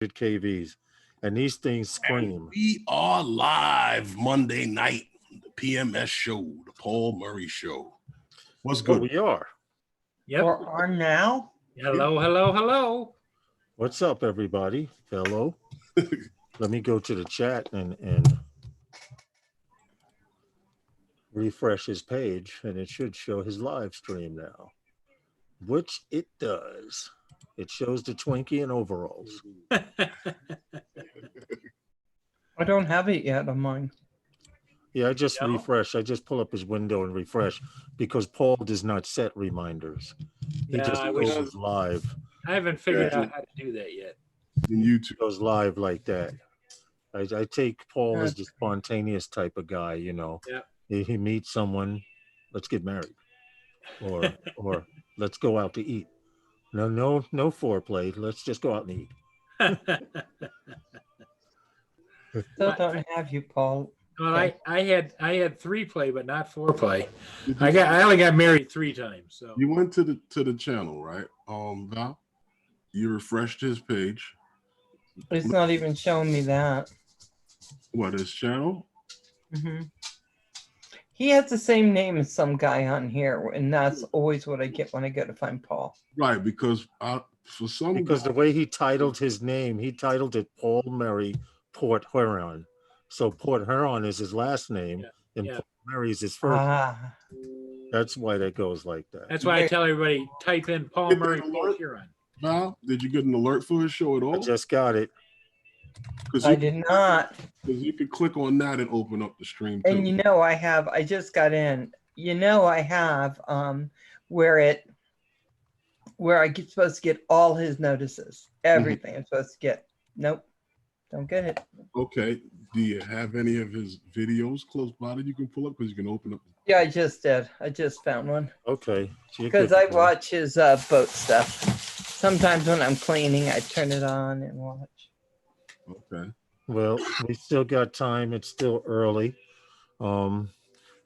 KVs, and these things scream. We are live Monday night, the PMS show, the Paul Murray show. What's good? We are. Yep. Or are now? Hello, hello, hello. What's up, everybody? Hello. Let me go to the chat and refresh his page, and it should show his live stream now, which it does. It shows the Twinkie in overalls. I don't have it yet on mine. Yeah, I just No? refresh. I just pull up his window and refresh because Paul does not set reminders. He Yeah, just I wish- goes live. I haven't figured out how to do that yet. And YouTube. Goes live like that. I take Paul as the spontaneous type of guy, you know. Yeah. He meets someone, let's get married, or let's go out to eat. No foreplay. Let's just go out and eat. Still don't have you, Paul. Well, I had 3 play, but not 4 play. I only got married 3 times. So You went to the channel, right? Val, you refreshed his page. It's not even showing me that. What his channel? hmm He has the same name as some guy on here, and that's always what I get when I go to find Paul. Right, because for some Because the way he titled his name, he titled it Paul Murray Port Huron. So Port Huron is his last name, and Yeah. Paul Murray is his first. Ah, That's why that goes like that. that's why I tell everybody type in Paul Murray Port Huron. Val, did you get an alert for his show at I all? just got it. Because I did not. you could click on that and open up the stream too. And you know, I just got in. You know, I have where I get supposed to get all his notices, everything I'm supposed to get. Nope, don't get it. Okay. Do you have any of his videos close by that you can pull up? Because you can open up. Yeah, I just did. I just found one Okay. So you're because good I to go. watch his boat stuff. Sometimes when I'm cleaning, I turn it on and watch. Okay. Well, we still got time. It's still early.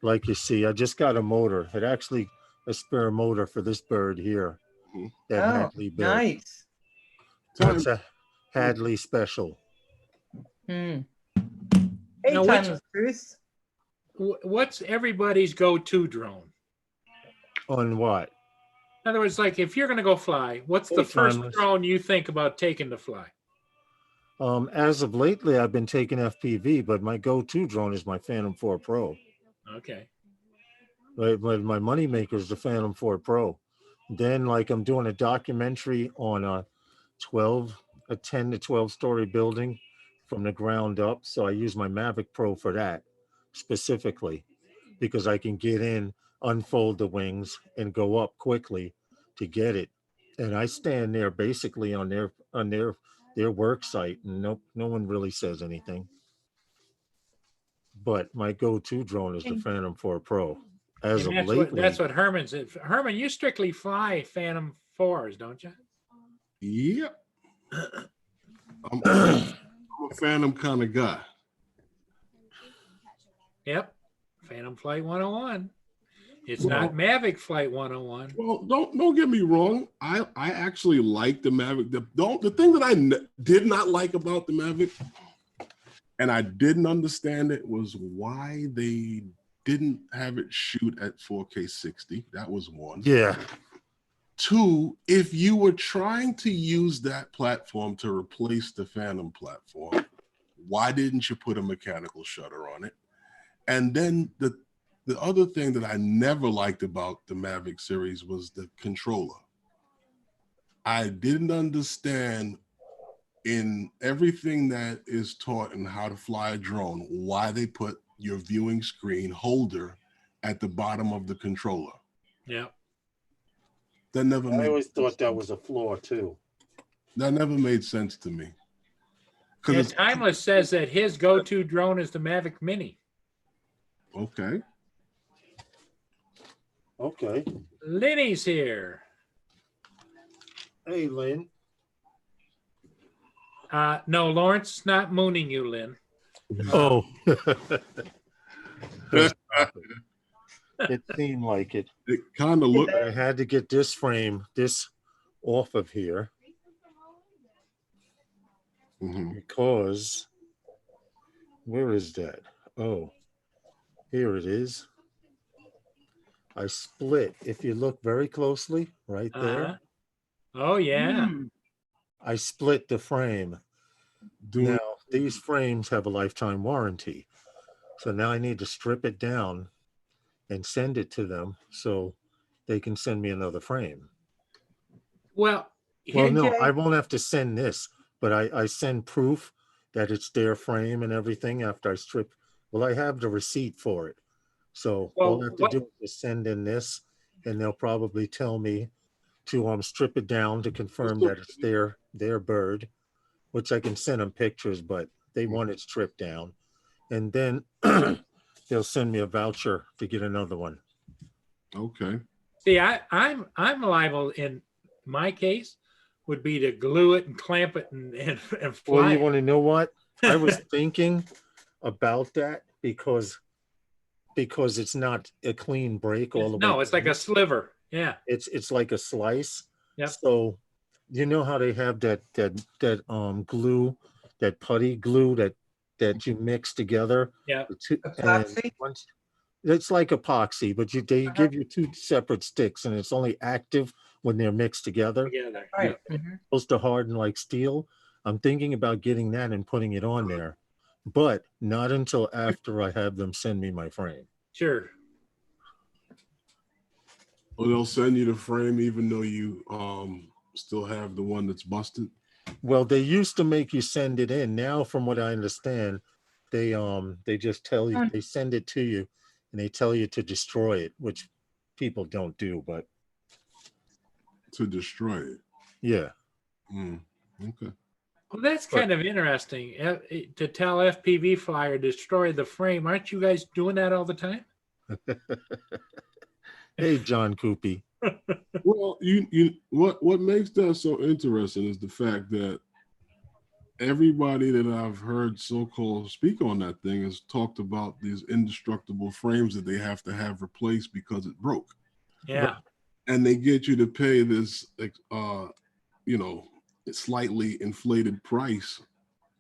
Like you see, I just got a motor. It actually a spare motor for this bird here Mhm. that Oh, Hadley built. nice. That's a Hadley special. Hmm. Hey, Now, which- Timeless Bruce. What's everybody's go-to drone? On what? In other words, like if you're going to go fly, what's the Hey, first Timeless. drone you think about taking to fly? As of lately, I've been taking FPV, but my go-to drone is my Phantom 4 Pro. Okay. Right, my money maker is the Phantom 4 Pro. Then, like, I'm doing a documentary on a 10 to 12 story building from the ground up. So I use my Mavic Pro for that specifically because I can get in, unfold the wings, and go up quickly to get it. And I stand there basically on their work site, and no one really says anything. But my go-to drone is the Phantom 4 Pro. As And of that's lately, what Herman said. Herman, you strictly fly Phantom 4s, don't you? Yep. I'm a Phantom kind of guy. Yep. Phantom Flight 101. It's not Mavic Flight 101. Well, don't get me wrong. I actually like the Mavic. The thing that I did not like about the Mavic, and I didn't understand it, was why they didn't have it shoot at 4K 60. That was one. yeah, 2, if you were trying to use that platform to replace the Phantom platform, why didn't you put a mechanical shutter on it? And then the other thing that I never liked about the Mavic series was the controller. I didn't understand in everything that is taught in how to fly a drone, why they put your viewing screen holder at the bottom of the controller. Yeah. That never I made always thought that was a flaw too. that never made sense to me. Yeah, Because Timeless says that his go-to drone is the Mavic Mini. okay. Okay. Lenny's here. Hey, Lynn. No, Lawrence, not mooning you, Lynn. Oh. It seemed like it. It kind of looked. I had to get this off of here. Mhm. because where is that? Oh, here it is. I split. If you look very closely, right there, Uh-huh. Oh yeah. Hmm. I split the frame. Doing Now, these frames have a lifetime warranty. So now I need to strip it down and send it to them so they can send me another frame. Well, Well, here, no, I Jay. won't have to send this, but I send proof that it's their frame and everything after I strip. Well, I have the receipt for it. So all I well, have to what? do is send in this, and they'll probably tell me to strip it down to confirm that it's their bird, which I can send them pictures, but they want it stripped down. And then they'll send me a voucher to get another one. okay. See, I'm liable in my case would be to glue it and clamp it and Well, fly you it. want to know what? I was thinking about that because it's not a clean break all the way No, it's like through. a sliver. Yeah. It's like a slice. Yep. So you know how they have that glue, that putty glue that you mix together. Yeah. The two, and Epoxy? once it's like epoxy, but they Uh-huh. give you two separate sticks, and it's only active when they're mixed together. Together. Right. Mhm. Supposed to harden like steel. I'm thinking about getting that and putting it on there, but not until after I have them send me my frame. Sure. Well, they'll send you the frame even though you still have the one that's busted. Well, they used to make you send it in. Now, from what I understand, they just tell you, they send it to you and they tell you to destroy it, which people don't do, but To destroy it. yeah. Okay. Well, that's But- kind of interesting to tell FPV Flyer destroy the frame. Aren't you guys doing that all the time? Hey, John Coopy. Well, you what makes that so interesting is the fact that everybody that I've heard so-called speak on that thing has talked about these indestructible frames that they have to have replaced because it broke. Yeah. And they get you to pay this you know, slightly inflated price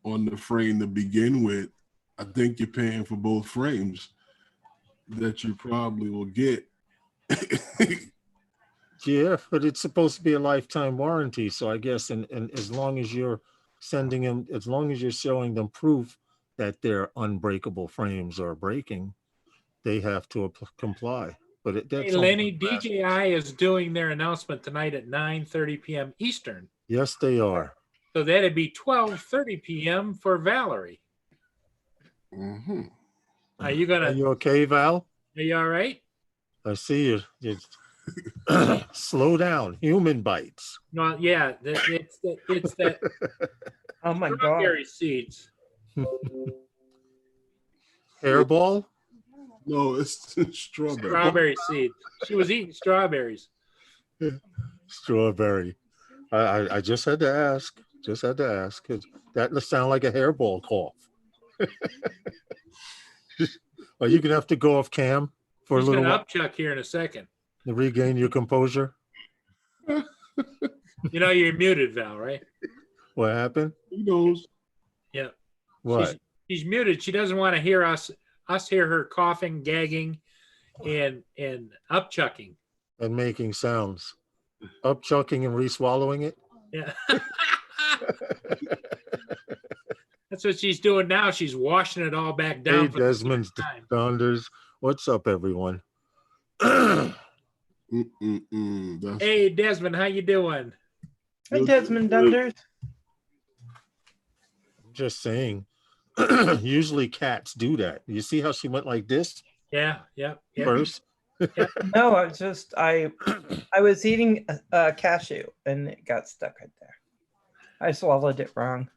on the frame to begin with. I think you're paying for both frames that you probably will get. Yeah, but it's supposed to be a lifetime warranty. So I guess, and as long as you're sending them, as long as you're showing them proof that their unbreakable frames are breaking, they have to comply. But Hey, that's Lenny, only DJI is doing their announcement tonight at 9:30 p.m. Eastern. yes, they are. So that'd be 12:30 p.m. for Valerie. Mhm. Are you Are gonna? you okay, Val? Are you all right? I see you. Slow down. Human bites. No, yeah. It's that Oh my God. strawberry seeds. Hairball? No, it's strawberry. Strawberry seeds. She was eating strawberries. Strawberry. I just had to ask. Just had to ask. 'Cause that sound like a hairball cough. Are you gonna have to go off cam for He's a little gonna while upchuck here in a second. to regain your composure? You know you're muted, Val, right? What happened? Who knows? Yeah. What? She's muted. She doesn't want to hear us hear her coughing, gagging, and upchucking. And making sounds. Upchucking and re-swallowing it? Yeah. That's what she's doing now. She's washing it all back Hey, down for the Desmond first time. Donders. What's up, everyone? That's Hey, Desmond, how you doing? Hey, Desmond Dunders. Just saying. Usually cats do that. You see how she went like this Yeah. first? No, I was eating a cashew and it got stuck right there. I swallowed it wrong.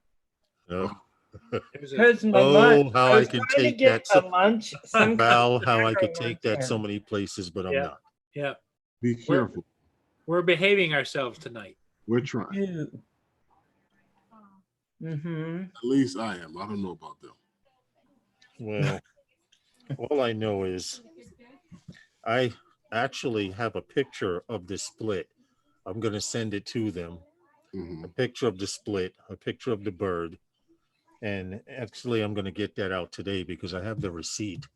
No. It was a- Because my Oh, lunch. how I I was can trying to take get that a lunch. Some Val, kind how of I could macro take that lunch so many places, but I'm Yeah. not. yeah. Be careful. We're behaving ourselves tonight. We're trying. Ew. Mm-hmm. At least I am. I don't know about them. Well, all I know is I actually have a picture of the split. I'm going to send it to them. Mhm. A picture of the split, a picture of the bird, And actually, I'm going to get that out today because I have the receipt.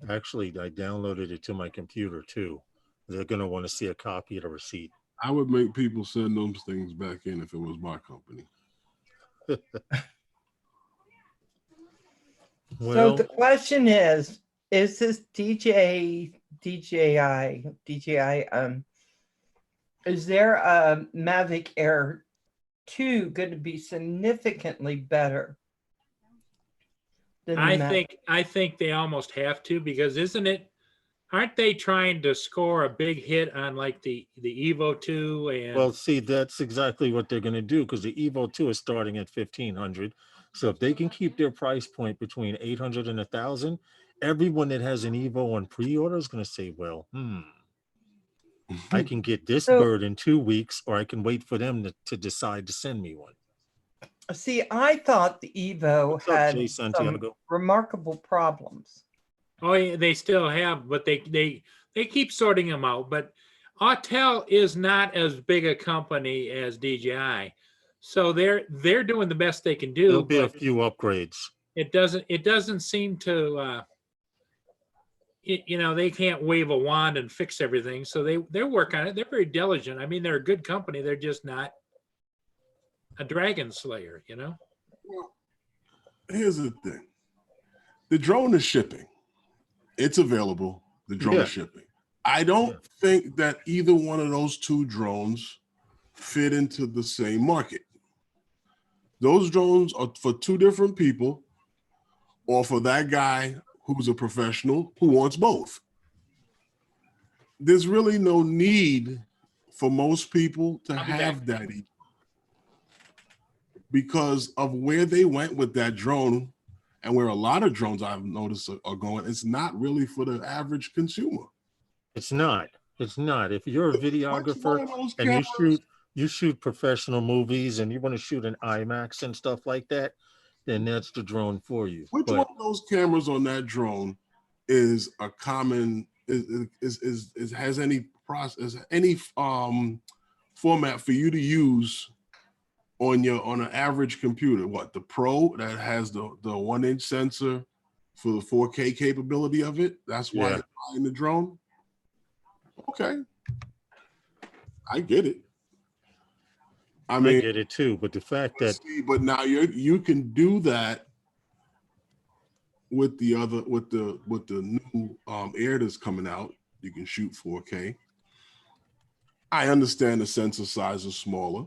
Actually, I downloaded it to my computer too. They're going to want to see a copy of the receipt. I would make people send those things back in if it was my company. So Well, the question is this DJI, is there a Mavic Air 2 going to be significantly better than the Mavic? I think they almost have to, because aren't they trying to score a big hit on like the Evo 2 and well, see, that's exactly what they're going to do because the Evo 2 is starting at 1,500. So if they can keep their price point between 800 and 1,000, everyone that has an Evo on pre-order is going to say, well, I can get this So- bird in 2 weeks, or I can wait for them to decide to send me one. See, I thought the Evo What's up, had Jay some Santiago? remarkable problems. oh yeah, they still have, but they keep sorting them out. But Autel is not as big a company as DJI, so they're doing the best they can do. There'll be a But few upgrades. it doesn't seem to they can't wave a wand and fix everything. So they're working on it. They're very diligent. I mean, they're a good company. They're just not a dragon slayer, Well, here's the thing. The drone is shipping. It's available. The drone Yeah. is shipping. I don't think that either one of those two drones fit into the same market. Those drones are for two different people, or for that guy who's a professional who wants both. There's really no need for most people to I'll be have that because of where they went with that drone and where a lot of drones I've noticed are going. It's not really for the average consumer. It's not. It's not. If you're a Which one videographer of those and cameras- you shoot professional movies and you want to shoot an IMAX and stuff like that, then that's the drone for you. Which But one of those cameras on that drone is a common is has any process any format for you to use on an average computer? What, the Pro that has the 1-inch sensor for the 4K capability of it? That's why Yeah. you're buying the drone. Okay, I get it. I I mean, get it too. But the fact that see, but now you can do that with the new Air that's coming out. You can shoot 4K. I understand the sensor size is smaller,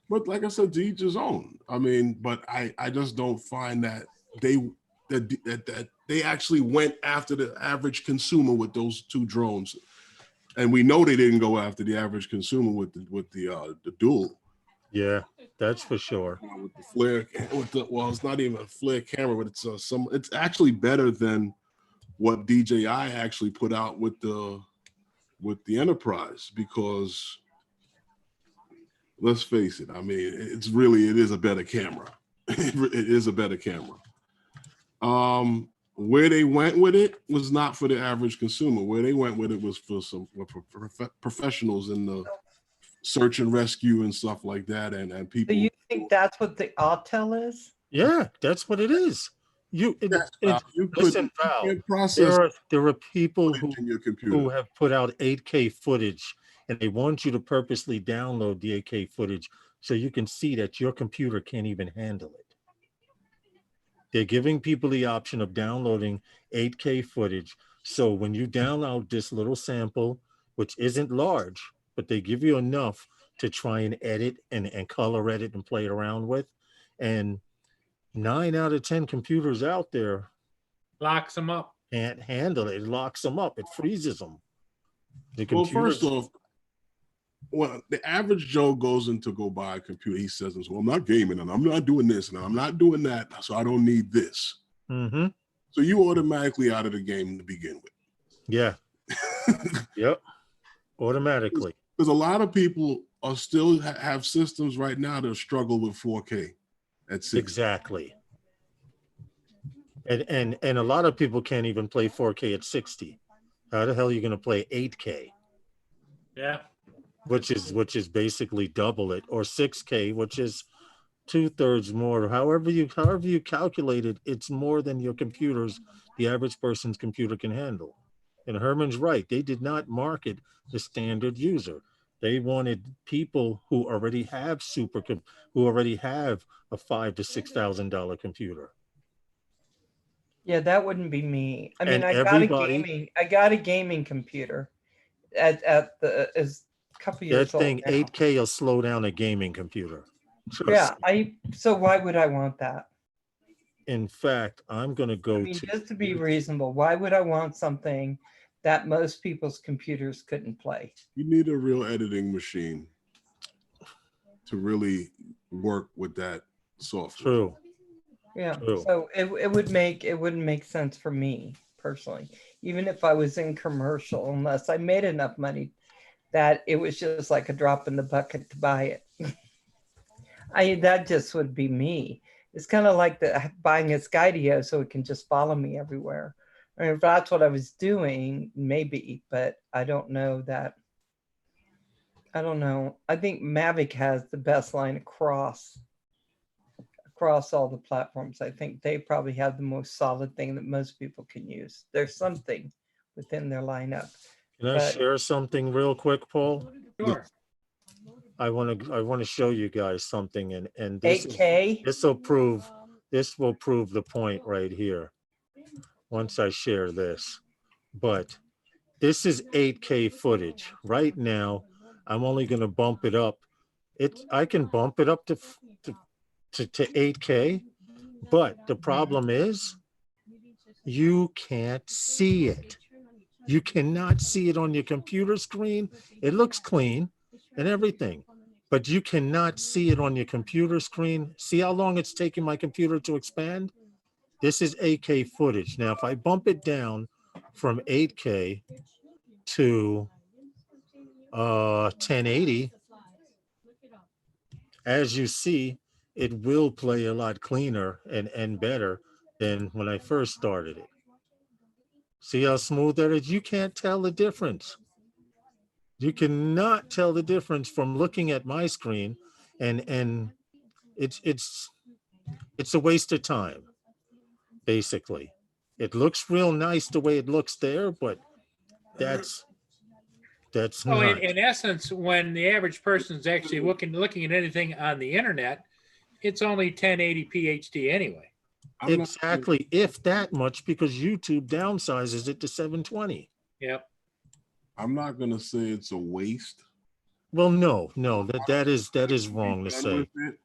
but like I said, to each his own. I mean, but I just don't find that they actually went after the average consumer with those two drones, and we know they didn't go after the average consumer with the dual. yeah, that's for sure. With the flare, well, it's not even a flare camera, but it's actually better than what DJI actually put out with the Enterprise, because let's face it, I mean, it is a better camera. It is a better camera. Where they went with it was not for the average consumer. Where they went with it was for professionals in the search and rescue and stuff like that, and Do people. you think that's what the Autel is? Yeah, that's what it is. You Listen, Val, can't process there are people footage in your computer. who have put out 8K footage, and they want you to purposely download the 8K footage so you can see that your computer can't even handle it. They're giving people the option of downloading 8K footage. So when you download this little sample, which isn't large, but they give you enough to try and edit and color edit and play around with. And 9 out of 10 computers out there locks them up. can't handle it. It locks them up. It freezes them. The Well, computers, first off, when the average Joe goes in to go buy a computer, he says, well, I'm not gaming and I'm not doing this and I'm not doing that, so I don't need this. mm-hmm. So you automatically out of the game to begin with. Yeah. Yep. Automatically. Because a lot of people are still have systems right now that struggle with 4K at 60. Exactly. And a lot of people can't even play 4K at 60. How the hell are you going to play 8K? Yeah. Which is basically double it, or 6K, which is 2/3 more, however you calculate it, it's more than the average person's computer can handle. And Herman's right. They did not market the standard user. They wanted people who already have who already have a $5,000 to $6,000 computer. Yeah, that wouldn't be me. I mean, And everybody, I got a gaming computer at the is a couple years that old thing now. 8K will slow down a gaming computer. Yeah, Trust me. so why would I want that? In fact, I'm gonna I go mean, to just to be reasonable, why would I want something that most people's computers couldn't play? You need a real editing machine to really work with that software. True. Yeah, True. so it wouldn't make sense for me personally, even if I was in commercial, unless I made enough money that it was just like a drop in the bucket to buy it. That just would be me. It's kind of like buying a Skydio so it can just follow me everywhere. I mean, if that's what I was doing, maybe, but I don't know that. I don't know. I think Mavic has the best line across all the platforms. I think they probably have the most solid thing that most people can use. There's something within their lineup. Can I But- share something real quick, Paul? Sure. I want to show you guys something, and this 8K? this will prove the point right here once I share this. But this is 8K footage. Right now, I'm only going to bump it up. I can bump it up to 8K, but the problem is you can't see it. You cannot see it on your computer screen. It looks clean and everything, but you cannot see it on your computer screen. See how long it's taking my computer to expand? This is 8K footage. Now, if I bump it down from 8K to 1080, as you see, it will play a lot cleaner and better than when I first started it. See how smooth that is? You can't tell the difference. You cannot tell the difference from looking at my screen, and it's a waste of time, basically. It looks real nice the way it looks there, but that's So not. in essence, when the average person's actually looking at anything on the internet, it's only 1080p HD anyway. I'm not- Exactly, if that much, because YouTube downsizes it to 720. Yep. I'm not gonna say it's a waste. Well, no, that is wrong to Done say. with it.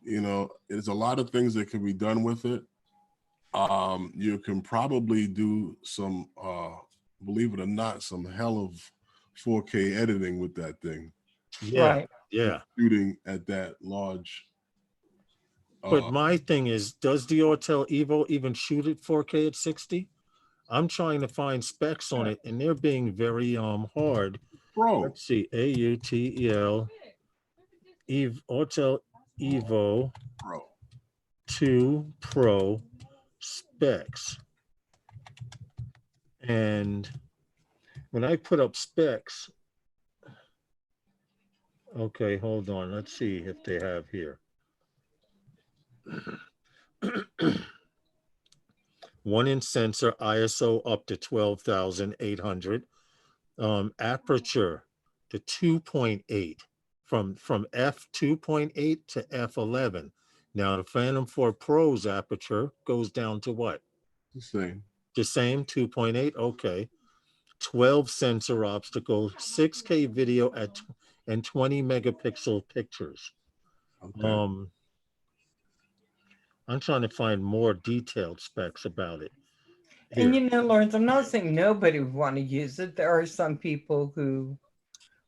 You know, there's a lot of things that can be done with it. You can probably do some, believe it or not, some hell of 4K editing with that thing, Yeah, Right. yeah. shooting at that large. But my thing is, does the Autel Evo even shoot at 4K at 60? I'm trying to find specs on it, and they're being very hard. Pro, Let's see, AUTEL Autel Evo Pro. 2 Pro specs. And when I put up specs, okay, hold on. Let's see if they have here. 1-inch sensor, ISO up to 12,800. Aperture to 2.8 from f2.8 to f11. Now the Phantom 4 Pro's aperture goes down to what? The same. The same, 2.8. Okay. 12 sensor obstacle, 6K video and 20 megapixel pictures. Okay. I'm trying to find more detailed specs about it. And Here. you know, Lawrence, I'm not saying nobody would want to use it. There are some people who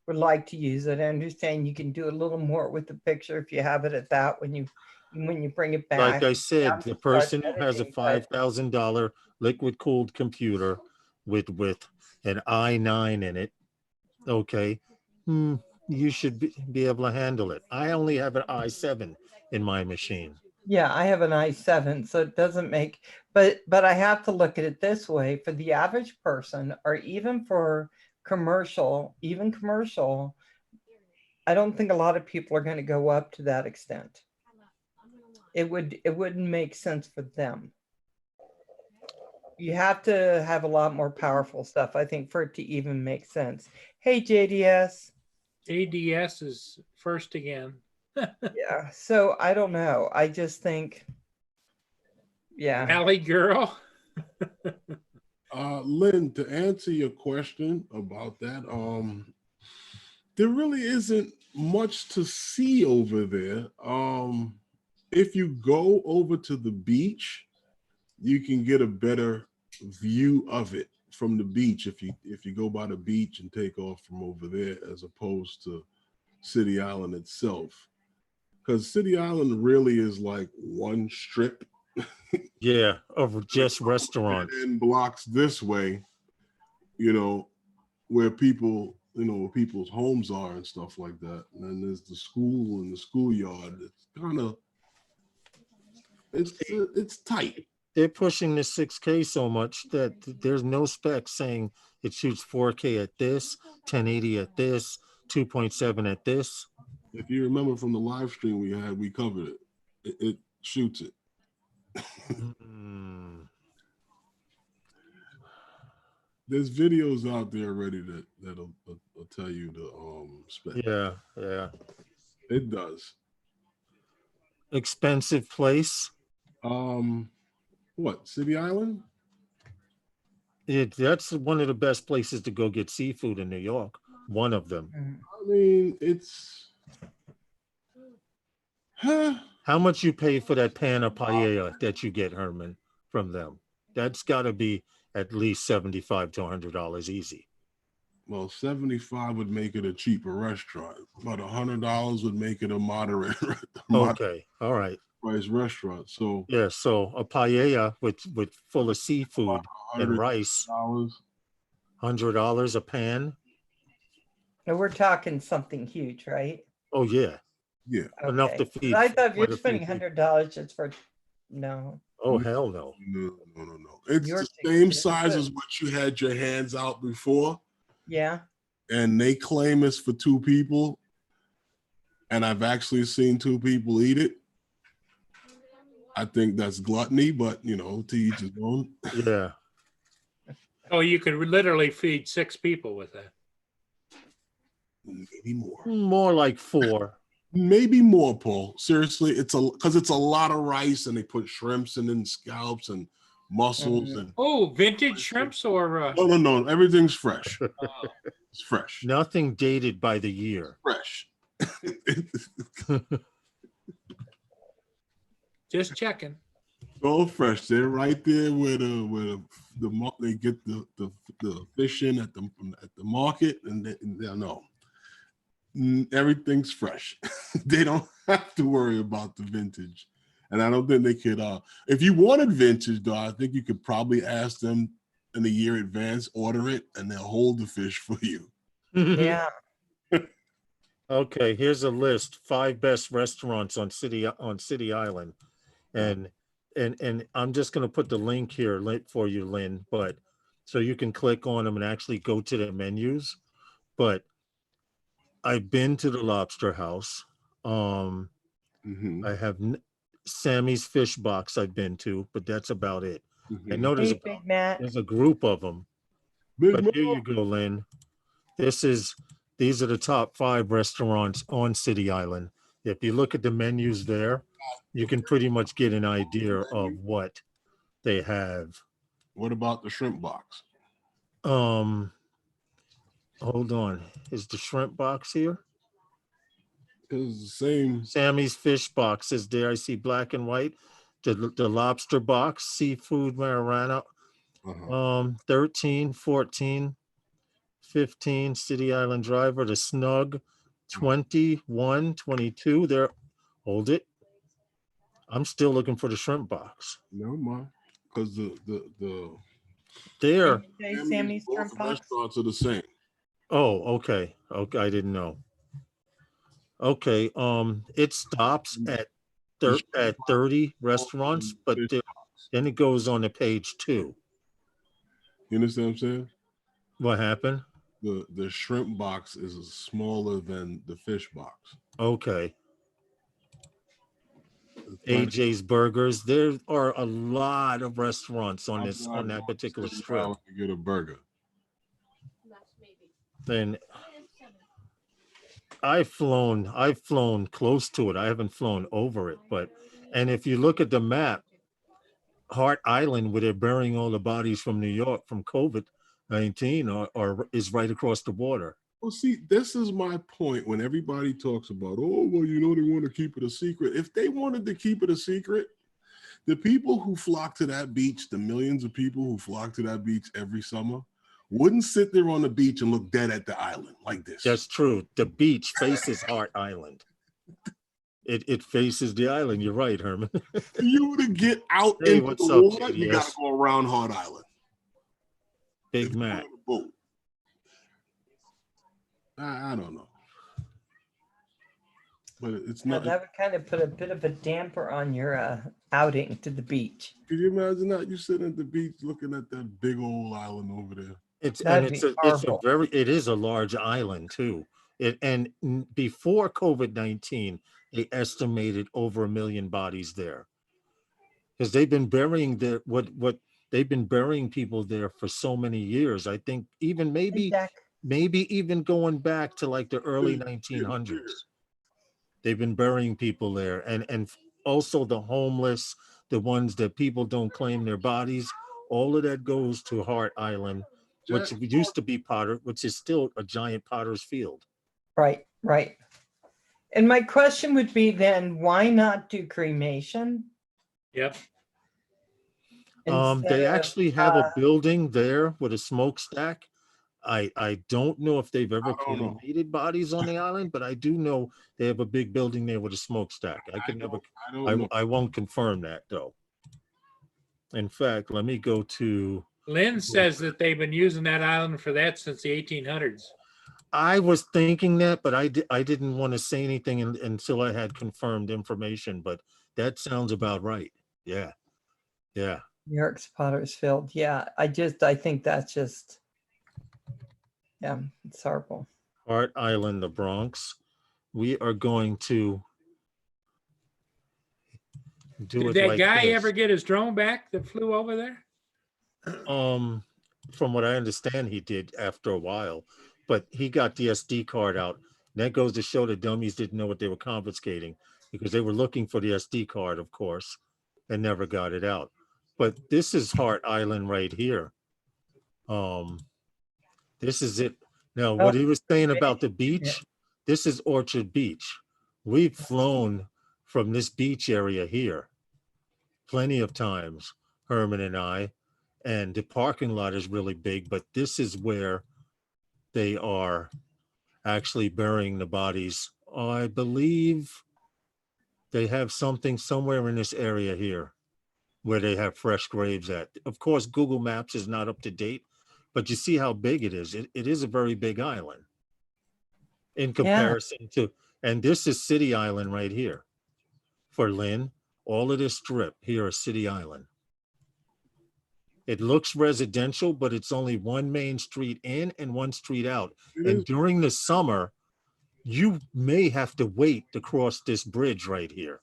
would like to use it. I understand you can do a little more with the picture if you have it at that when you bring it back. Like I said, down the to person start who has a editing, but- $5,000 liquid cooled computer with an i9 in it, okay, you should be able to handle it. I only have an i7 in my machine. Yeah, I have an i7, so it doesn't make, but I have to look at it this way. For the average person, or even for commercial, I don't think a lot of people are going to go up to that extent. It wouldn't make sense for them. You have to have a lot more powerful stuff, I think, for it to even make sense. Hey, JDS. ADS is first again. Yeah. So I don't know. I just think, yeah. Valley Girl. Lynn, to answer your question about that, there really isn't much to see over there. If you go over to the beach, you can get a better view of it from the beach if you go by the beach and take off from over there, as opposed to City Island itself. Because City Island really is like one strip. Yeah, of just restaurants. And blocks this way, where people, where people's homes are and stuff like that. And then there's the school and the schoolyard. It's kind of, it's tight. They're pushing the 6K so much that there's no spec saying it shoots 4K at this, 1080 at this, 2.7 at this. If you remember from the live stream we had, we covered it. It shoots it. There's videos out there already that'll tell you the spec. Yeah. It does. Expensive place. What, City Island? That's one of the best places to go get seafood in New York. One of them. I mean, it's How much you pay for that pan of paella that you get, Herman, from them? That's got to be at least $75 to $100 easy. Well, 75 would make it a cheaper restaurant, but $100 would make it a moderate Okay, all right. price restaurant. So Yeah, so a paella with full of seafood and rice, $100 a pan. No, we're talking something huge, right? Oh yeah, yeah. enough to Okay. feed. I thought quite you're a few spending people. $100 just for, no. Oh hell no. No. It's Yours the is same good. size as what you had your hands out before, Yeah. and they claim it's for 2 people. And I've actually seen 2 people eat it. I think that's gluttony, but to each his own. Yeah. Oh, you could literally feed 6 people with that. Maybe more. More like 4. Maybe more, Paul. Seriously, because it's a lot of rice, and they put shrimps and then scallops and mussels and Oh, vintage shrimps or no. Everything's fresh. It's fresh. Nothing dated by the year. Fresh. just checking. All fresh. They're right there where they get the fish in at the market, and they'll know. Everything's fresh. They don't have to worry about the vintage. And I don't think they could, if you wanted vintage though, I think you could probably ask them in a year advance, order it, and they'll hold the fish for you. Yeah. Okay, here's a list: 5 best restaurants on City Island, and I'm just going to put the link here for you, Lynn, but so you can click on them and actually go to the menus. But I've been to the Lobster House. I have Sammy's Fish Box. I've been to, but that's about it. I know Hey, Big Matt. there's a group of them. But here you go, Lynn. These are the top 5 restaurants on City Island. If you look at the menus there, you can pretty much get an idea of what they have. What about the shrimp box? Hold on. Is the shrimp box here? It's the same. Sammy's Fish Box is there. I see black and white. The lobster box, seafood marinara. 13, 14, 15, City Island Driver, the Snug, 21, 22. There, hold it. I'm still looking for the shrimp box. Never mind, because the There. Hey, Sammy's both shrimp box. restaurants are the same. Oh, okay. Okay, I didn't know. Okay, it stops at 30 restaurants, but then it goes on to page 2. You understand what I'm saying? What happened? The shrimp box is smaller than the fish box. Okay. It's not- AJ's Burgers. There are a lot of restaurants on I'm this not on that going particular to City strip. Island to get a burger. And I've flown close to it. I haven't flown over it, but and if you look at the map, Hart Island, where they're burying all the bodies from New York from COVID-19, or is right across the border. Well, see, this is my point when everybody talks about, oh, well, you know, they want to keep it a secret. If they wanted to keep it a secret, the people who flock to that beach, the millions of people who flock to that beach every summer, wouldn't sit there on the beach and look dead at the island like this. That's true. The beach faces Hart Island. It faces the island. You're right, Herman. For you to get out Hey, into what's the up, water, you JDS? got to go around Hart Island. Big If you're Mac. on a boat. I don't know. But it's Now, not. that would kind of put a bit of a damper on your outing to the beach. Could you imagine that? You sitting at the beach looking at that big old island over there. It's That'd it's be a horrible. it is a large island too. Before COVID-19, they estimated over 1 million bodies there. Because they've been burying what they've been burying people there for so many years. I think even Hey, Jack. maybe even going back to like the early It's getting 1900s. weird. They've been burying people there, and also the homeless, the ones that people don't claim their bodies. All of that goes to Hart Island, which Jack, used to be Potter, which is still a giant potter's field. Right, right. And my question would be then, why not do cremation? Yep. They instead of, actually have a building there with a smokestack. I don't know if they've ever I don't know. cremated bodies on the island, but I do know they have a big building there with a smokestack. I don't know. I won't confirm that though. In fact, let me go to. Lynn says that they've been using that island for that since the 1800s. I was thinking that, but I didn't want to say anything until I had confirmed information. But that sounds about right. Yeah, yeah. New York's Potter's Field. Yeah, I think that's just, yeah, it's horrible. Hart Island, the Bronx. We are going to do Did it that like guy this. ever get his drone back that flew over there? From what I understand, he did after a while, but he got the SD card out. And that goes to show the dummies didn't know what they were confiscating because they were looking for the SD card, of course, and never got it out. But this is Hart Island right here. This is it. Now, what he was saying about the beach, this is Orchard Beach. We've flown from this beach area here plenty of times, Herman and I, and the parking lot is really big, but this is where they are actually burying the bodies. I believe they have something somewhere in this area here where they have fresh graves at. Of course, Google Maps is not up to date, but you see how big it is. It is a very big island in comparison to, and this is City Island right here for Lynn. All of this strip here is City Island. It looks residential, but it's only one main street in and one street out. And during the summer, you may have to wait to cross this bridge right here.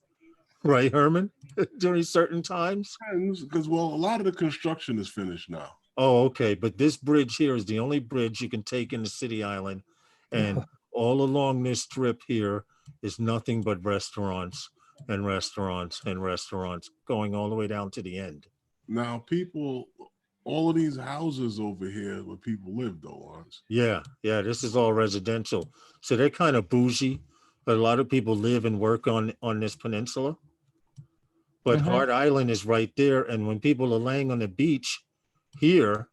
Right, Herman? During certain times? Because, well, a lot of the construction is finished now. Oh, okay. But this bridge here is the only bridge you can take into City Island. And all along this strip here is nothing but restaurants and restaurants and restaurants going all the way down to the end. Now, people, all of these houses over here where people live, though, Lawrence. Yeah, yeah, this is all residential. So they're kind of bougie, but a lot of people live and work on this peninsula. But Hart Island is right there. And when people are laying on the beach here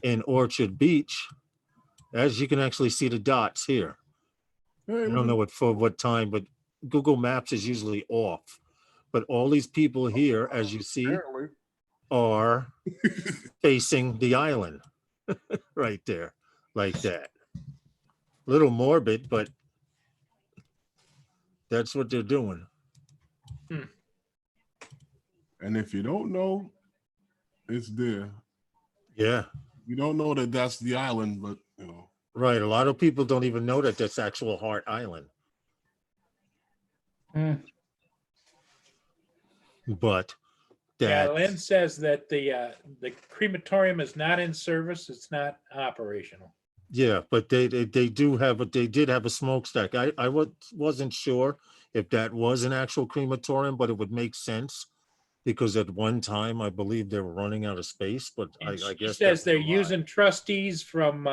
in Orchard Beach, as you can actually see the dots here. I don't know what time, but Google Maps is usually off. But all these people here, as you see, are facing the island right there, like that. Little morbid, but that's what they're doing. And if you don't know, it's there. Yeah. You don't know that that's the island, but you know. Right. A lot of people don't even know that that's actual Hart Island, Mm. but Yeah, that, Lynn says that the crematorium is not in service. It's not operational. yeah, but they do have, they did have a smokestack. I wasn't sure if that was an actual crematorium, but it would make sense because at one time I believe they were running out of space, but And I she guess says that they're was a lie. using trustees from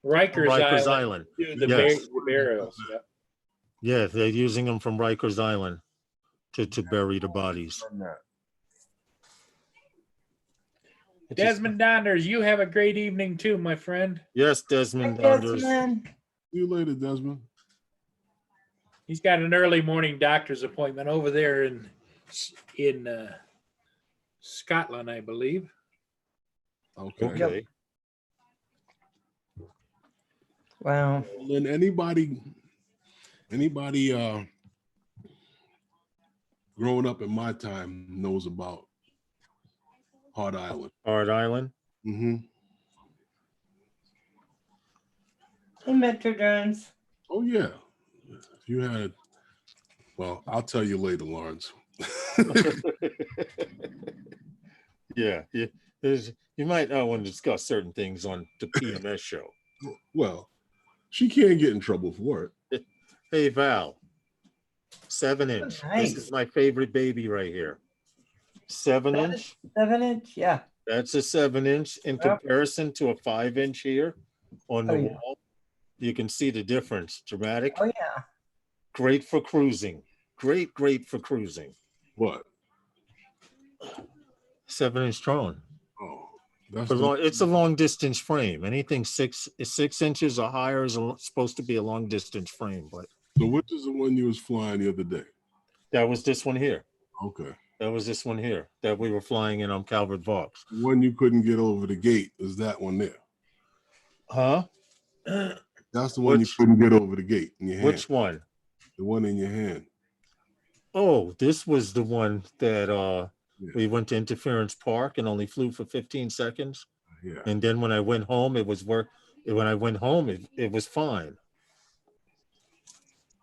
Rikers, Rikers Island Island. to do the, Yes. the burials. Yeah. Yeah, they're using them from Rikers Island to bury the bodies. It just- Desmond Donders, you have a great evening too, my friend. yes, Desmond Yes, Donders. man. See you later, Desmond. He's got an early morning doctor's appointment over there in Scotland, I believe. Okay. Okay. Wow. Then anybody growing up in my time knows about Hart Island. Hart Island. Mm-hmm. Hey, Metro Drones. Oh yeah. If you had, well, I'll tell you later, Lawrence. Yeah, yeah. You might not want to discuss certain things on the PMS show. Well, she can't get in trouble for it. Hey, Val, 7-inch. Nice. This is my favorite baby right here. 7-inch. 7-inch. Yeah. That's a 7-inch in Yep. comparison to a 5-inch here on the Oh, yeah. wall. You can see the difference. Dramatic. Oh, yeah. Great for cruising. Great for cruising. What? 7-inch drone. Oh, that's For long, it's a long distance frame. Anything 6 inches or higher is supposed to be a long distance frame, but so which is the one you was flying the other day? that was this one here. Okay. That was this one here that we were flying in on Calvert Vaux. The one you couldn't get over the gate is that one there. Huh? That's the one Which- you couldn't get over the gate in your hand. Which one? The one in your hand. Oh, this was the one that Yeah. we went to Interference Park and only flew for 15 seconds. Yeah. And then when I went home, it was work. When I went home, it was fine.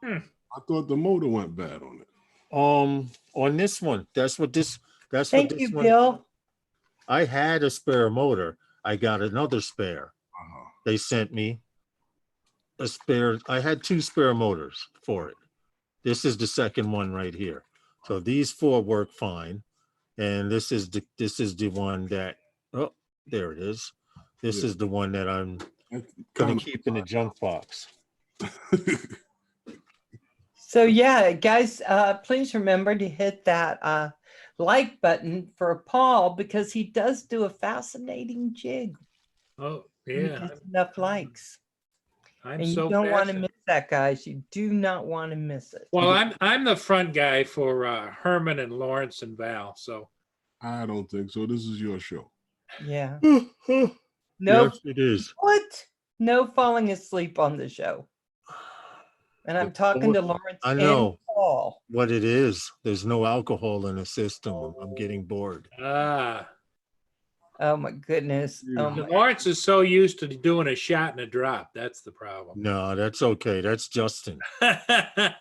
I thought the motor went bad on it. On this one, that's what this Thank you, one. Bill. I had a spare motor. I got another spare. Uh-huh. They sent me a spare. I had 2 spare motors for it. This is the second one right here. So these 4 work fine. And this is the one that, oh, there it is. This Yeah. is the one that I'm That's gonna kinda- keep in the junk box. So yeah, guys, please remember to hit that like button for Paul because he does do a fascinating jig. Oh, He yeah. gets enough likes. I'm And you so don't want to fascinated. miss that, guys. You do not want to miss it. Well, I'm the front guy for Herman and Lawrence and Val. So I don't think so. This is your show. Yeah. Yes, No, it is. what? No falling asleep on the show. And I'm But talking to Lawrence I and know. Paul. What it is. There's no alcohol in the system. I'm getting bored. Oh my goodness. Oh my. Lawrence is so used to doing a shot and a drop. That's the problem. No, that's okay. That's Justin. Yeah,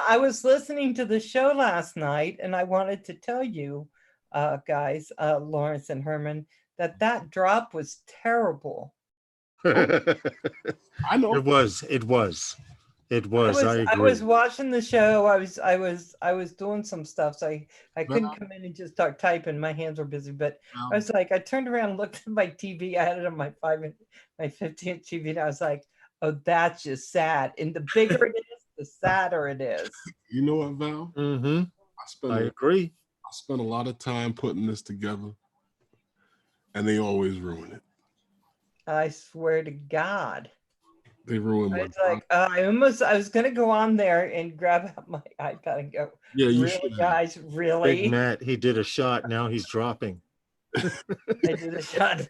I was listening to the show last night and I wanted to tell you, guys, Lawrence and Herman, that drop was terrible. It I know. was. I I agree. was watching the show. I was doing some stuff, so I couldn't Val? come in and just start typing. My hands were busy, but Val? I was like, I turned around, and looked at my TV. I had it on my 50-inch TV, and I was like, oh, that's just sad. And the bigger it is, the sadder it is. You know what, Val? Mm-hmm. I I agree. spent a lot of time putting this together, and they always ruin it. I swear to God. They ruin I my. was like, I was gonna go on there and grab out my iPad and go, Yeah, you really, should. have. guys, Big really? Matt, he did a shot. Now he's dropping. I did a shot.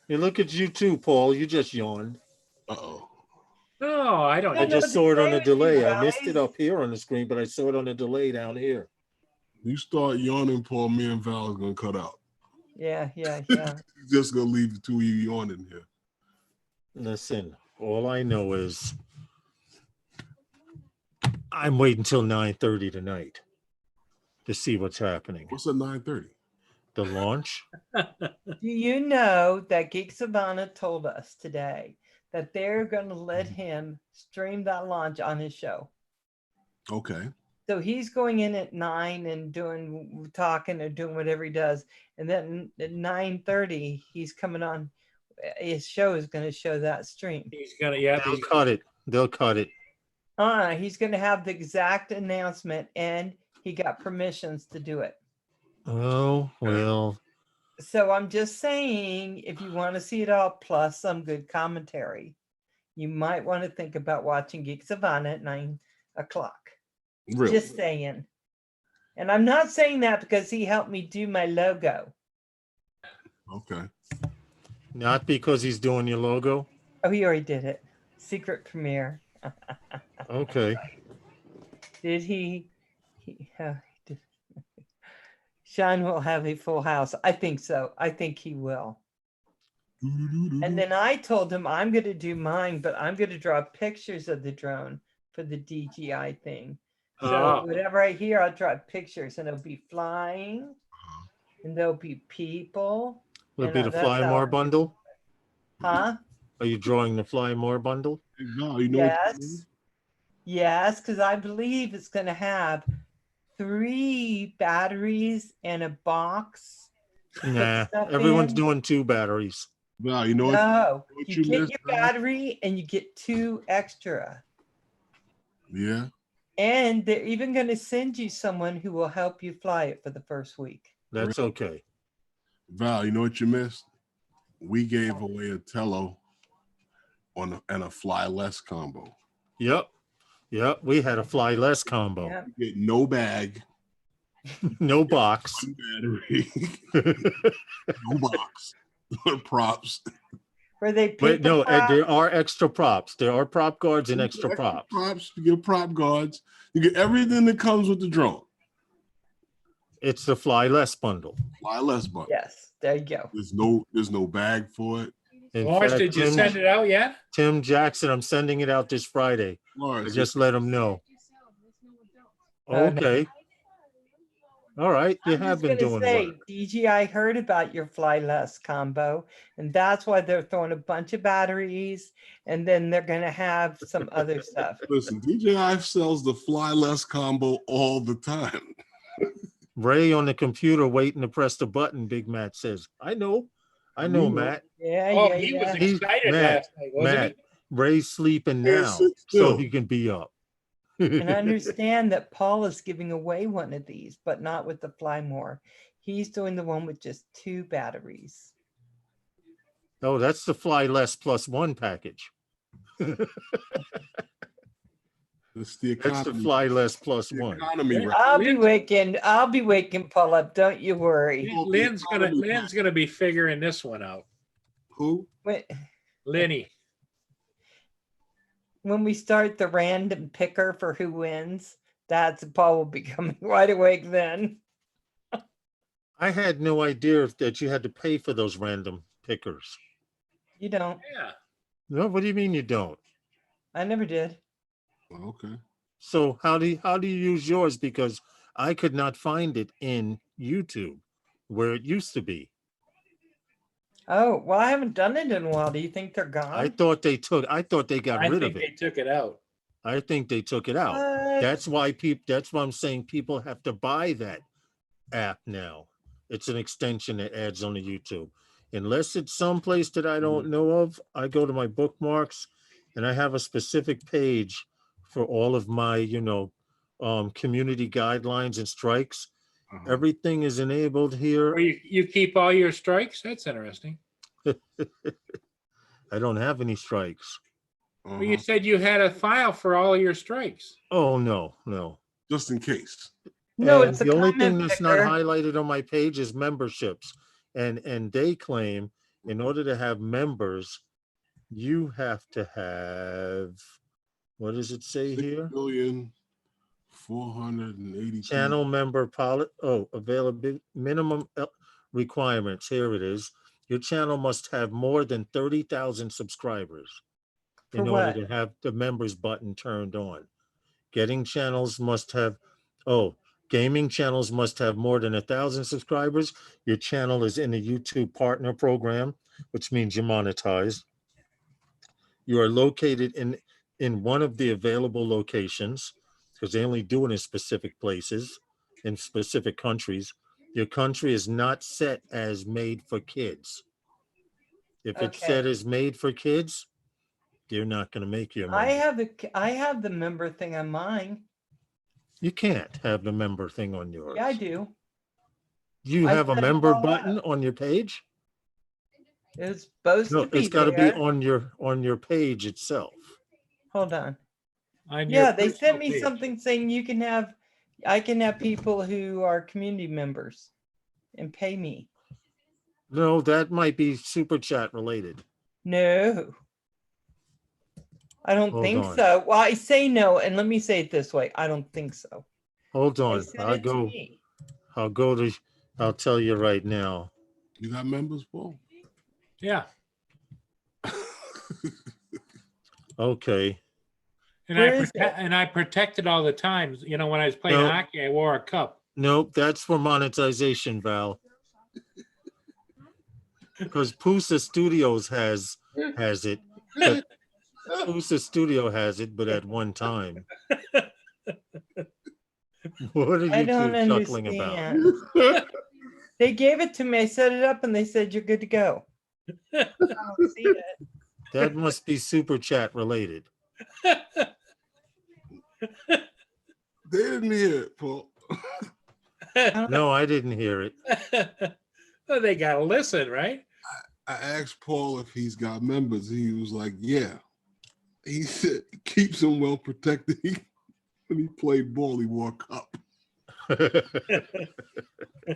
Hey, look at you too, Paul. You just yawned. Uh-oh. No, I don't. No, I no, just saw it on the delay with you delay. I missed it guys. up here on the screen, but I saw it on the delay down here. You start yawning, Paul. Me and Val is gonna cut out. Yeah. Just gonna leave the two of you yawning here. Listen, all I know is I'm waiting till 9:30 tonight to see what's happening. What's at 9:30? The launch. Do you know that Geek Savannah told us today that they're going to let him stream that launch on his show? Okay. So he's going in at 9 and doing talking or doing whatever he does, and then at 9:30 he's coming on. His show is going to show that stream. He's gonna, yeah, They'll cut it. They'll cut it. He's going to have the exact announcement, and he got permissions to do it. Oh, well, So I'm just saying, if you want to see it all plus some good commentary, you might want to think about watching Geek Savannah at 9 o'clock. Really? Just saying. And I'm not saying that because he helped me do my logo. Okay. not because he's doing your logo. Oh, he already did it. Secret premiere. Okay. Did he? He did. Sean will have a full house. I think so. I think he will. And then I told him I'm going to do mine, but I'm going to draw pictures of the drone for the DJI thing. So Oh. whatever I hear, I'll draw pictures, and it'll be flying, and there'll be people. Will it be And the that's Fly how More I'm- bundle? Huh? Are you drawing the Fly More bundle? No, you know what that means? Yes, because I believe it's going to have 3 batteries and a box. Nah, stuff everyone's in. doing 2 batteries. Val, you know what? No, what you you get missed, your Val? battery and you get 2 extra. Yeah. And they're even going to send you someone who will help you fly it for the first week. That's okay. Val, you know what you missed? We gave away a Tello and a Fly Less combo. Yep. Yep. We had a Fly Less combo. Yeah. You get no bag, No box. one battery, no box, props. Where they Wait, no, paper there are extra props. There are prop guards and You extra get props. Props. You get prop guards. You get everything that comes with the drone. It's the Fly Less bundle. Fly Less button. Yes, there you go. There's no bag for it. In Lawrence, fact, did you send it out yet? Tim Jackson, I'm sending it out this Friday. I Lawrence, just let him know. Oh, no. Okay. All right. You I'm have just been gonna doing say, work. DJI heard about your Fly Less combo, and that's why they're throwing a bunch of batteries, and then they're gonna have some other stuff. listen, DJI sells the Fly Less combo all the time. Ray on the computer waiting to press the button, Big Matt says. I know, You know. Matt. Yeah, Oh, yeah, he was yeah. He's- excited Matt, last night, wasn't Matt, Ray's sleeping Yeah, now, sit so still. he can be up. And I understand that Paul is giving away one of these, but not with the Fly More. He's doing the one with just 2 batteries. Oh, that's the Fly Less +1 package. It's the That's the economy. Fly Less the +1. economy. Yeah. Right? I'll be waking Paul up. Don't you worry. he? Lynn's gonna be figuring this one out. Who? Lenny. When we start the random picker for who wins, that's Paul will be coming wide awake then. I had no idea that you had to pay for those random pickers. You don't. Yeah. No, what do you mean you don't? I never did. Okay. So how do you use yours? Because I could not find it in YouTube where it used to be. Oh, well, I haven't done it in a while. Do you think they're gone? I thought they got I rid think of they it. took it out. I think they took it out. What? That's why I'm saying people have to buy that app now. It's an extension that adds on to YouTube. Unless it's someplace that I don't know of, I go to my bookmarks and I have a specific page for all of my, community guidelines and strikes. Uh-huh. Everything is enabled here. Where you keep all your strikes? That's interesting. I don't have any strikes. Uh-huh. Well, you said you had a file for all your strikes. Oh, no. Just in case. No, And it's a the only thing comment that's not picker. highlighted on my page is memberships. And they claim in order to have members, you have to have, what does it say here? 6,480,000. Channel member available minimum requirements. Here it is. Your channel must have more than 30,000 subscribers For in order what? to have the members button turned on. Gaming channels must have more than 1,000 subscribers. Your channel is in the YouTube partner program, which means you're monetized. You are located in one of the available locations, because they only do it in specific places, in specific countries. Your country is not set as made for kids. If it's Okay. set as made for kids, you're not going to make your I money. have the member thing on mine. You can't have the member thing on yours. Yeah, I do. You I have a set it member all button up. on your page? It's supposed No, to be it's got to be there. on your page itself. Hold on. On your Yeah, they personal sent me page. something saying I can have people who are community members and pay me. No, that might be super chat related. No, I don't Hold think on. so. Well, I say no, and let me say it this way. I don't think so. Hold They on. sent it to me. I'll tell you right now. You got members, Paul? Yeah. Okay. And Where is it? I protected all the times. You know, when I was playing No. hockey, I wore a cup. Nope, that's for monetization, Val. Because Pusa Studios has it. But Pusa Studio has it, but at one time. What are I you don't two chuckling about? understand. They gave it to me. I set it up, and they said you're good to go. I don't see it. That must be super chat related. They didn't hear it, Paul. No, I didn't hear it. Well, they got to listen, right? I asked Paul if he's got members. He was like, yeah. He said keeps him well protected. When he played ball, he wore a cup.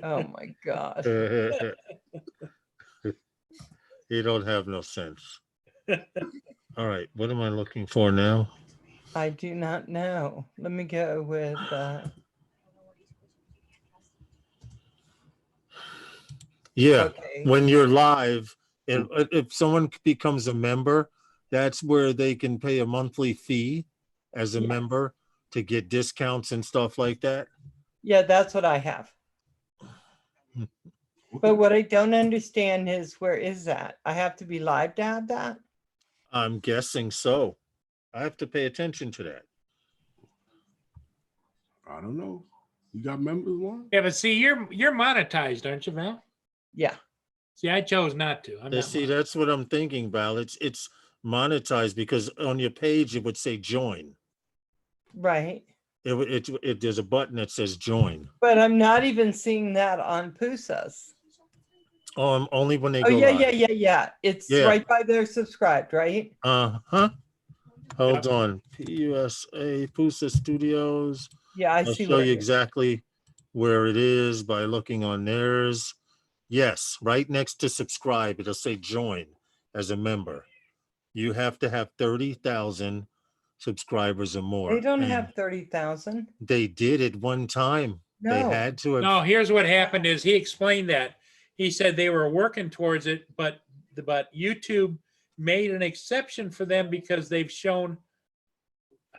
Oh my God. You don't have no sense. All right, what am I looking for now? I do not know. Let me go with Yeah, okay. when you're live, and if someone becomes a member, that's where they can pay a monthly fee as a Yeah. member to get discounts and stuff like that. Yeah, that's what I have. But what I don't understand is where is that? I have to be live to have that? I'm guessing so. I have to pay attention to that. I don't know. You got members, Warren? Yeah, but see, you're monetized, aren't you, Val? Yeah. See, I chose not to. I'm not. See, that's what I'm thinking, Val. It's monetized because on your page it would say join. Right. There's a button that says join. But I'm not even seeing that on Pusa's. Only when they Oh, go yeah, live. yeah. It's Yeah. right by there subscribed, right? Uh-huh. Hold Yep. on. PUSA, Pusa Studios. Yeah, I I'll see show what you it is. exactly where it is by looking on theirs. Yes, right next to subscribe, it'll say join as a member. You have to have 30,000 subscribers or more. They don't and have 30,000. They did at one time. They No. had to have. No, here's what happened is he explained that. He said they were working towards it, but YouTube made an exception for them because they've shown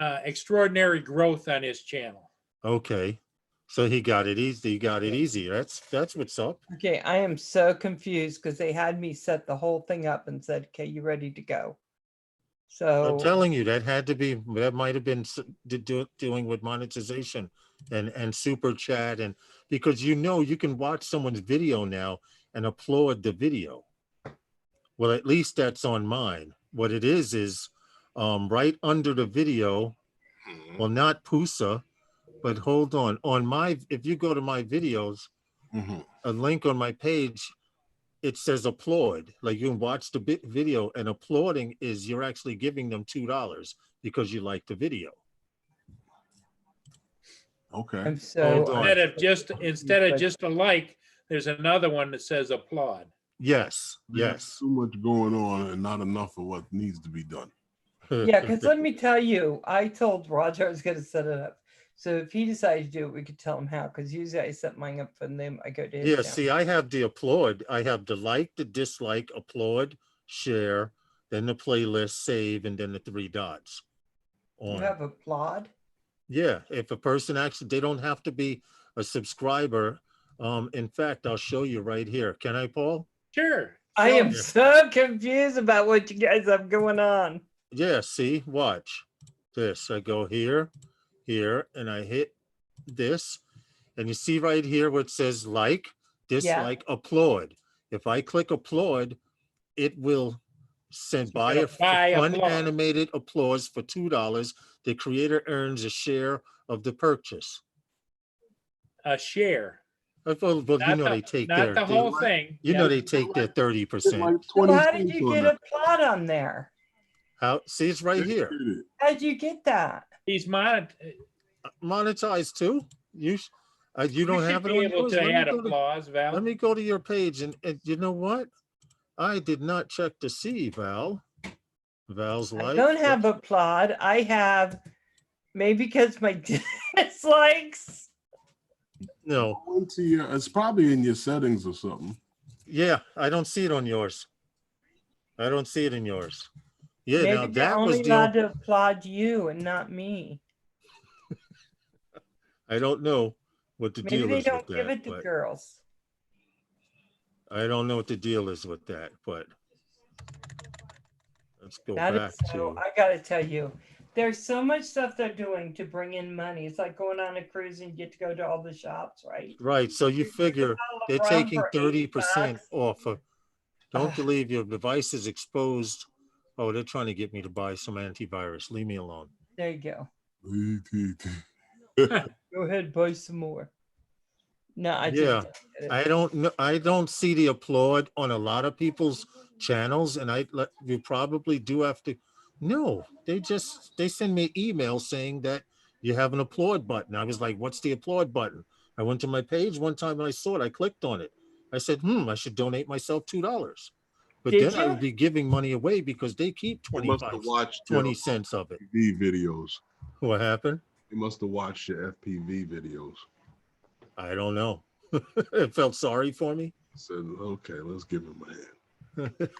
extraordinary growth on his channel. Okay. So he got it easy. He got it easy. That's what's up. Okay, I am so confused because they had me set the whole thing up and said, okay, you ready to go? I'm So telling you, that might have been doing with monetization and super chat, and because you can watch someone's video now and upload the video. Well, at least that's on mine. What it is right under the video. Well, not Pusa, but hold on. If you go to my videos, a link on my page, it says applaud. Like you can watch the video, and applauding is you're actually giving them $2 because you like the video. Okay. I'm so Hold on. Instead of just a like, there's another one that says applaud. Yes, There's yes. too much going on and not enough of what needs to be done. yeah, because let me tell you, I told Roger I was going to set it up. So if he decides to do it, we could tell him how, because usually I set mine up for them. I go to his Yeah, channel. see, I have the applaud. I have the like, the dislike, applaud, share, then the playlist, save, and then the three dots. You On. have applaud? Yeah, if a person actually, they don't have to be a subscriber. In fact, I'll show you right here. Can I, Paul? Sure. I am Yeah. so confused about what you guys have going on. Yeah, see, watch this. I go here, here, and I hit this. And you see right here where it says like, dislike, applaud. If I click applaud, it will send buy gonna a buy fun applaud. animated applause for $2. The creator earns a share of the purchase. A share. Well, you Not know the- they take Not their, the whole thing. you know Yep. they take their Did 30%. like So 20 how did cents you on get that. applaud on there? How? See, it's right They here. did it. How'd you get that? He's monetized. Monetized too. You don't have it be on able yours. to Let add me go to- applause, Val. Let me go to your page and you know what? I did not check to see, Val. Val's I like. don't have applaud. I have, maybe because my dislikes. No. I went to your, it's probably in your settings or something. Yeah, I don't see it on yours. I don't see it in yours. Yeah, Maybe now they're that was only the. allowed to applaud you and not me. I don't know what the Maybe deal they is don't with give that, it to but girls. I don't know what the deal is with that, but let's go That back is so, to. I gotta tell you, there's so much stuff they're doing to bring in money. It's like going on a cruise and you get to go to all the shops, right? Right, so you figure they're Rum taking for 30% $8. off of. Don't Ugh. leave your devices exposed. Oh, they're trying to get me to buy some antivirus. Leave me alone. There you go. Yeah. Go ahead, buy some more. No, I just Yeah, don't get it. I don't know. I don't see the applaud on a lot of people's channels, and you probably do have to. No, they send me emails saying that you have an applaud button. I was like, "What's the applaud button?" I went to my page one time and I saw it. I clicked on it. I said, I should donate myself $2. But Did then I you? would be giving money away because they keep You must have 25, watched 20 cents of it. FPV videos. What happened? You must have watched your FPV videos. I don't know. It felt sorry for me. I said, okay, let's give him a hand.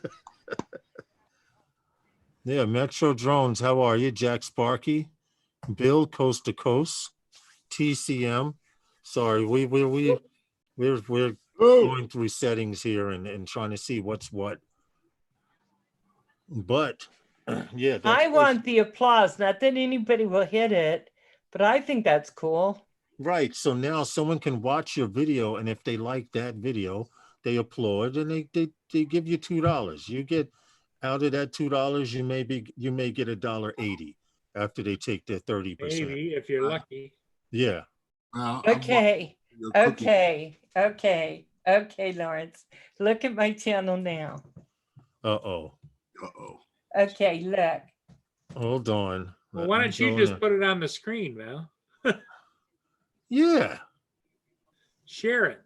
Yeah, Metro Drones, how are you? Jack Sparky, Bill, Coast to Coast, TCM. Sorry, we're going through settings here and trying to see what's what. But yeah, I want the applause. Not that anybody will hit it, but I think that's cool. right. So now someone can watch your video, and if they like that video, they applaud and they give you $2. You get out of that $2, you may get $1.80 after they take their 30%. Maybe if you're lucky. Yeah. Okay. Okay. Lawrence. Look at my channel now. Uh-oh. Uh-oh. Okay, look. Hold on. Well, Let why me don't you go just in. put it on the screen, Val? Yeah. Share it.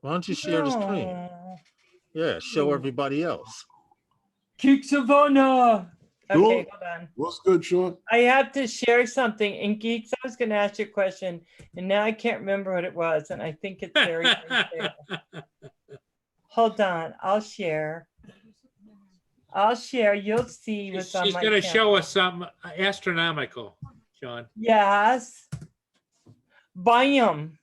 Why don't you share the screen? Oh, Yeah, show everybody else. Kick Savannah. Okay, Sure. hold on. What's good, Sean? I have to share something. In Geeks, I was going to ask you a question, and now I can't remember what it was, and I think it's very, very clear. Hold on. I'll share. You'll see what's on She's my going to channel. show us something astronomical, Sean. Yes. Bam.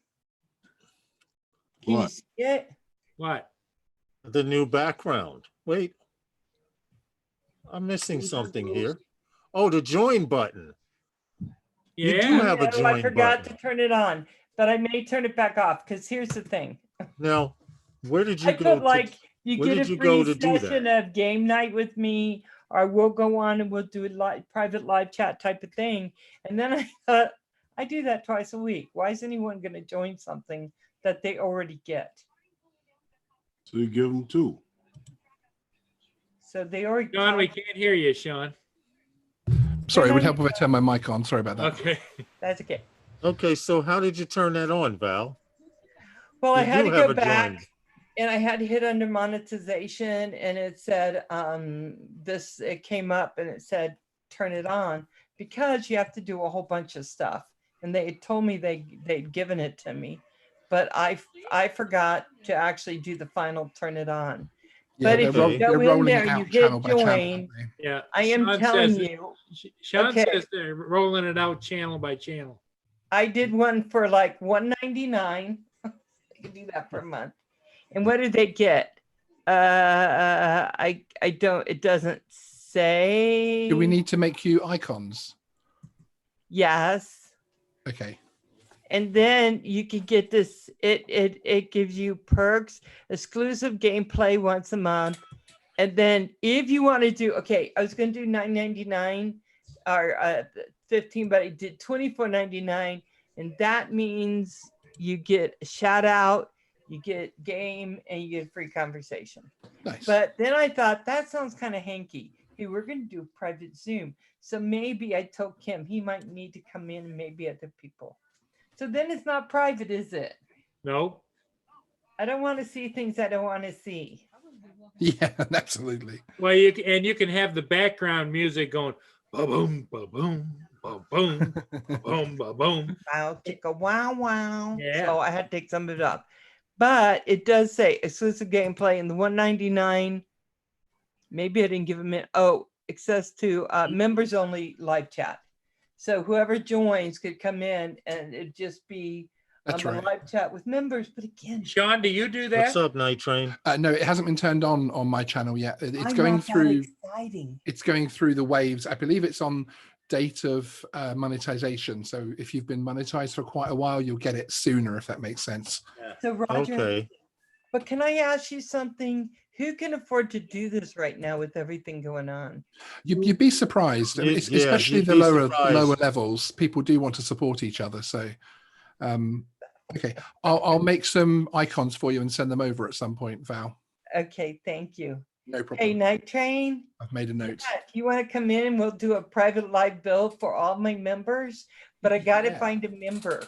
Can you What? see it? What? The new background. Wait. I'm missing something here. Oh, the join button. You do Yeah. have a No, I join forgot button. to turn it on, but I may turn it back off because here's the thing. Now, where did you I go? put like you where get did a you go free to do session that? of game night with me, or we'll go on and we'll do a private live chat type of thing. And then I thought, I do that twice a week. Why is anyone going to join something that they already get? So you give him 2. So they already. Sean, we can't hear you, Sean. Sorry, it would I- help if I turn my mic on. Sorry about that. Okay. That's okay. Okay, so how did you turn that on, Val? Well, I You had do to have go a back. join. And I had to hit under monetization, and it said it came up and it said turn it on, because you have to do a whole bunch of stuff. and they had told me they'd given it to me, but I forgot to actually do the final turn it on. Yeah, But if they're you go in rolling there it and you out hit channel by channel, join, aren't they? Yeah. I am Sean telling says- you, Sean Okay. says they're rolling it out channel by channel. I did one for like $199. I could do that for a month. And what did they get? I don't. It doesn't say. Do we need to make you icons? Yes. Okay. And then you could get this. It gives you perks, exclusive gameplay once a month, and then if you want to do, okay, I was going to do $9.99 or 15, but I did $24.99, and that means you get a shout out, you get game, and you get free conversation. Nice. But then I thought that sounds kind of hanky. Hey, we're going to do a private Zoom, so maybe I told Kim he might need to come in, and maybe other people. So then it's not private, is it? No, I don't want to see things I don't want to see. Yeah, absolutely. well, you can have the background music going ba boom, ba boom, ba boom, boom, ba boom. I'll kick a wow wow. Yeah. So I had to take some of it up. But it does say exclusive gameplay in the $199. Maybe I didn't give them in. Oh, access to members only live chat. So whoever joins could come in and it'd just be That's a right. live chat with members. But again, Sean, do you do What's that? up, Night Train? No, it hasn't been turned on my channel yet. It's I'm going not that through. exciting. It's going through the waves. I believe it's on date of monetization. So if you've been monetized for quite a while, you'll get it sooner, if that makes sense. So Roger, Okay. but can I ask you something? Who can afford to do this right now with everything going on? You'd be surprised, Yeah, especially you'd the be lower surprised. levels. People do want to support each other. So, okay, I'll make some icons for you and send them over at some point, Val. Okay, thank you. No Hey, problem. Night Train. I've made a note. Yeah, if you want to come in and we'll do a private live build for all my members, but I got to Yeah. find a member.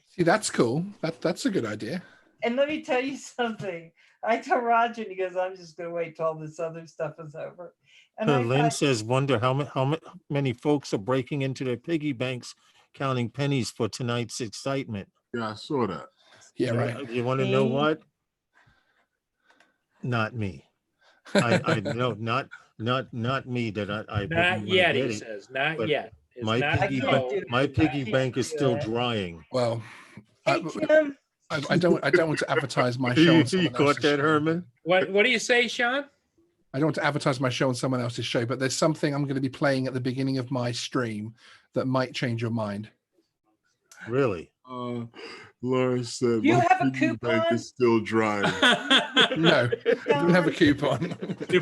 See, that's cool. That's a good idea. And let me tell you something. I told Roger, and he goes, I'm just going to wait till all this other stuff is over. And I Lynn thought, says, wonder how many folks are breaking into their piggy banks, counting pennies for tonight's excitement. Yeah, I saw that. Yeah, right. You want to know Me? what? Not me. I no, not me. That I wouldn't Not wanna yet, get he it. says. Not but yet. It's My not piggy, can't go. do it. my piggy can't bank is do still it. drying. Well, hey, Kim, I don't want to advertise my show on You someone caught else's that, show. Herman? What do you say, Sean? I don't want to advertise my show on someone else's show, but there's something I'm going to be playing at the beginning of my stream that might change your mind. Really? Lauren said, You "My have a piggy bank coupon?" is still drying." No, I don't have a coupon. You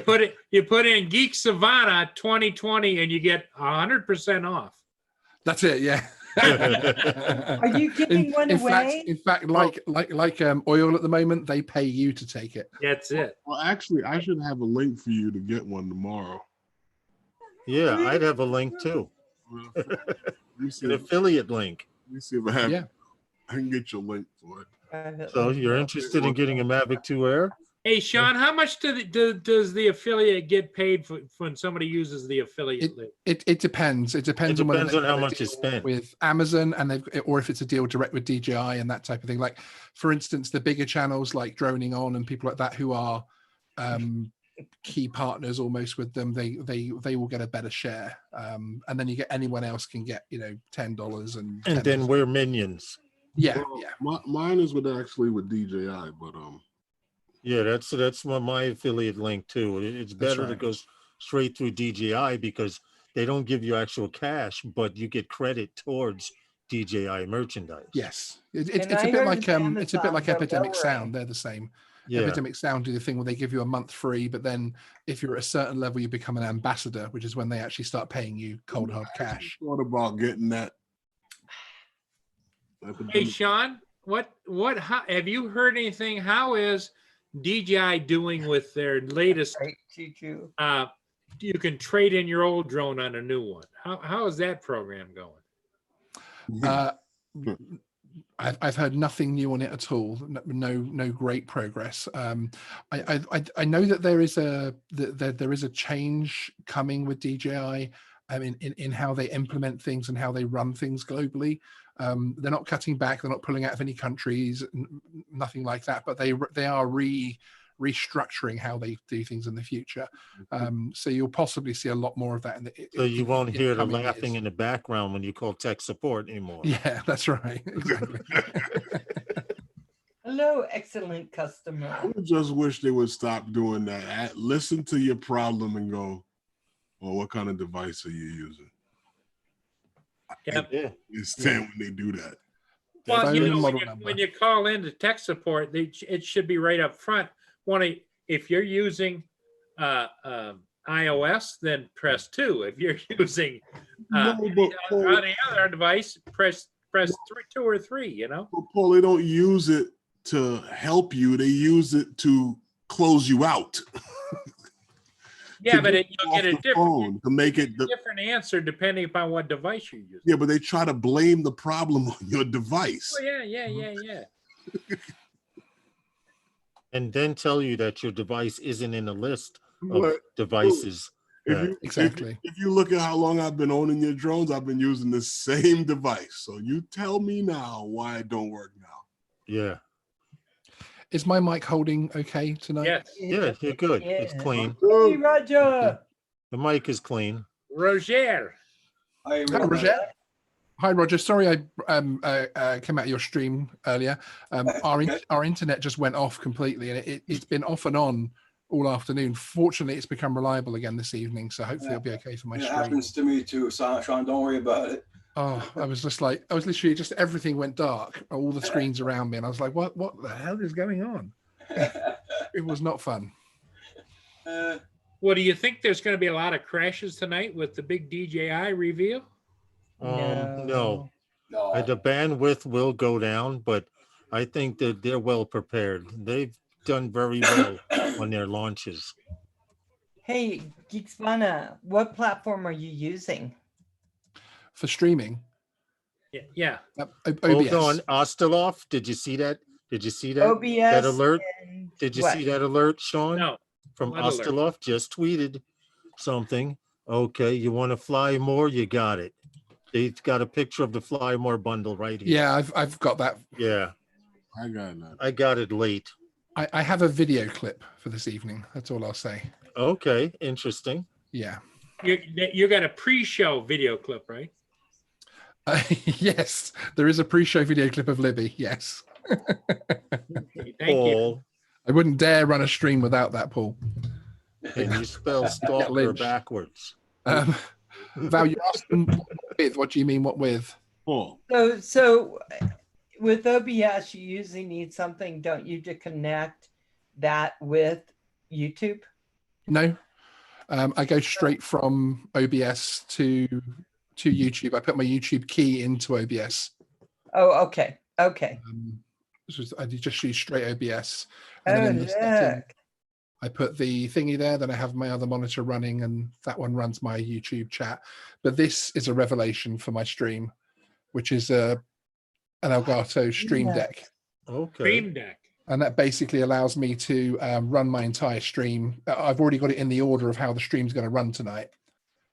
put in Geek Savannah 2020 and you get 100% off. That's it. Yeah. are you giving one away? In fact, like oil at the moment, they pay you to take it. That's it. Well, actually, I should have a link for you to get one tomorrow. Yeah, I'd have a link too. Let me see, An affiliate link. let me see if I have. Yeah. I can get your link for it. So you're interested in getting a Mavic 2 Air? Hey, Sean, how much does the affiliate get paid for when somebody uses the affiliate link? It depends. It depends on whether depends they've on how got a much you deal spend. with Amazon, or if it's a deal direct with DJI and that type of thing. Like, for instance, the bigger channels like Droning On and people like that who are key partners almost with them, they will get a better share. And then you get anyone else can get $10 and then $10. we're minions. Yeah, Well, yeah. Mine is with DJI, but Yeah, that's my affiliate link too. It's better to right. go straight through DJI because they don't give you actual cash, but you get credit towards DJI merchandise. Yes, And it's I a bit heard like it's it's a bit like Amazon, Epidemic they're Sound. lowering. They're the same. Yeah. Epidemic Sound do the thing where they give you a month free, but then if you're at a certain level, you become an ambassador, which is when they actually start paying you cold hard cash. thought about getting that. Hey, Sean, how, have you heard anything? How is DJI doing with their latest? Right, choo-choo. You can trade in your old drone on a new one. How is that program going? I've heard nothing new on it at all. No great progress. I know that there is a change coming with DJI. I mean, in how they implement things and how they run things globally. They're not cutting back. They're not pulling out of any countries, nothing like that. But they are restructuring how they do things in the future. So you'll possibly see a lot more of that. So you won't hear the coming laughing years. in the background when you call tech support anymore. Yeah, that's right. Exactly. Hello, excellent customer. I would just wish they would stop doing that. Listen to your problem and go, well, what kind of device are you using? Yep. Yeah. Instead, when they do that. Well, you Phone know, model when number. you call into tech support, it should be right up front. If you're using iOS, then press 2. If you're using No, but Paul, on the other device, press 2 or 3. You know. but Paul, they don't use it to help you. They use it to close you out. Yeah, To but get you'll off get a the phone, to make it different answer depending upon what device you're using. yeah, but they try to blame the problem on your device. Oh, yeah. And then tell you that your device isn't in the list of What? devices. If that- you, Exactly. if you look at how long I've been owning your drones, I've been using the same device. So you tell me now why it don't work now. Yeah. Is my mic holding okay tonight? Yes. Yeah, you're good. It's Yeah. clean. Hey, Roger. The mic is clean. Roger. Hi, Roger. Hi, Roger. Sorry I came out of your stream earlier. Our internet just went off completely, and it's been off and on all afternoon. Fortunately, it's become reliable again this evening, so hopefully it'll be okay for my It stream. happens to me too, Sean. Don't worry about it. Oh, I was literally just everything went dark, all the screens around me, and I was like, what the hell is going on? It was not fun. Well, do you think there's going to be a lot of crashes tonight with the big DJI reveal? No. No. The bandwidth will go down, but I think that they're well prepared. They've done very well on their launches. Hey, Geeksvana, what platform are you using? For streaming, Yeah. OBS. Hold on, Ostaloff, did you see that? Did you see that? OBS. alert? and Did you what? see that alert, Sean? No. From what alert? Ostaloff just tweeted something. Okay, you want to fly more? You got it. They've got a picture of the Fly More bundle right here. Yeah, I've got that. Yeah, I got that. I got it late. I have a video clip for this evening. That's all I'll say. Okay, interesting. Yeah. You got a pre-show video clip, right? Yes, there is a pre-show video clip of Libby. Yes. Thank you. Paul, I wouldn't dare run a stream without that, Paul. and you spell stalker lynched. backwards. Val, you asked them with. What do you mean? What with? Paul, So with OBS, you usually need something, don't you, to connect that with YouTube? No, I go straight from OBS to YouTube. I put my YouTube key into OBS. Oh, okay. Okay. I just use straight OBS. Oh, And then in the setting, look. I put the thingy there, then I have my other monitor running, and that one runs my YouTube chat. But this is a revelation for my stream, which is an Elgato Stream Yeah. Deck. Okay. Stream Deck. And that basically allows me to run my entire stream. I've already got it in the order of how the stream's going to run tonight.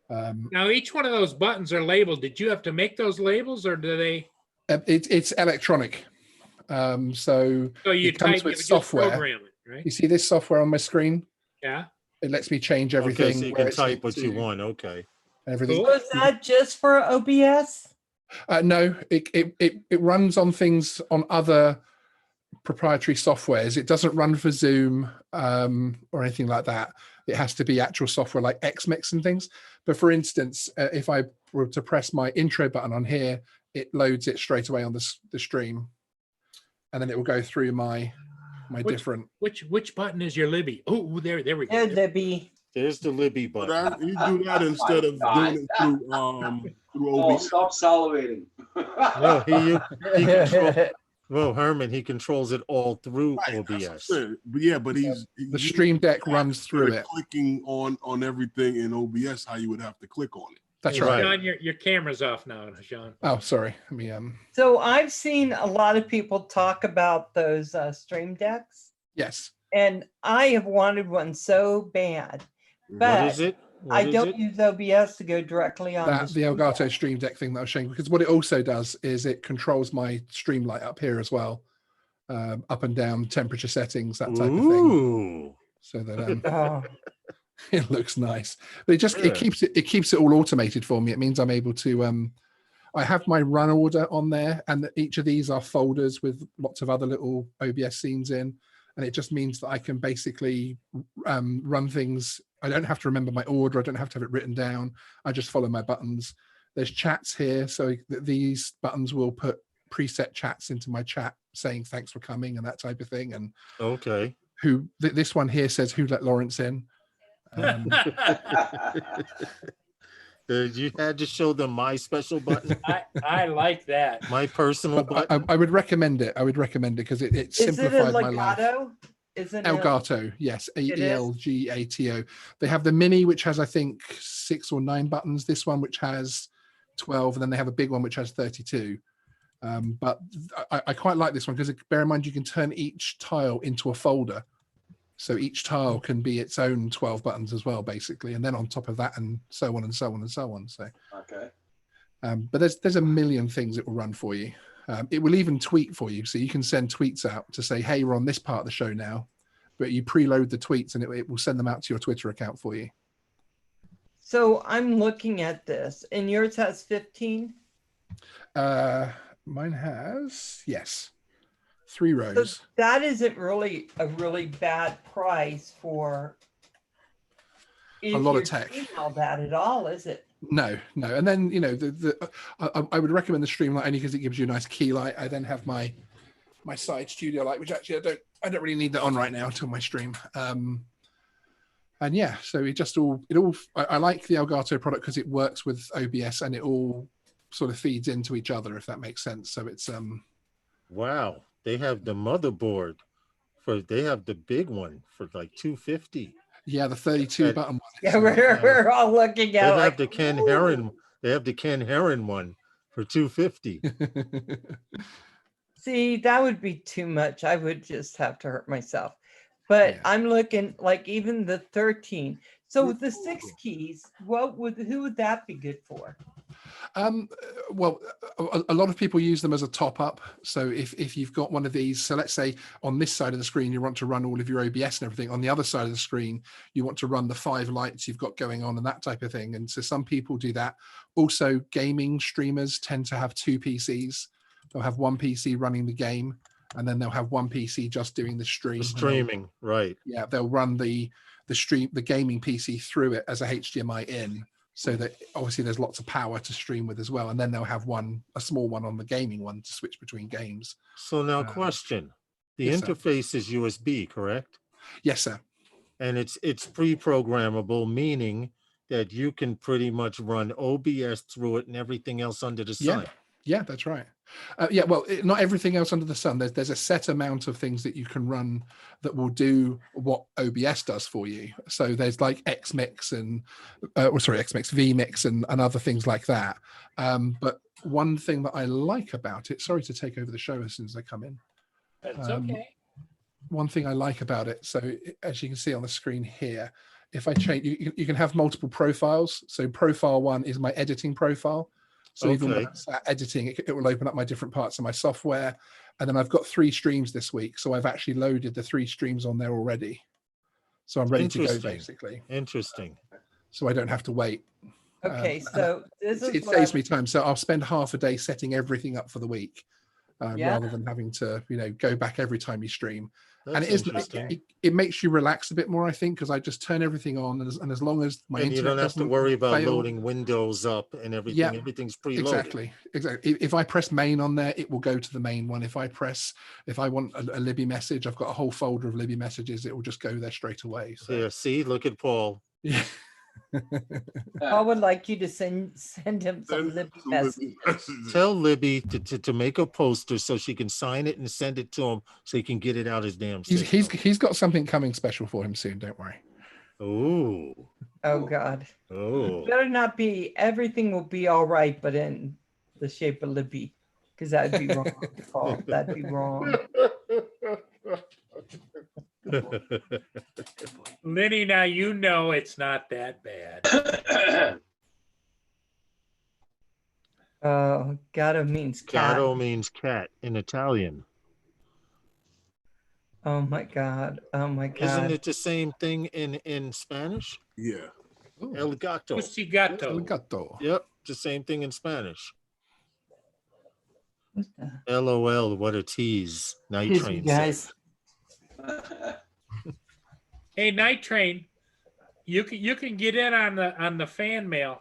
Now, each one of those buttons are labeled. Did you have to make those labels, or do they? It's electronic. So you it comes type, with you just software. program it, right? You see this software on my screen? Yeah. It lets me change Okay, everything. so you where can it's type linked what you to want. Okay. and everything. Cool. So is that just for OBS? No, it runs on things on other proprietary softwares. It doesn't run for Zoom or anything like that. It has to be actual software like XMix and things. But for instance, if I were to press my intro button on here, it loads it straight away on the stream, and then it will go through my different. Which button is your Libby? Oh, there we There, go. Libby. There's the Libby but button. you do that instead of doing it through Oh, OBS. stop salivating. No, he controls. Well, Herman, he controls it all through Right, that's what I'm OBS. saying. But yeah, but he's The Stream Deck runs through it. Clicking on everything in OBS, how you would have to click on it. That's Right. right. John, your camera's off now, John. Oh, sorry. Let me So I've seen a lot of people talk about those Stream Decks, yes. and I have wanted one so bad. What But is it? What I is don't it? use OBS to go directly on That the Stream Elgato Deck. Stream Deck thing that I was showing, because what it also does is it controls my Streamlight up here as well, up and down temperature settings, that type of thing, Ooh. so that Oh, it looks nice. But Yeah. it keeps it all automated for me. It means I'm able to I have my run order on there, and each of these are folders with lots of other little OBS scenes in, and it just means that I can basically run things. I don't have to remember my order. I don't have to have it written down. I just follow my buttons. There's chats here, so these buttons will put preset chats into my chat saying thanks for coming and that type of thing. And Okay. this one here says who let Lawrence in. You had to show them my special button, I like that. my personal But button. I would recommend it. I would recommend it because it is it a simplified my life. Legato? Isn't it? Elgato, yes, It is? Elgato. They have the mini, which has I think 6 or 9 buttons. This one, which has 12, and then they have a big one which has 32. But I quite like this one because bear in mind you can turn each tile into a folder, so each tile can be its own 12 buttons as well, basically, and then on top of that, and so on and so on and so on. So, Okay. but there's a million things it will run for you. It will even tweet for you, so you can send tweets out to say, "Hey, we're on this part of the show now," but you preload the tweets and it will send them out to your Twitter account for you. So I'm looking at this, and yours has 15. Mine has 3 So rows. that isn't really a really bad price for if lot of you're tech. doing all that at all, is it? No. And then I would recommend the Streamlight only because it gives you a nice key light. I then have my side studio light, which actually I don't really need that on right now until my stream. And yeah, so I like the Elgato product because it works with OBS and it all sort of feeds into each other, if that makes sense. So it's Wow. They have the motherboard they have the big one for like $250. yeah, the 32 That- button one. Yeah, we're all looking They at have like, the Ken "Ooh." Heron. They have the Ken Heron one for $250. See, that would be too much. I would just have to hurt myself. But Yeah. I'm looking like even the 13. So with the 6 keys, who would that be good for? Well, a lot of people use them as a top up. So if you've got one of these, so let's say on this side of the screen, you want to run all of your OBS and everything. On the other side of the screen, you want to run the 5 lights you've got going on and that type of thing. And so some people do that. Also, gaming streamers tend to have 2 PCs. They'll have one PC running the game, and then they'll have one PC just doing the stream. The streaming, right. Yeah, they'll run the gaming PC through it as a HDMI in, so that obviously there's lots of power to stream with as well. And then they'll have a small one on the gaming one to switch between games. So now question. The yes, sir. interface is USB, correct? Yes, sir. And it's pre-programmable, meaning that you can pretty much run OBS through it and everything else under the sun. Yeah, that's right. Well, not everything else under the sun. There's a set amount of things that you can run that will do what OBS does for you. So there's like XMix and XMix, VMix and other things like that. But one thing that I like about it, sorry to take over the show as soon as I come in. That's okay. One thing I like about it, so as you can see on the screen here, if I change, you can have multiple profiles. So profile 1 is my editing profile. So even when Okay. I start editing, it will open up my different parts of my software. And then I've got 3 streams this week. So I've actually loaded the 3 streams on there already. So I'm ready to go, Interesting. basically. Interesting. So I don't have to wait. Okay, so this is It what saves I'm- me time. So I'll spend half a day setting everything up for the week, Yeah. rather than having to, go back every time you stream. That's And it is interesting. it makes you relax a bit more, I think, because I just turn everything on, and as long as my And you internet don't have to doesn't worry about fail- loading Windows up and everything. Yeah, Everything's preloaded. Exactly. If I press main on there, it will go to the main one. If I want a Libby message, I've got a whole folder of Libby messages. It will just go there straight away. So Yeah, see, look at Paul. yeah. Paul would like you to send him some Libby message. Tell Libby to make a poster so she can sign it and send it to him so he can get it out his damn system. He's got something coming special for him soon. Don't worry. Ooh. Oh God. Oh. Better not be, everything will be all right, but in the shape of Libby. Because that'd be wrong, Paul. That'd be wrong. Lenny, now you know it's not that bad. Oh, Gatto means cat. Gatto means cat in Italian. Oh my God. Oh my Isn't God. it the same thing in Spanish? Yeah. Ooh, El gato. El Pussigato. gato. Yep, the same thing in Spanish. What the- LOL, what a tease. Night Excuse me, Train guys. said. Hey, Night Train, you can get in on the fan mail.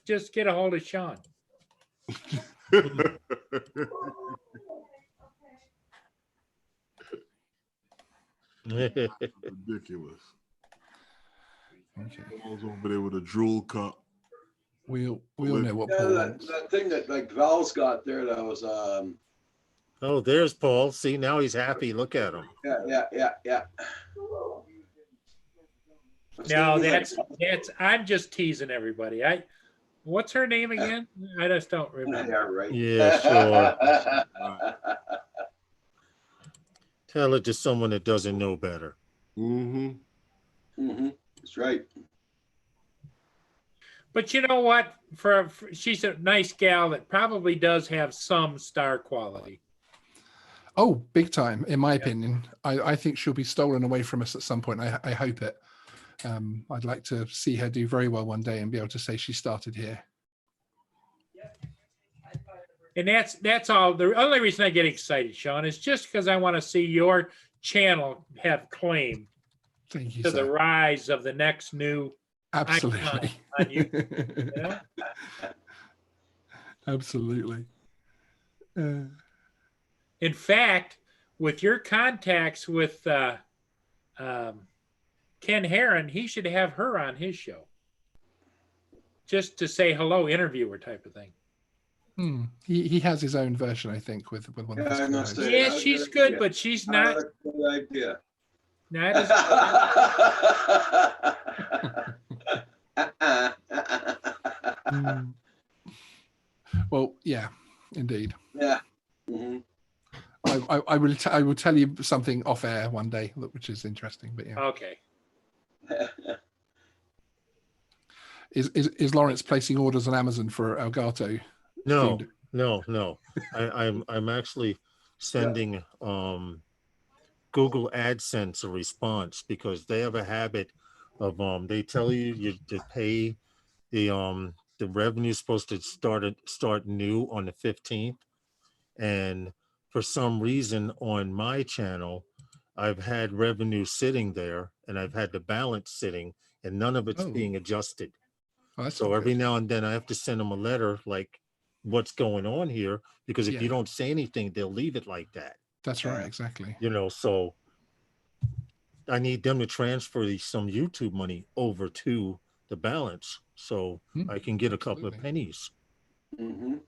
Just get a hold of Sean. Ridiculous. Okay. Paul's over there with a drool cup. We all know what Yeah, Paul that, wants. that thing that like Val's got there, that was Oh, there's Paul. See, now he's happy. Look at him. yeah. No, that's I'm just teasing everybody. What's her name again? I just don't remember. Yeah, right. Yeah, sure. Tell it to someone that doesn't know better. Mm-hmm. That's right. But you know what? She's a nice gal that probably does have some star quality. Oh, big time, in my opinion. I think she'll be stolen away from us at some point. I hope it. I'd like to see her do very well one day and be able to say she started here. And that's all. The only reason I get excited, Sean, is just because I want to see your channel have claim Thank you, to the sir. rise of the next new Absolutely. icon on YouTube. You know? Absolutely. In fact, with your contacts with Ken Herron, he should have her on his show. Just to say hello, interviewer type of thing. He has his own version, I think, with one of Yeah, his I must co-hosts. say- Yeah, that's she's good good, idea. but she's not Good idea. as Mm. Well, yeah, indeed. Yeah. Mhm. I will tell you something off air one day, which is interesting. But yeah, okay. is Lawrence placing orders on Amazon for Elgato? No, themed? no. I'm actually sending Google AdSense a response because they have a habit of they tell you to pay the revenue is supposed to start new on the 15th, and for some reason on my channel I've had revenue sitting there and I've had the balance sitting and none of it's Oh. being adjusted. Oh, that's So not every good. now and then I have to send them a letter like what's going on here, because if Yeah. you don't say anything they'll leave it like that, That's right, exactly. so I need them to transfer some YouTube money over to the balance so I can get a couple of absolutely. pennies. Mhm.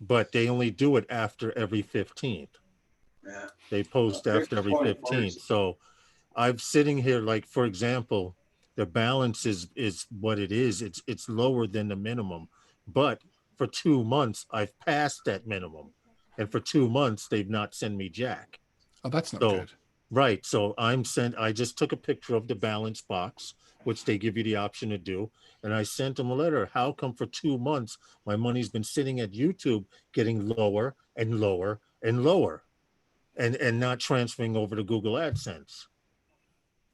But they only do it after every 15th. Yeah. They post Okay, after every point, 15th. point. So I'm sitting here, like, for example, the balance is what it is. It's lower than the minimum. But for 2 months, I've passed that minimum. And for 2 months, they've not sent me jack. Oh, that's not So, good. right. So I just took a picture of the balance box, which they give you the option to do. And I sent them a letter. How come for 2 months, my money's been sitting at YouTube getting lower and lower and lower and not transferring over to Google AdSense?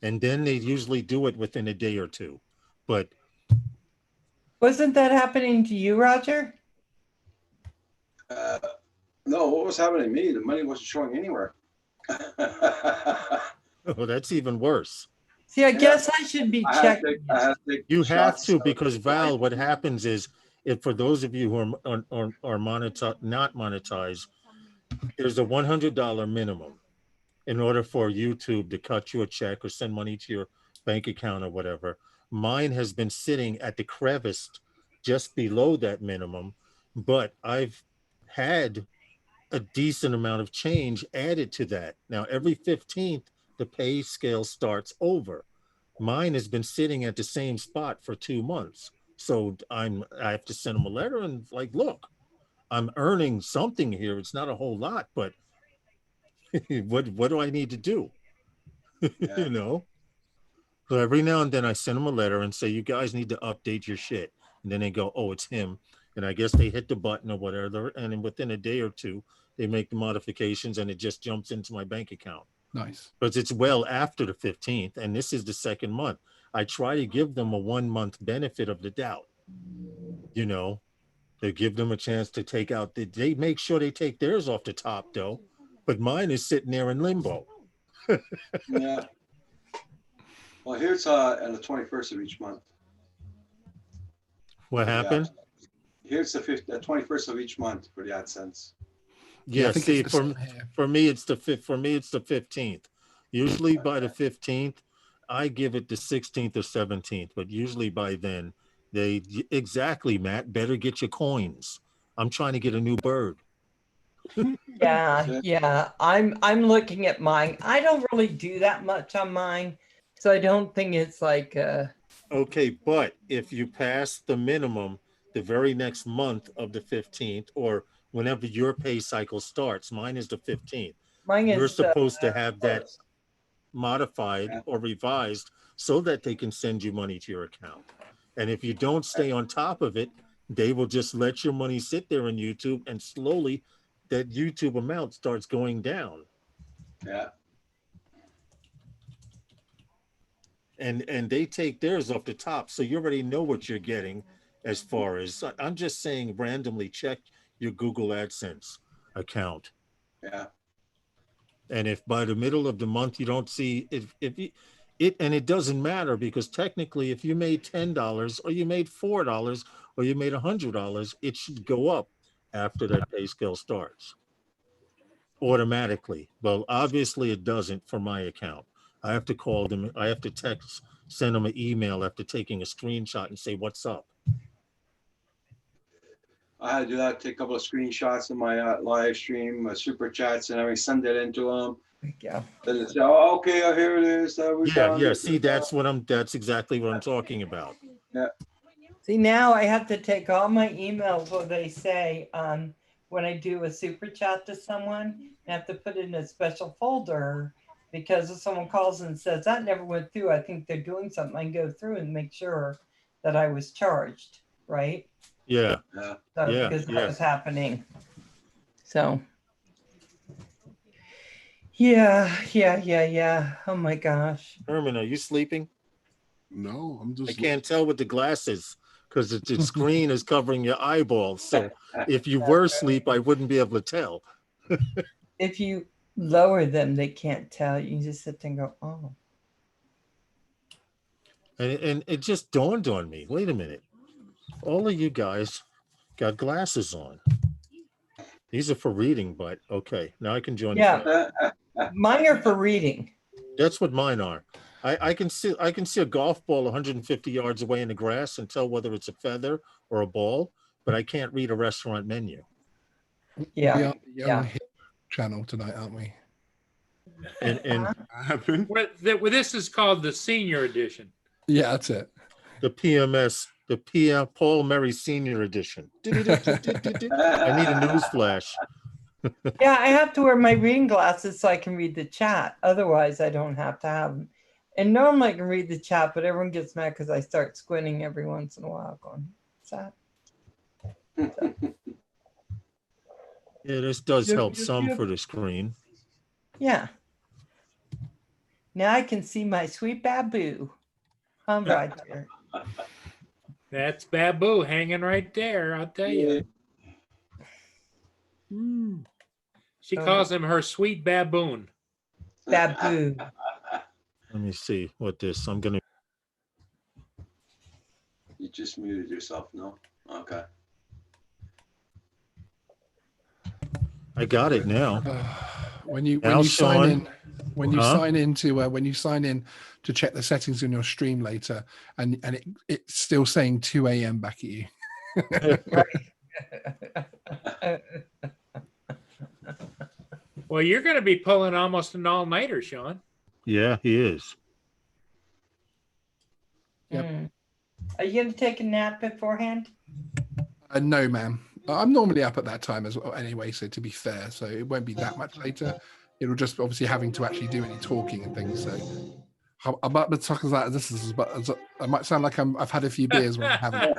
And then they usually do it within a day or two. But Wasn't that happening to you, Roger? No, what was happening to me? The money wasn't showing anywhere. oh, that's even worse. See, I guess I should be I had checking. to- I had to take You have shots to, of- because Val, what happens is, if for those of you who are not monetized, there's a $100 minimum in order for YouTube to cut you a check or send money to your bank account or whatever. Mine has been sitting at the crevice just below that minimum, but I've had a decent amount of change added to that. Now, every 15th, the pay scale starts over. Mine has been sitting at the same spot for 2 months. So I have to send them a letter and like, look, I'm earning something here. It's not a whole lot, but what do I need to do? Yeah. You know? So every now and then I send them a letter and say, you guys need to update your shit. And then they go, oh, it's him. And I guess they hit the button or whatever. And then within a day or two, they make the modifications and it just jumps into my bank account. Nice. Because it's well after the 15th. And this is the second month. I try to give them a 1 month benefit of the doubt. You know, to give them a chance to take out they make sure they take theirs off the top though. But mine is sitting there in limbo. Yeah. Well, here it's on the 21st of each month. What happened? Here it's the 21st of each month for the AdSense. Yeah, I think see, it's the same here. for me it's the 15th. Usually by the 15th, I give it the 16th or 17th, but usually by then they exactly, Matt, better get your coins. I'm trying to get a new bird. Yeah. I'm looking at mine. I don't really do that much on mine, so I don't think it's like Okay, but if you pass the minimum the very next month of the 15th or whenever your pay cycle starts, mine is the 15th. mine is You're supposed to have that first. modified or revised so that they can send you money to your account. And if you don't stay on top of it, they will just let your money sit there in YouTube and slowly that YouTube amount starts going down. Yeah. And they take theirs off the top. So you already know what you're getting as far as, I'm just saying randomly check your Google AdSense account. Yeah. And if by the middle of the month you don't see and it doesn't matter because technically if you made $10 or you made $4 or you made $100, it should go up after that pay scale starts automatically. Well, obviously it doesn't for my account. I have to call them. I have to text, send them an email after taking a screenshot and say, what's up? I had to do that, take a couple of screenshots of my live stream, my super chats, and I send it into them. Yeah. Then they say, "Oh, okay, here it is." Yeah. See, that's exactly what I'm talking about. See, now I have to take all my emails, what they say, when I do a super chat to someone, I have to put it in a special folder because if someone calls and says, that never went through, I think they're doing something, I can go through and make sure that I was charged, right? Yeah. Yeah. So, Yeah, because that yeah. was happening. So. Yeah. Oh my gosh. Herman, are you sleeping? No, I'm I just. can't tell with the glasses because the screen is covering your eyeballs. So if you were asleep, I wouldn't be able to tell. If you lower them, they can't tell. You can just sit there and go, oh. And it just dawned on me. Wait a minute. All of you guys got glasses on. These are for reading, but okay. Now I can join. Yeah. Mine are for reading. That's what mine are. I can see a golf ball 150 yards away in the grass and tell whether it's a feather or a ball, but I can't read a restaurant menu. Yeah. We are the young hip channel tonight, aren't we? And Happened. This is called the senior edition. Yeah, that's it. the PMS, the PM Paul Murray Senior Edition. I need a news flash. Yeah, I have to wear my reading glasses so I can read the chat. Otherwise, I don't have to have them. And normally I can read the chat, but everyone gets mad because I start squinting every once in a while going, what's that? Yeah, this does help some for the screen. Yeah. Now I can see my sweet babu. I'm right there. That's Babu hanging right there. I'll tell you. She calls him her sweet baboon. Babu. Let me see what this. I'm gonna. You just muted yourself, no? Okay. I got it now. When you Now, sign Sean. in, when you sign in to check the settings in your stream later, and it's still saying 2 a.m. back at you. Well, you're going to be pulling almost an all-nighter, Sean. Yeah, he is. Yep. Are you going to take a nap beforehand? No, ma'am. I'm normally up at that time as well anyway, so to be fair, so it won't be that much later. It'll just obviously having to actually do any talking and things. So I'm about to talk about this. I might sound like I've had a few beers when I haven't.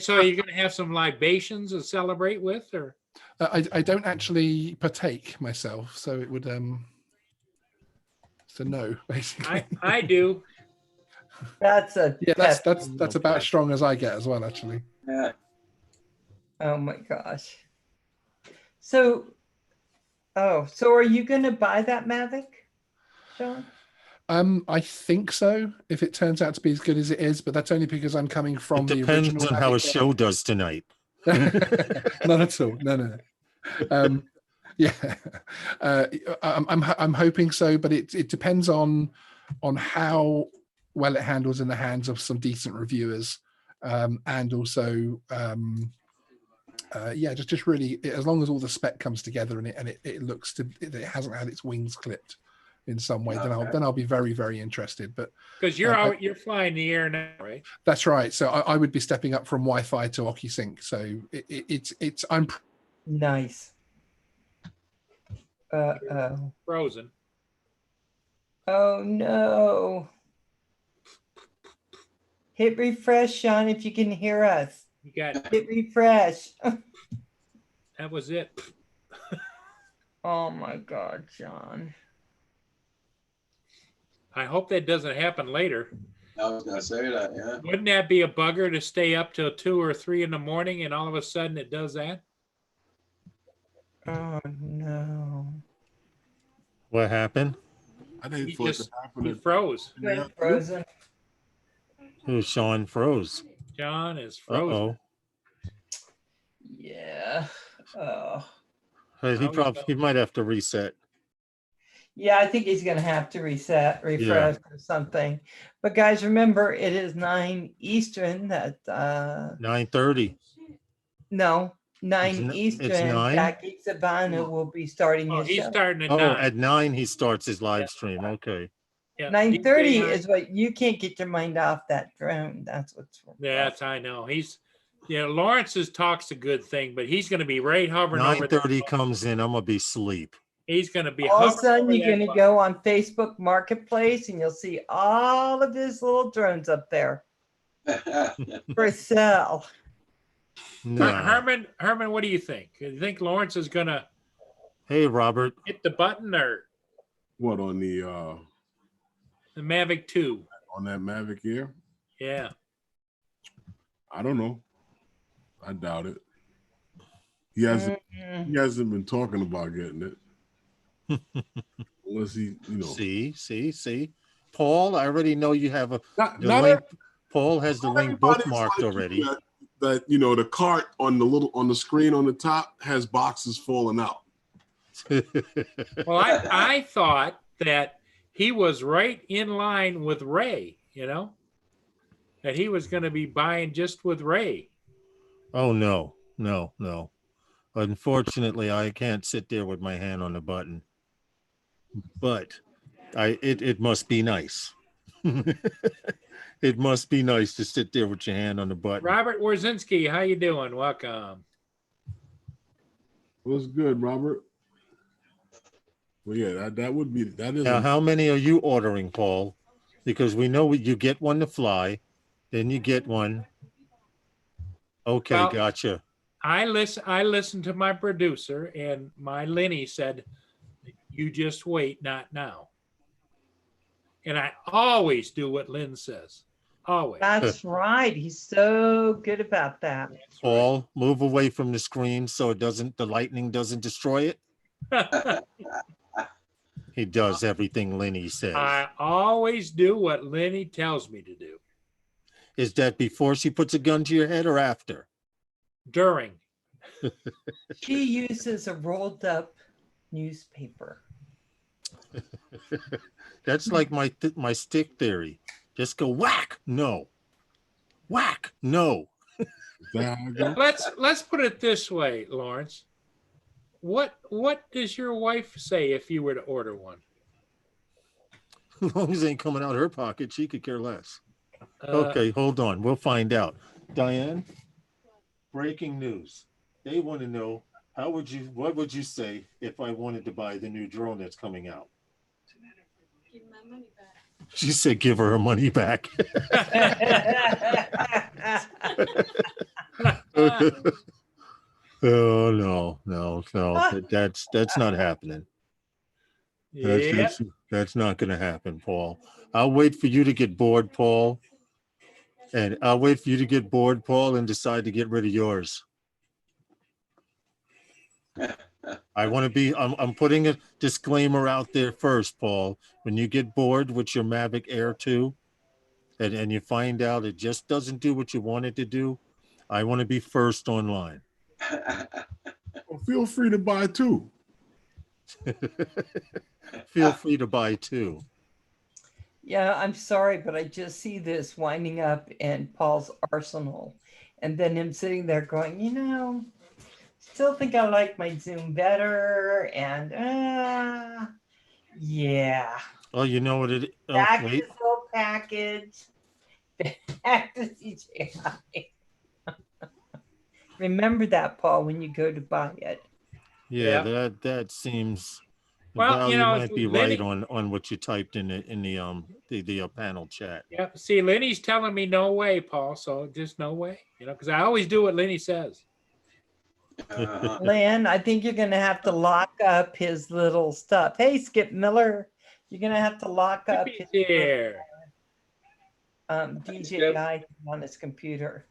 So you're going to have some libations to celebrate with, or? I don't actually partake myself, so it would so no, basically. I do. That's a Yeah, pet. that's about as strong as I get as well, actually. Yeah. Oh my gosh. So, so are you going to buy that Mavic, Sean? I think so, if it turns out to be as good as it is, but that's only because I'm coming from It the depends original. on how a Mavic show does tonight. Not at all. No. Yeah, I'm hoping so, but it depends on how well it handles in the hands of some decent reviewers, and also just really, as long as all the spec comes together and it looks to it hasn't had its wings clipped in some way, then I'll be very, very interested. But Because you're flying the air now, right? that's right. So I would be stepping up from Wi-Fi to OcuSync. So I'm Nice. Frozen. Oh no. Hit refresh, Sean, if you can hear us. You got Hit refresh. that was it. Oh my God, Sean. I hope that doesn't happen later. I was gonna say that, yeah. Wouldn't that be a bugger to stay up till 2 or 3 in the morning and all of a sudden it does that? Oh no. What happened? I didn't He for it just to happen. he froze. Went frozen. Who? Sean froze. John is Uh frozen. oh. Yeah. Oh. He might have to reset. Yeah, I think he's gonna have to refresh or something. But guys, remember it is 9 Eastern. That 9:30. no, 9 It's Eastern. 9? Jackie Savannah will be starting Oh, his he's show. starting at Oh, 9. at 9 he starts his live stream. Okay. Yeah, 9:30 DJ9. is what you can't get your mind off that drone. That's what's That's I know. Lawrence's talk's a good thing, but he's going to be right hovering over. 9:30 comes in. I'm gonna be asleep. He's going to be all of a hovering sudden over you're that going to go on Facebook Marketplace and you'll see all of his little drones up there for sale. button. Herman, what do you think? Do you think Lawrence is going to Hey, Robert. hit the button or What on the Mavic 2? on that Mavic Air? Yeah. I don't know. I doubt it. He hasn't been talking about getting it. Unless he, See. Paul, I already know you have Paul has the link bookmarked already. That the cart on the screen on the top has boxes falling out. Well, I thought that he was right in line with Ray, that he was going to be buying just with Ray. Oh, no. Unfortunately, I can't sit there with my hand on the button. But it must be nice. It must be nice to sit there with your hand on the button. Robert Warzinski, how you doing? Welcome. What's good, Robert? Well, yeah, that is. Now, how many are you ordering, Paul? Because we know you get one to fly, then you get one. Okay, Well, gotcha. I listened to my producer, and my Lenny said, "You just wait, not now." And I always do what Lynn says. Always. That's right. He's so good about that. Paul, move away from the screen so the lightning doesn't destroy it. He does everything Lenny says. I always do what Lenny tells me to do. Is that before she puts a gun to your head or after? During. She uses a rolled up newspaper. That's like my stick theory. Just go whack, no. Whack, no. Let's put it this way, Lawrence. What does your wife say if you were to order one? As long as it ain't coming out of her pocket, she could care less. Okay, hold on. We'll find out. Diane, breaking news. They want to know what would you say if I wanted to buy the new drone that's coming out? She said, give her money back. Oh, no. That's not happening. Yeah. That's not going to happen, Paul. I'll wait for you to get bored, Paul. And I'll wait for you to get bored, Paul, and decide to get rid of yours. I'm putting a disclaimer out there first, Paul. When you get bored with your Mavic Air 2 and you find out it just doesn't do what you want it to do, I want to be first online. Well, feel free to buy two. Feel free to buy two. Yeah, I'm sorry, but I just see this winding up in Paul's arsenal. And then him sitting there going, still think I like my Zoom better. And yeah. Oh, you know what it oh, Back wait. this whole package. Back to DJI. Remember that, Paul, when you go to buy it. Yeah, Yeah. that seems Well, Val, you know, might be Lenny- right on what you typed in the panel chat. Yep. See, Lenny's telling me no way, Paul. So just no way, because I always do what Lenny says. Lynn, I think you're going to have to lock up his little stuff. Hey, Skip Miller, you're going to have to lock up his Here. DJI on his computer.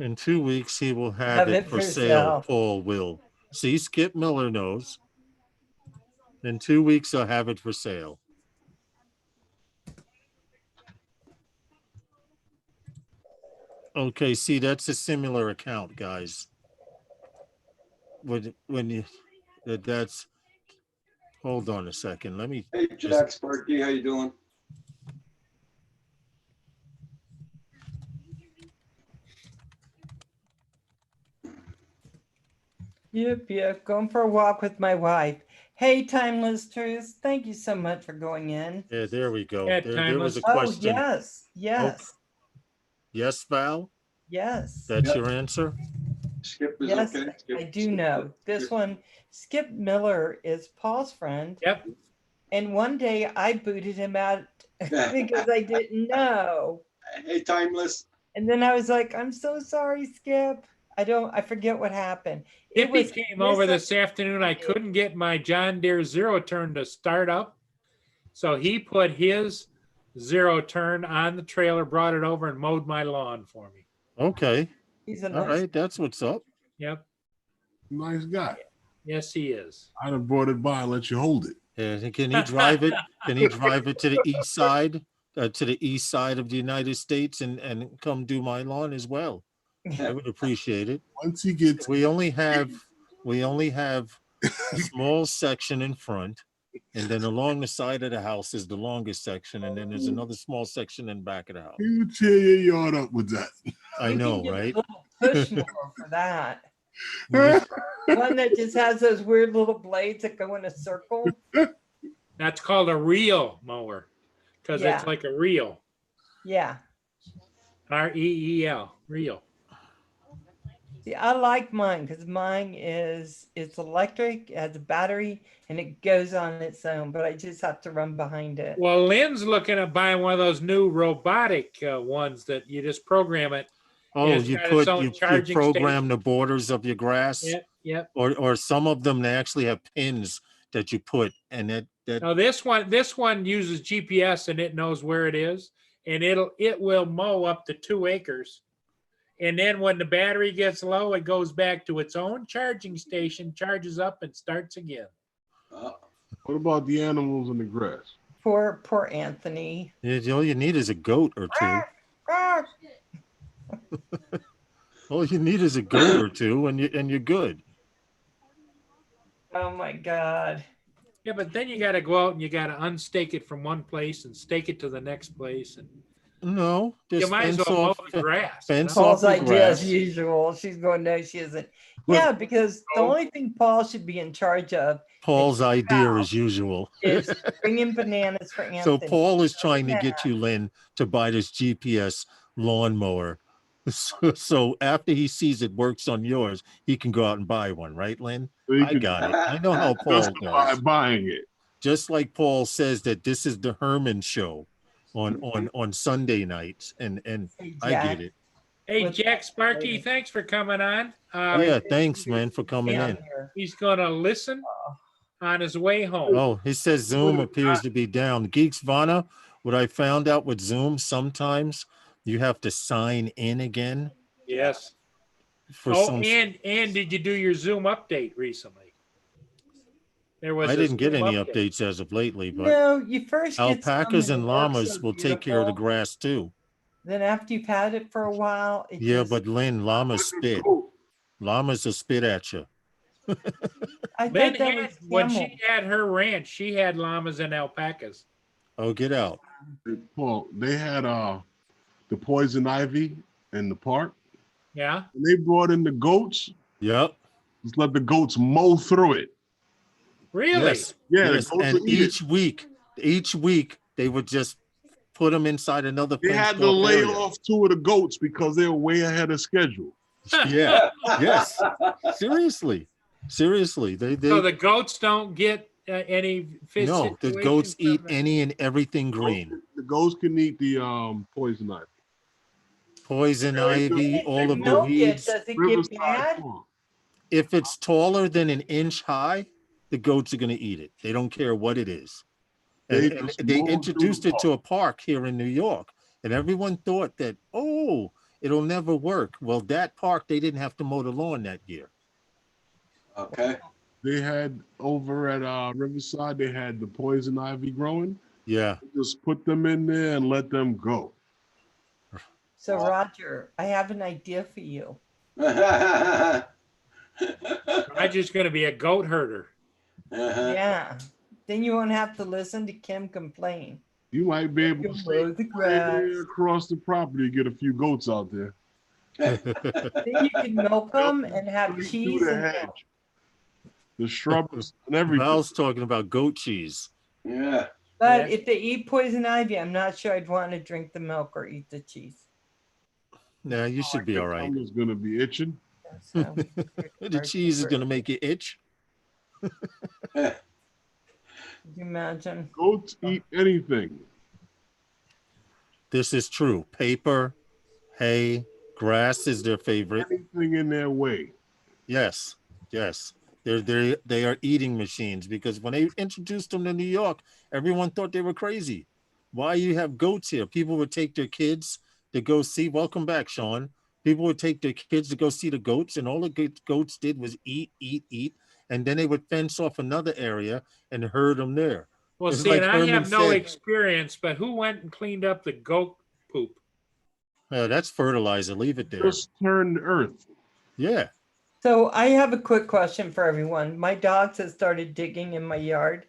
In 2 weeks, he will have Have it it for for sale. sale. Paul will. See, Skip Miller knows. In 2 weeks, I'll have it for sale. Okay, see, that's a similar account, guys. That's, hold on a second. Let me, Hey, Jack Sparky, how you doing? Yep. Going for a walk with my wife. Hey, Timeless Truth, thank you so much for going in. yeah, there we go. Yeah, There was a Oh, question. yes. Yes, Val? Yes. That's Yep. your answer? Skip is Yes, okay. Skip, I do Skip, know. This Skip. one, Skip Miller is Paul's friend. Yep. And one day I booted him out because I didn't know. Hey, Timeless. And then I was like, I'm so sorry, Skip. I forget what happened. Hippie came over this afternoon. I couldn't get my John Deere zero turn to start up. So he put his zero turn on the trailer, brought it over and mowed my lawn for me. Okay. He's a All nice right. That's what's up. Yep. Nice guy. Yes, he is. I'd have brought it by and let you hold it. Yeah, can he drive it? Can he drive it to the east side, of the United States and come do my lawn as well? I would appreciate it. Once he gets, We only have a small section in front, and then along the side of the house is the longest section, and then there's another small section in back of the house. he would tear your yard up with that. I You know, can get a right? little push mower for that. One that just has those weird little blades that go in a circle. That's called a reel mower because Yeah. it's like a reel. Yeah. REEL, reel. See, I like mine because it's electric, it has a battery, and it goes on its own, but I just have to run behind it. Well, Lynn's looking at buying one of those new robotic ones that you just program it. Oh, it's you got its own you charging program the borders of your grass, Yep. or some of them, they actually have pins that you put, and that Now this one uses GPS and it knows where it is, and it will mow up to 2 acres. And then when the battery gets low, it goes back to its own charging station, charges up and starts again. What about the animals in the grass? Poor Anthony. all you need is a goat or two. Ah, All you need is a goat or two, and you're good. oh my God. Yeah, but then you got to go out and you got to unstake it from one place and stake it to the next place. And No, you just might as fence well mow off. the grass. fence know? off Paul's the idea as grass. usual. She's going, no, she isn't. Look, Yeah, because the only thing Paul should be in charge of Paul's idea as usual. is bringing bananas for Anthony. So Paul is trying to get you, Lynn, to buy this GPS lawnmower. So after he sees it works on yours, he can go out and buy one, right, Lynn? so you I can got it. I know how Paul justify does. buying it. just like Paul says that this is the Herman show on Sunday nights, and Hey, I Jack, get it. Hey, What's Jack up, Sparky, lady? thanks for coming on. Yeah, thanks, man, for coming down in. here. He's gonna listen on his way home. Oh, he says Zoom appears to be down. Geeks Vana, what I found out with Zoom, sometimes you have to sign in again Yes. for Oh, some. and did you do your Zoom update recently? There was. I a didn't get Zoom any update. updates as of lately, but No, you first get some alpacas and and it works llamas so will take care of the beautiful. grass too. Then after you've had it for a while, it Yeah, just, but Lynn, llamas spit. Llamas will spit at you. I Lynn thought that had, was when camel. she had her ranch, she had llamas and alpacas. Oh, get out. Paul, they had the poison ivy in the park. Yeah. And they brought in the goats. Yep. Just let the goats mow through it. Really? Yes. Yeah, Yes. the goats And will eat each week, they would just put them inside another They had fenced to off lay area. off 2 of the goats because they were way ahead of schedule. Yeah. Yes. Seriously. Seriously. So They the goats don't get any fish. no, the goats eat any and everything green. The goats can eat the poison ivy. Poison ivy, If all you of the milk it, weeds. does it get Riverside bad? Farm. If it's taller than an inch high, the goats are going to eat it. They don't care what it is. They And just they mow through introduced the it to a park here in New York, and everyone thought that, oh, it'll never work. Well, that park, they didn't have to mow the lawn that year. Okay. They had over at Riverside, they had the poison ivy growing. Yeah. Just put them in there and let them go. So Roger, I have an idea for you. I'm just going to be a goat herder. Yeah. Then you won't have to listen to Kim complain. You might be able You to mow the grass. stay across the property, get a few goats out there. Then you can milk them and have Straight cheese through the and milk. hedge. The shrubs and everything. Val's talking about goat cheese. Yeah. But Yeah. if they eat poison ivy, I'm not sure I'd want to drink the milk or eat the cheese. Nah, you should be all right. Tongue is gonna be itching. So, The cheese is going to make you itch. Could you imagine? Goats eat anything. This is true. Paper, hay, grass is their favorite. Anything in their way. Yes, yes. They are eating machines, because when they introduced them to New York, everyone thought they were crazy. Why you have goats here? People would take their kids to go see. Welcome back, Sean. People would take their kids to go see the goats, and all the goats did was eat, and then they would fence off another area and herd them there. Well, It's see, like and I Herman have no said. experience, but who went and cleaned up the goat poop? That's fertilizer. Leave it there. Just turn the earth. Yeah. So I have a quick question for everyone. My dogs have started digging in my yard,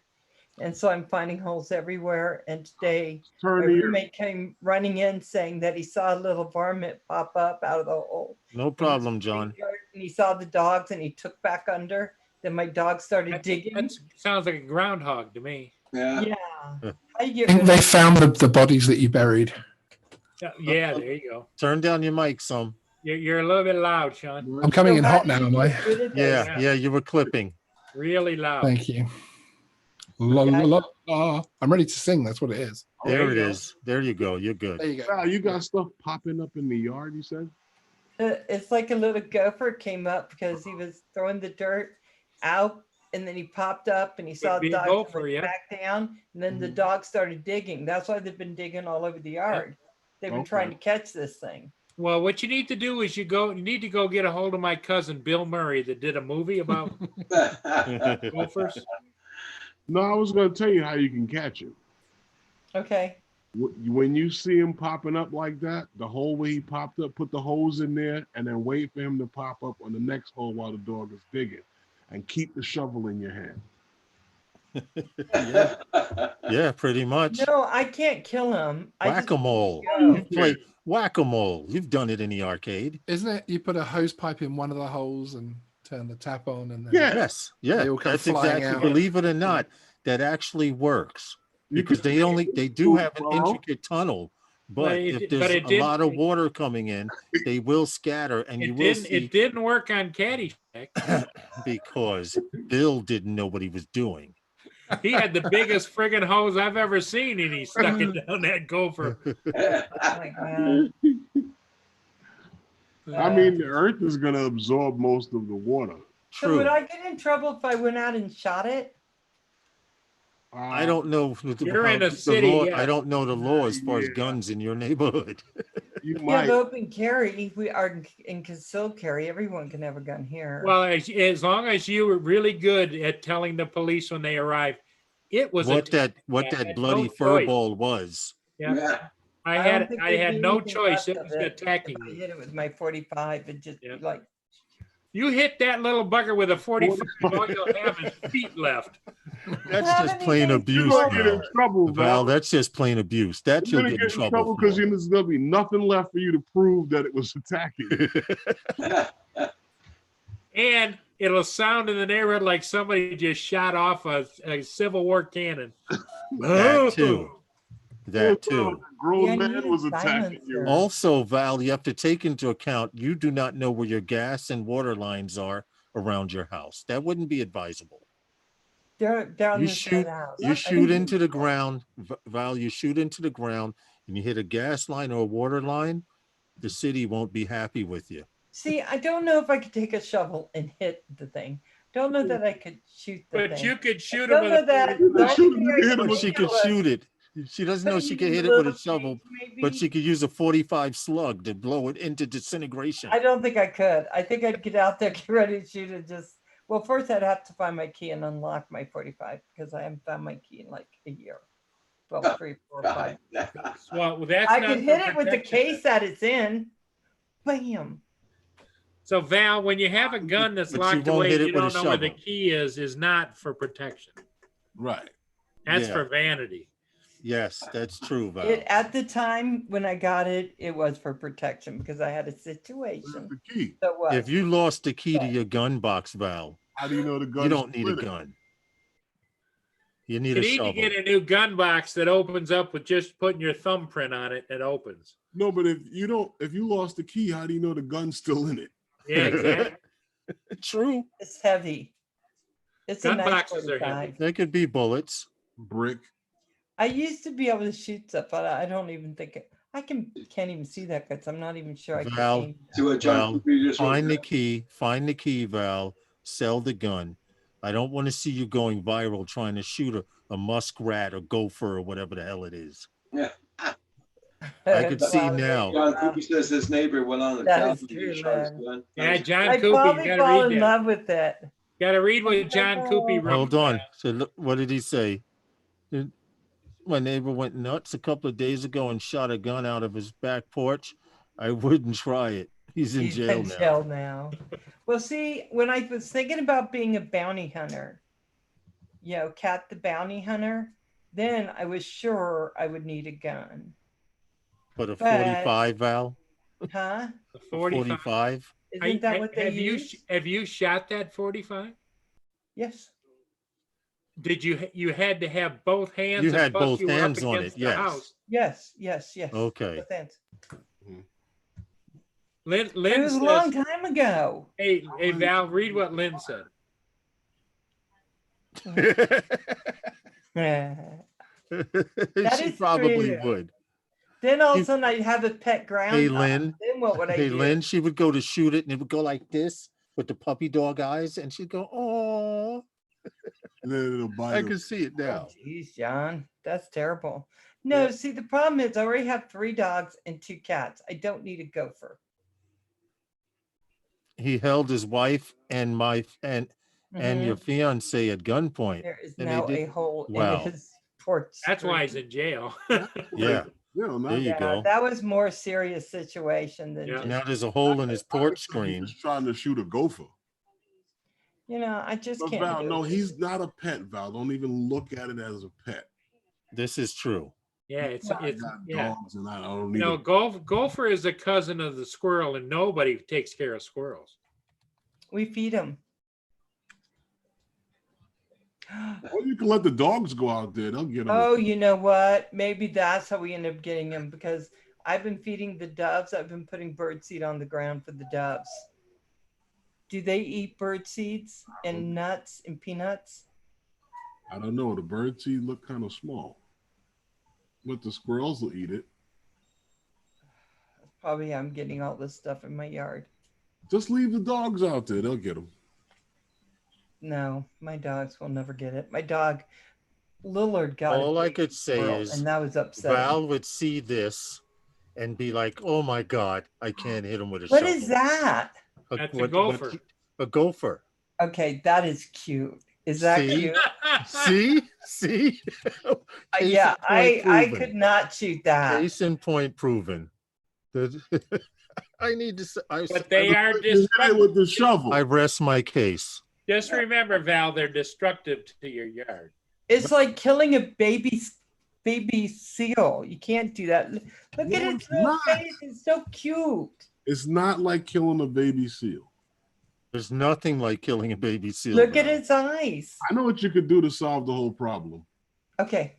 and so I'm finding holes everywhere. And today, my Turn the earth. roommate came running in saying that he saw a little varmint pop up out of the hole. No problem, John. And he saw the dogs, and he took back under. Then my dog started digging. That sounds like a groundhog to me. Yeah. Yeah. Yeah. How do you I get think rid they of- found the bodies that you buried. Yeah, there you go. Turn down your mic some. You're a little bit loud, Sean. I'm coming So in how hot do now, you am I? get rid of Yeah, this? yeah, you were clipping. Really loud. Thank you. La, la, la, la. I'm ready to sing. That's what it is. There you it go. is. There you go. You're good. There you go. Wow, you got stuff popping up in the yard, you said? It's like a little gopher came up because he was throwing the dirt out, and then he popped up and he saw be the a dogs gopher, went yeah. back down, and then the dogs started digging. That's why they've been digging all over the yard. They've been trying to Okay. catch this thing. Well, what you need to do is you need to go get a hold of my cousin Bill Murray that did a movie about gophers. No, I was gonna tell you how you can catch it. Okay. When you see him popping up like that, the hole where he popped up, put the holes in there, and then wait for him to pop up on the next hole while the dog is digging, and keep the shovel in your hand. Yeah, pretty much. No, I can't kill him. I just Whack-a-mole. go. You play whack-a-mole. You've done it in the arcade. Isn't it? You put a hose pipe in one of the holes and turn the tap on, and then Yeah. Yes. Yeah. They all come That's flying exactly. out. Believe it or not, that actually works, You because can- they do have an Well, intricate tunnel, but But it if did- there's but it a didn't- lot of water coming in, they will scatter, and you It will didn't. see, It didn't work on Caddyshack. because Bill didn't know what he was doing. He had the biggest friggin' hose I've ever seen, and he stuck it down that gopher. Oh my God. I mean, the earth is going to absorb most of the water. So would True. I get in trouble if I went out and shot it? I don't know You're in a the city, law. yeah. I don't know the law as far as Yeah. guns in your neighborhood. You You might. have open carry. We are in concealed carry. Everyone can have a gun here. Well, as long as you were really good at telling the police when they arrived, it was What I that had bloody no fur choice. ball was. Yeah, I don't had think I there'd had be no anything choice. left It of was it attacking if I you. hit it with my 45. It just Yeah. like You hit that little bugger with a 45, all you'll have is feet left. That's have just plain anything abuse, You're gonna get in Val. trouble, Val, Val. that's just plain abuse. That You're you'll gonna get in get in trouble because for. there's gonna be nothing left for you to prove that it was attacking. And it'll sound in the neighborhood like somebody just shot off a Civil War cannon. That too. That too. A grown Yeah, man you was need attacking you. silencer. Also, Val, you have to take into account you do not know where your gas and water lines are around your house. That wouldn't be advisable. they're down You this side shoot, of the house. you I shoot can- into the ground, Val. You shoot into the ground, and you hit a gas line or a water line. The city won't be happy with you. See, I don't know if I could take a shovel and hit the thing. Don't know that I could shoot the But thing. you could shoot don't him know with that. a You The could only shoot thing him, I you hit him could But with she think could of was shoot it. She doesn't know putting she it can in hit a it with little a shovel, cage, but maybe. she could use a 45 slug to blow it into disintegration. I don't think I could. I think I'd get out there, get ready to shoot it. Just well, first I'd have to find my key and unlock my 45 because I haven't found my key in like a year. Well, 3, 4, 5. well, that's I not could for hit it with the protection. case that it's in. Bam. So Val, when you have a gun that's But you locked won't away, hit it you with a don't know where the shovel. key is not for protection. Right. That's Yeah. for vanity. Yes, that's true, Val. It at the time when I got it, it was for protection because I had a Where's situation. the key? So it was. If you lost the key to your gun box, Val, How do you know the gun? you don't need a gun. You need You a need shovel. to get a new gun box that opens up with just putting your thumbprint on it. It opens. No, but if you lost the key, how do you know the gun's still in it? Yeah, exactly. It's heavy. It's Gun a nice boxes are 45. heavy. There could be bullets. Brick. I used to be able to shoot stuff, but I don't even think I can't even see that because I'm not even sure I can Val, aim. See what John Val, Cooper just wrote find the there? key, Val, sell the gun. I don't want to see you going viral trying to shoot a muskrat or gopher or whatever the hell it is. I could see Well, now. John Cooper says his neighbor went on the That calendar is and true, shot his man. gun. Yeah, John I Cooper, you probably gotta fall read in that. love with it. Gotta read what John Cooper wrote. Hold on. So look, what did he say? My neighbor went nuts a couple of days ago and shot a gun out of his back porch. I wouldn't try it. He's in jail now. jail now. Well, see, when I was thinking about being a bounty hunter, Cat the bounty hunter, then I was sure I would need a gun. But a But- 45, Val? Huh? The A 45. 45? Isn't that what they have use? have you shot that 45? Yes. Did you had to have both hands? You and had plus both you were up hands on against it, the yes. house. Yes. Okay. Both hands. Lynn It was a says, long time ago. hey Val, read what Lynn said. That She is probably true. would. Then all of You- a sudden I'd have a pet groundhog. Hey, Lynn. Then what would I Hey, do? Lynn, she would go to shoot it and it would go like this with the puppy dog eyes. And she'd go, oh, And then it'll bite I him. can see it now. Oh, geez, John, that's terrible. No, see, the problem is I already have 3 dogs and 2 cats. I don't need a gopher. He held his wife and your Mhm. fiance at gunpoint. There is and they now did- a hole Wow. in his porch. That's why screen. he's in jail. Yeah, Yeah, not there you Yeah, go. that was more serious situation than Yeah. just, Now there's a hole in his porch screen. He's trying to shoot a gopher. I just But can't. Val, do no, it. he's not a pet, Val. Don't even look at it as a pet. This is true. Yeah, it's I got yeah. dogs and I don't You need know, a gopher is a cousin of the squirrel, and nobody takes care of squirrels. We feed them. Well, you can let the dogs go out there. They'll get them. Oh, you know what? Maybe that's how we end up getting them because I've been feeding the doves. I've been putting bird seed on the ground for the doves. Do they eat bird seeds and nuts and peanuts? I don't know. The bird seed look kind of small, but the squirrels will eat it. Probably I'm getting all this stuff in my yard. Just leave the dogs out there. They'll get them. No, my dogs will never get it. My dog Lillard got All a I big could say squirrel, is and that was upsetting. Val would see this and be like, "Oh my God, I can't hit him with a What shovel." is that? That's a gopher. A gopher. Okay, that is cute. Is that See? cute? See? Case Yeah, in point I proven. could not shoot that. Case in point proven. I need to say, But they are You hit it destructive. with the shovel. I rest my case. Just remember, Val, they're destructive to your yard. It's like killing a baby seal. You can't do that. Look at No, its it's little not. face. It's so cute. It's not like killing a baby seal. There's nothing like killing a baby seal. Look at Val. its eyes. I know what you could do to solve the whole problem. Okay.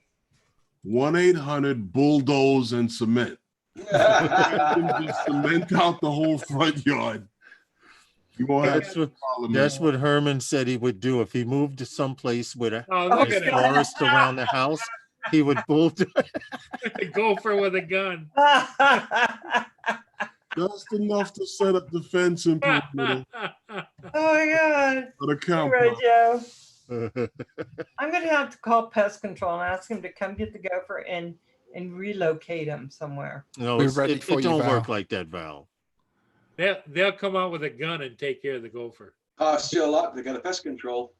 1-800-bulldoze and cement. Just cement out the whole front yard. You won't have That's a what, problem. that's what Herman said he would do if he moved to some place with a Oh, look there's at it. forest around the house. He would bulldoze. A gopher with a gun. Just enough to set up the fence and perimeter Oh my God. for the You're right, compound. Joe. I'm gonna have to call pest control and ask him to come get the gopher and relocate him somewhere. No, We're it's- ready it for you, don't Val. work like that, Val. They'll come out with a gun and take care of the gopher. Cost you a lot. They got a pest control.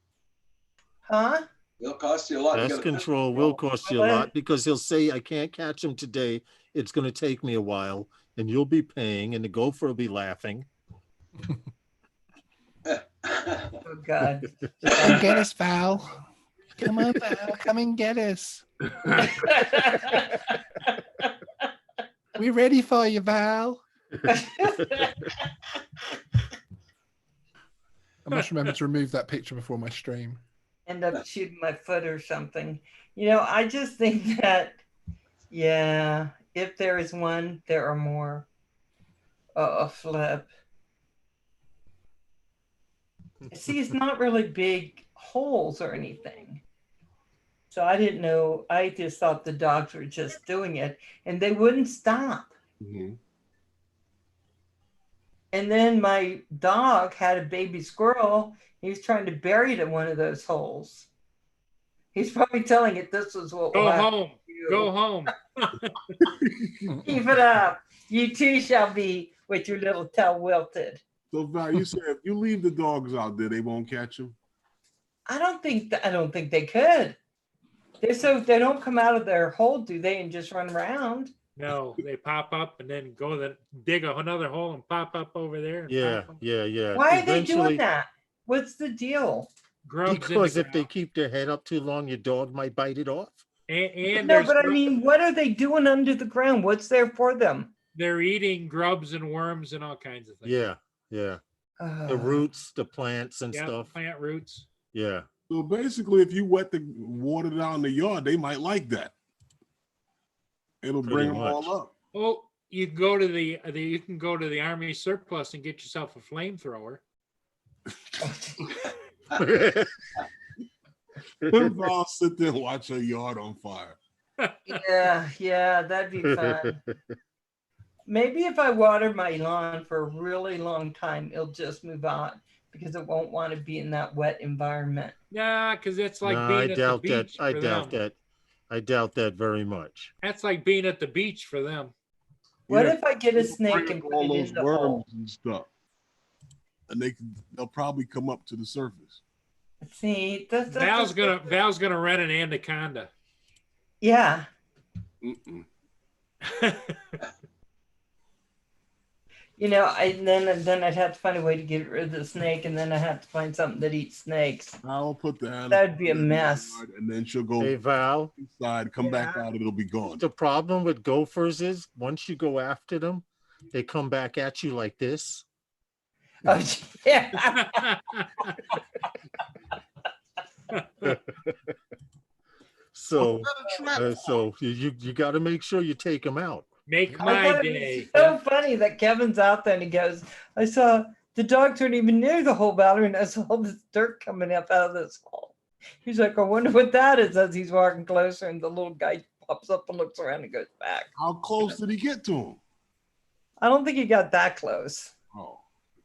Huh? They'll cost you a lot. to Pest get a control will cost you a Well, lot because he'll say, "I can't catch him today. It's going to take me a while," and you'll be paying, and the gopher will be laughing. Oh God. Come get us, Val. Come on, Val. Come and get us. We're ready for you, Val. I must remember to remove that picture before my stream. End up shooting my foot or something. You know, I just think that, yeah, if there is one, there are more. A flip. See, it's not really big holes or anything. So I didn't know. I just thought the dogs were just doing it and they wouldn't stop. Mhm. And then my dog had a baby squirrel. He was trying to bury it in one of those holes. He's probably telling it this was what will Go happen home. to you. Go home. Keep it up. You too shall be with your little tail wilted. So Val, you said if you leave the dogs out there, they won't catch them. I don't think they could. They don't come out of their hole, do they, and just run around? No, they pop up and then dig another hole and pop up over there. and Yeah, pop up. yeah. Why are they Eventually- doing that? What's the deal? Grubs in the Because if they ground. keep their head up too long, your dog might bite it off. And No, there's but I grub- mean, what are they doing under the ground? What's there for them? they're eating grubs and worms and all kinds of things. Yeah. The roots, the plants and Yeah, stuff. plant roots. Yeah. So basically, if you wet the water down the yard, they might like that. It'll Pretty bring them much. all up. Oh, you can go to you can go to the army surplus and get yourself a flamethrower. Val sit there and watch her yard on fire. Yeah, that'd be fun. Maybe if I water my lawn for a really long time, it'll just move on because it won't want to be in that wet environment. Yeah, because it's like No, being I at the doubt that. beach. I for doubt them. that. I doubt that very much. That's like being at the beach for them. What Yeah, if I get a it'll snake bring and up put all it those in the worms hole? and stuff, and they'll probably come up to the surface. See, that's Val's gonna rent an anaconda. Yeah. Mm-mm. You know, then I'd have to find a way to get rid of the snake, and then I have to find something that eats snakes. I'll put the animal That'd be a in the mess. yard, and then she'll go Hey, Val, inside, come back out, and it'll be gone. the problem with gophers is once you go after them, they come back at you like this. Oh, yeah. So, Trap. so you got to make sure you take them out. Make I my thought it day. was so funny that Kevin's out there and he goes, I saw the dogs weren't even near the hole, Valerie, and I saw all this dirt coming up out of this hole. He's like, I wonder what that is as he's walking closer, and the little guy pops up and looks around and goes back. How close did he get to him? I don't think he got that close. Oh,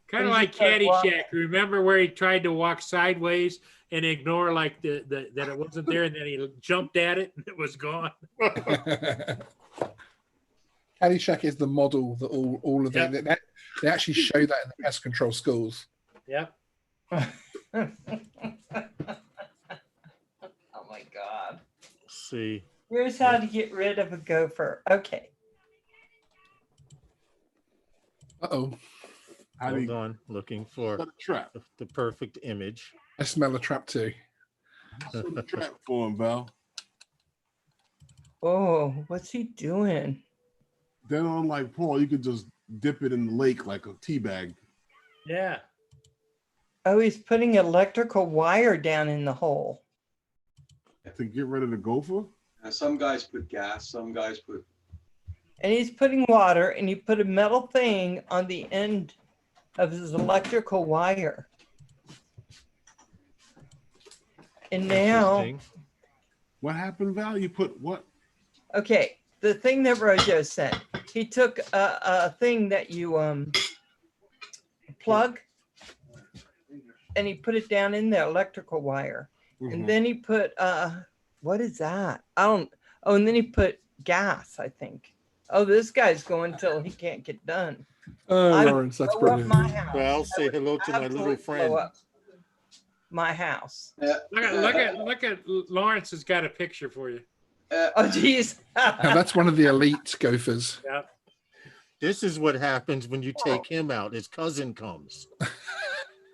Kind of He's like just like, wow. Caddyshack. Remember where he tried to walk sideways and ignore like that it wasn't there, and then he jumped at it and it was gone. Caddyshack is the model that all of Yep. them. They actually show that in the pest control schools. Yep. Oh my God. See, Here's how to get rid of a gopher. Okay. Uh-oh. how do hold you on, looking for set a trap? the perfect image. I smell a trap too. Set a trap for him, Val. Oh, what's he doing? Then unlike Paul, you could just dip it in the lake like a tea bag. Yeah. Oh, he's putting electrical wire down in the hole. To get rid of the gopher? And some guys put gas, some guys put, And he's putting water, and he put a metal thing on the end of his electrical wire. And now, Interesting. What happened, Val? You put what? okay, the thing that Rojo sent, he took a thing that you plug, and he put it down in the electrical wire. Mhm. And then he put what is that? I don't. Oh, and then he put gas, I think. Oh, this guy's going till he can't get done. Oh, I would Lawrence, that's blow up brilliant. my house. Well, say hello to my little Absolutely friend. blow up my house. Look at Lawrence has got a picture for you. Oh, geez. Now, that's one of the elite gophers. Yep. This is what happens when you take him out. His cousin comes.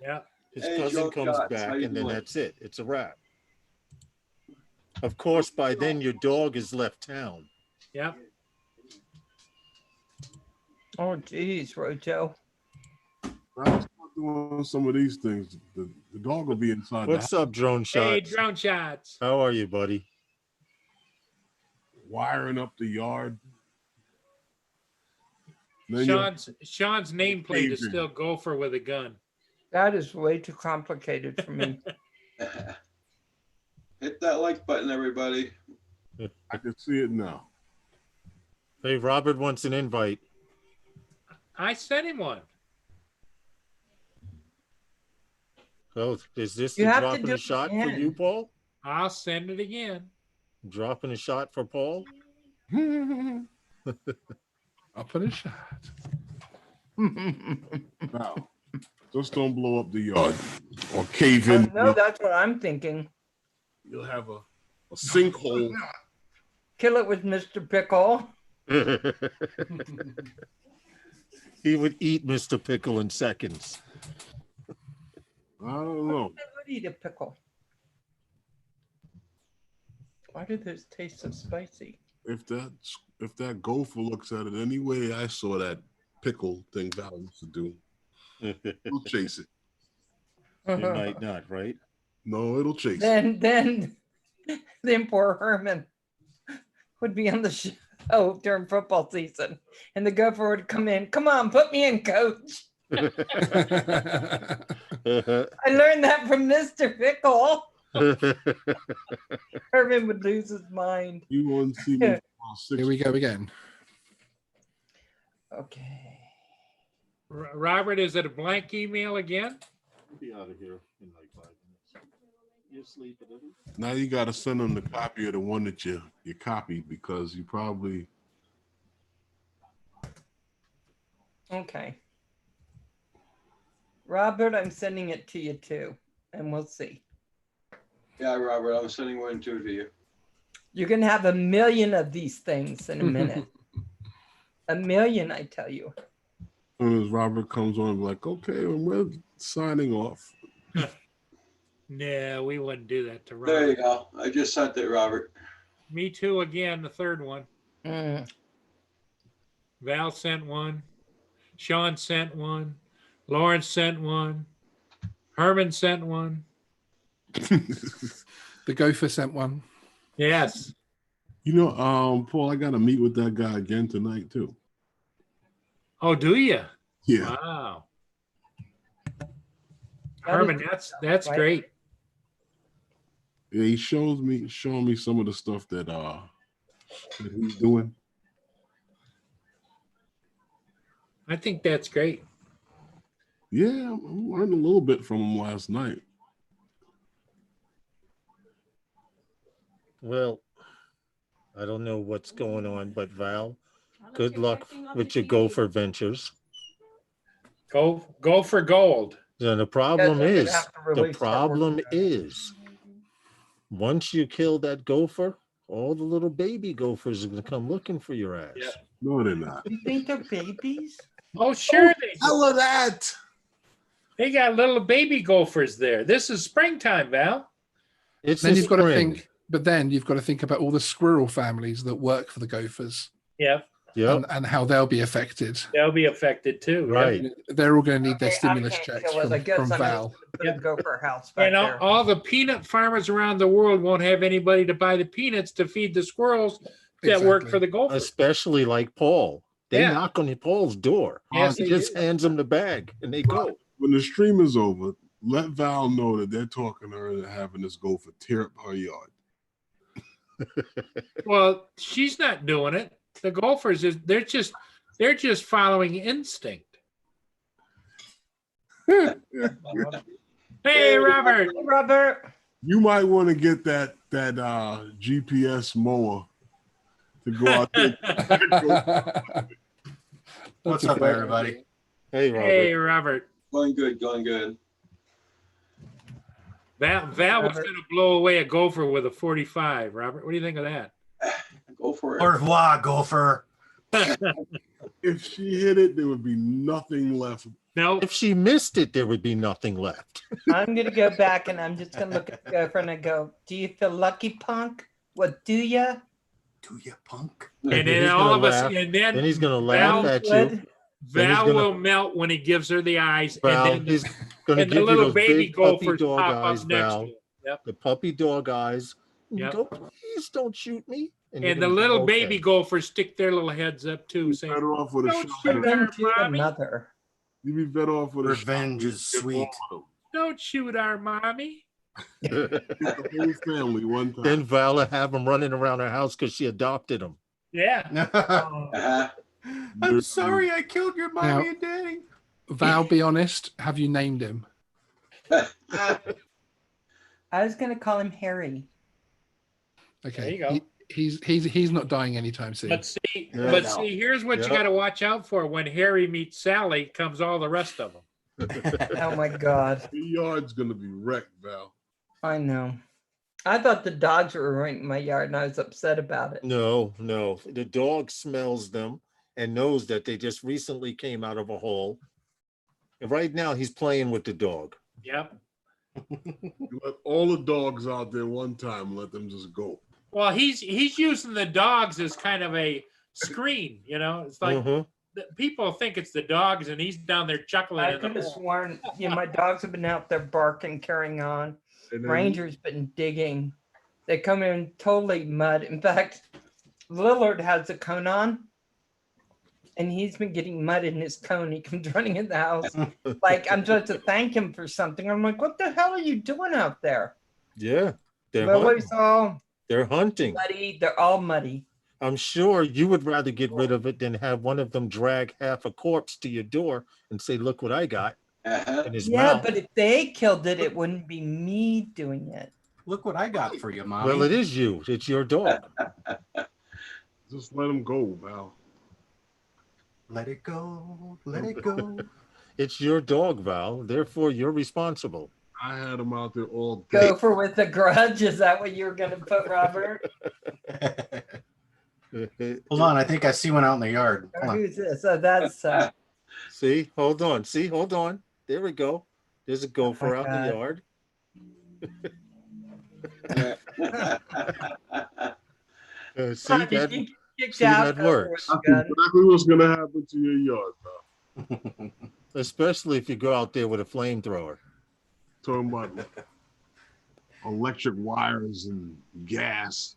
Yep. His Hey, cousin Joe comes Scott, back, how you and then doing? that's it. It's a wrap. Of course, by then your dog has left town. Yep. Oh, geez, Rojo. I'll start doing some of these things. The dog will be inside the house, What's up, drone Hey, shots? drone shots. How are you, buddy? wiring up the yard. Then you- Sean's nameplate is Adrian. still Gopher with a gun. That is way too complicated for me. Hit that like button, everybody. I can see it now. Hey, Robert wants an invite. I sent him one. Oh, is this You the have to dropping do a it shot for again. you, Paul? I'll send it again. Dropping a shot for Paul? I'll put a shot. Now, just don't blow up the yard or cave in. No, that's what I'm thinking. You'll have a sinkhole. Kill it with Mr. Pickle. He would eat Mr. Pickle in seconds. I don't know. I would eat a pickle. Why do those taste so spicy? If that gopher looks at it any way I saw that pickle thing Val used to do, it'll chase it. It might not, right? No, it'll chase it. then poor Herman would be on the show during football season, and the gopher would come in. Come on, put me in, coach. I learned that from Mr. Pickle. Herman would lose his mind. You won't see me for Here we go again. Okay. Robert, is it a blank email again? Be out of here in like 5 minutes. You asleep a little? Now you got to send them the copy of the one that you copied because you probably. Okay. Robert, I'm sending it to you too, and we'll see. Yeah, Robert, I'm sending one too to you. You're going to have a million of these things in a minute. A million, I tell you. As soon as Robert comes on, like, okay, well, we're signing off. No, we wouldn't do that to There you Robert. go. I just sent it, Robert. Me too again, the third one. Mm. Val sent one. Sean sent one. Lawrence sent one. Herman sent one. The gopher sent one. Yes. You know, Paul, I got to meet with that guy again tonight too. Oh, do you? Yeah. Wow. That Herman, is- that's right? great. Yeah, he showing me some of the stuff that he's doing. I think that's great. Yeah, I learned a little bit from him last night. Well, I don't know what's going on, but Val, good luck with your gopher ventures. Go for gold. Then the problem they're gonna is, have to the really start working problem on it. is, once you kill that gopher, all the little baby gophers are gonna come looking for your ass. Yeah. No, they're not. You think they're babies? Oh, sure they do. Hell of that. They got little baby gophers there. This is springtime, Val. It's Then the you've got to spring. think, but then you've got to think about all the squirrel families that work for the gophers Yeah, Yep, and how they'll be affected. they'll be affected too. Yep. right. They're all going to need their Okay, I stimulus can't checks kill it. I from, guess from I'm just Val. gonna put a gopher house back And there. all the peanut farmers around the world won't have anybody to buy the peanuts to feed the squirrels that work Exactly. for the gophers. Especially like Paul. They Yeah. knock on Paul's door. Yes, He they just do. hands them the bag and they go. When the stream is over, let Val know that they're talking to her and having this gopher tear up her yard. Well, she's not doing it. The gophers they're just following instinct. Hey, Robert. Robert, You might want to get that GPS mower to go out there. What's up, everybody? Hey, Robert. Hey, Robert. Going good, going good. Val was Robert. going to blow away a gopher with a 45. Robert, what do you think of that? Go for Au it. revoir, gopher. If she hit it, there would be nothing left. No, If she missed it, there would be nothing left. I'm gonna go back and I'm just gonna look at the gopher and I go, "Do you feel lucky, punk? What do ya?" Do you punk? and He's then gonna all of us, laugh. and Then then he's gonna laugh Val at you. Would? Then Val he's gonna- will melt when he gives her the eyes, Val, and then he's gonna and give the you little those baby big puppy gophers dog pop eyes, up next Val. to him. Yep. The puppy dog eyes. You Yep. go, please don't shoot me. you're And the gonna be little okay. baby gophers stick their little heads up too, You're saying, better off with a Don't shot. shoot You'd her. Them to the mommy. mother. be better off with a Revenge is sweet. "Don't shoot our mommy." Get the whole family one time. Then Val will have him running around her house because she adopted him. Yeah. Uh-huh. I'm sorry I killed your mommy and daddy. Val, be honest. Have you named him? I was gonna call him Harry. Okay. There you go. He's not dying anytime soon. But see, Yeah. but No. see, here's what you Yeah. got to watch out for. When Harry meets Sally, comes all the rest of them. Oh my god, Your yard's gonna be wrecked, Val. I know. I thought the dogs were ruining my yard and I was upset about it. No, no. The dog smells them and knows that they just recently came out of a hole. And right now he's playing with the dog. Yep. You let all the dogs out there one time and let them just go. Well, he's using the dogs as kind of a screen. You know, it's like Mhm. people think it's the dogs, and he's down there chuckling. I in the could have hole. sworn, my dogs have been out there barking, carrying on. And then Ranger's been digging. They come in totally mud. In fact, Lillard has a cone on, and he's been getting mud in his cone. He comes running in the house. Like, I'm supposed to thank him for something. I'm like, what the hell are you doing out there? Yeah. They're Well, hunting. it's all They're hunting. muddy. They're all muddy. I'm sure you would rather get rid of it than have one of them drag half a corpse to your door and say, look what I got Uh-huh. in his Yeah, mouth. but if they killed it, it wouldn't be me doing it. Look what I got for you, mommy. Well, it is you. It's your dog. just let them go, Val. Let it go. Let it go. It's your dog, Val. Therefore, you're responsible. I had them out there all day. Gopher with a grudge. Is that what you were going to put, Robert? Hold on, I think I see one out in the yard. Hold on. Who's this? Oh, that's See, hold on. See, hold on. There we go. There's a gopher out in the God. yard. See you that? get kicked see, out, that Gopher works. with a That's gun. exactly what's gonna happen to your yard, Val. Especially if you go out there with a flamethrower. Talking about electric wires and gas.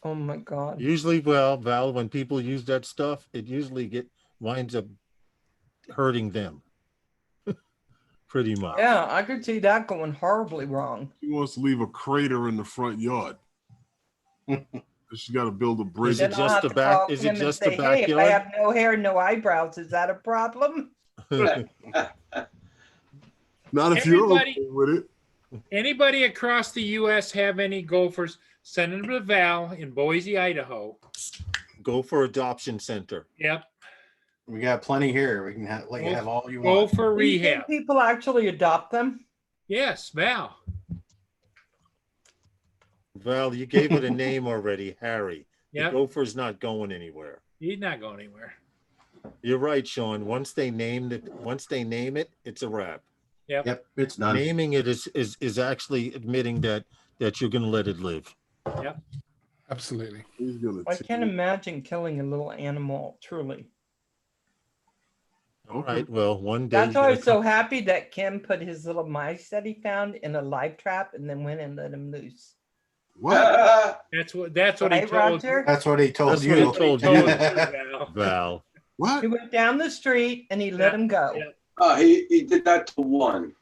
Oh my God. Usually, well, Val, when people use that stuff, it usually winds up hurting them. pretty much. Yeah, I could see that going horribly wrong. She wants to leave a crater in the front yard. She got to build a bridge. Is it Then I'll just have the to back- call is it Kim and just the say, "Hey, if I backyard?" have no hair, no eyebrows, is that a problem?" Not if you're Everybody- okay with it. Anybody across the US have any gophers, send them to Val in Boise, Idaho. Go for adoption center. Yep, We got plenty here. We can let you have all you go want. for Do you think rehab. people actually adopt them? Yes, Val. Val, you gave it a name already, Harry. The Yep, gopher's not going anywhere. he's not going anywhere. You're right, Sean. Once they name it, it's a wrap. Yep, it's done. Naming it is actually admitting that you're gonna let it live. Absolutely. He's gonna I take can't it. imagine killing a little animal, truly. All Okay. right. Well, one day. That's you're why I gonna was so happy that Kim put his little mice that he found in a live trap and then went and let him loose. What? That's what he Right, told you. Roger? That's what he told That's you. what he told Told you. you, Val. Val. What? He went down the street and he let Yeah, him go. yeah. He did that to one.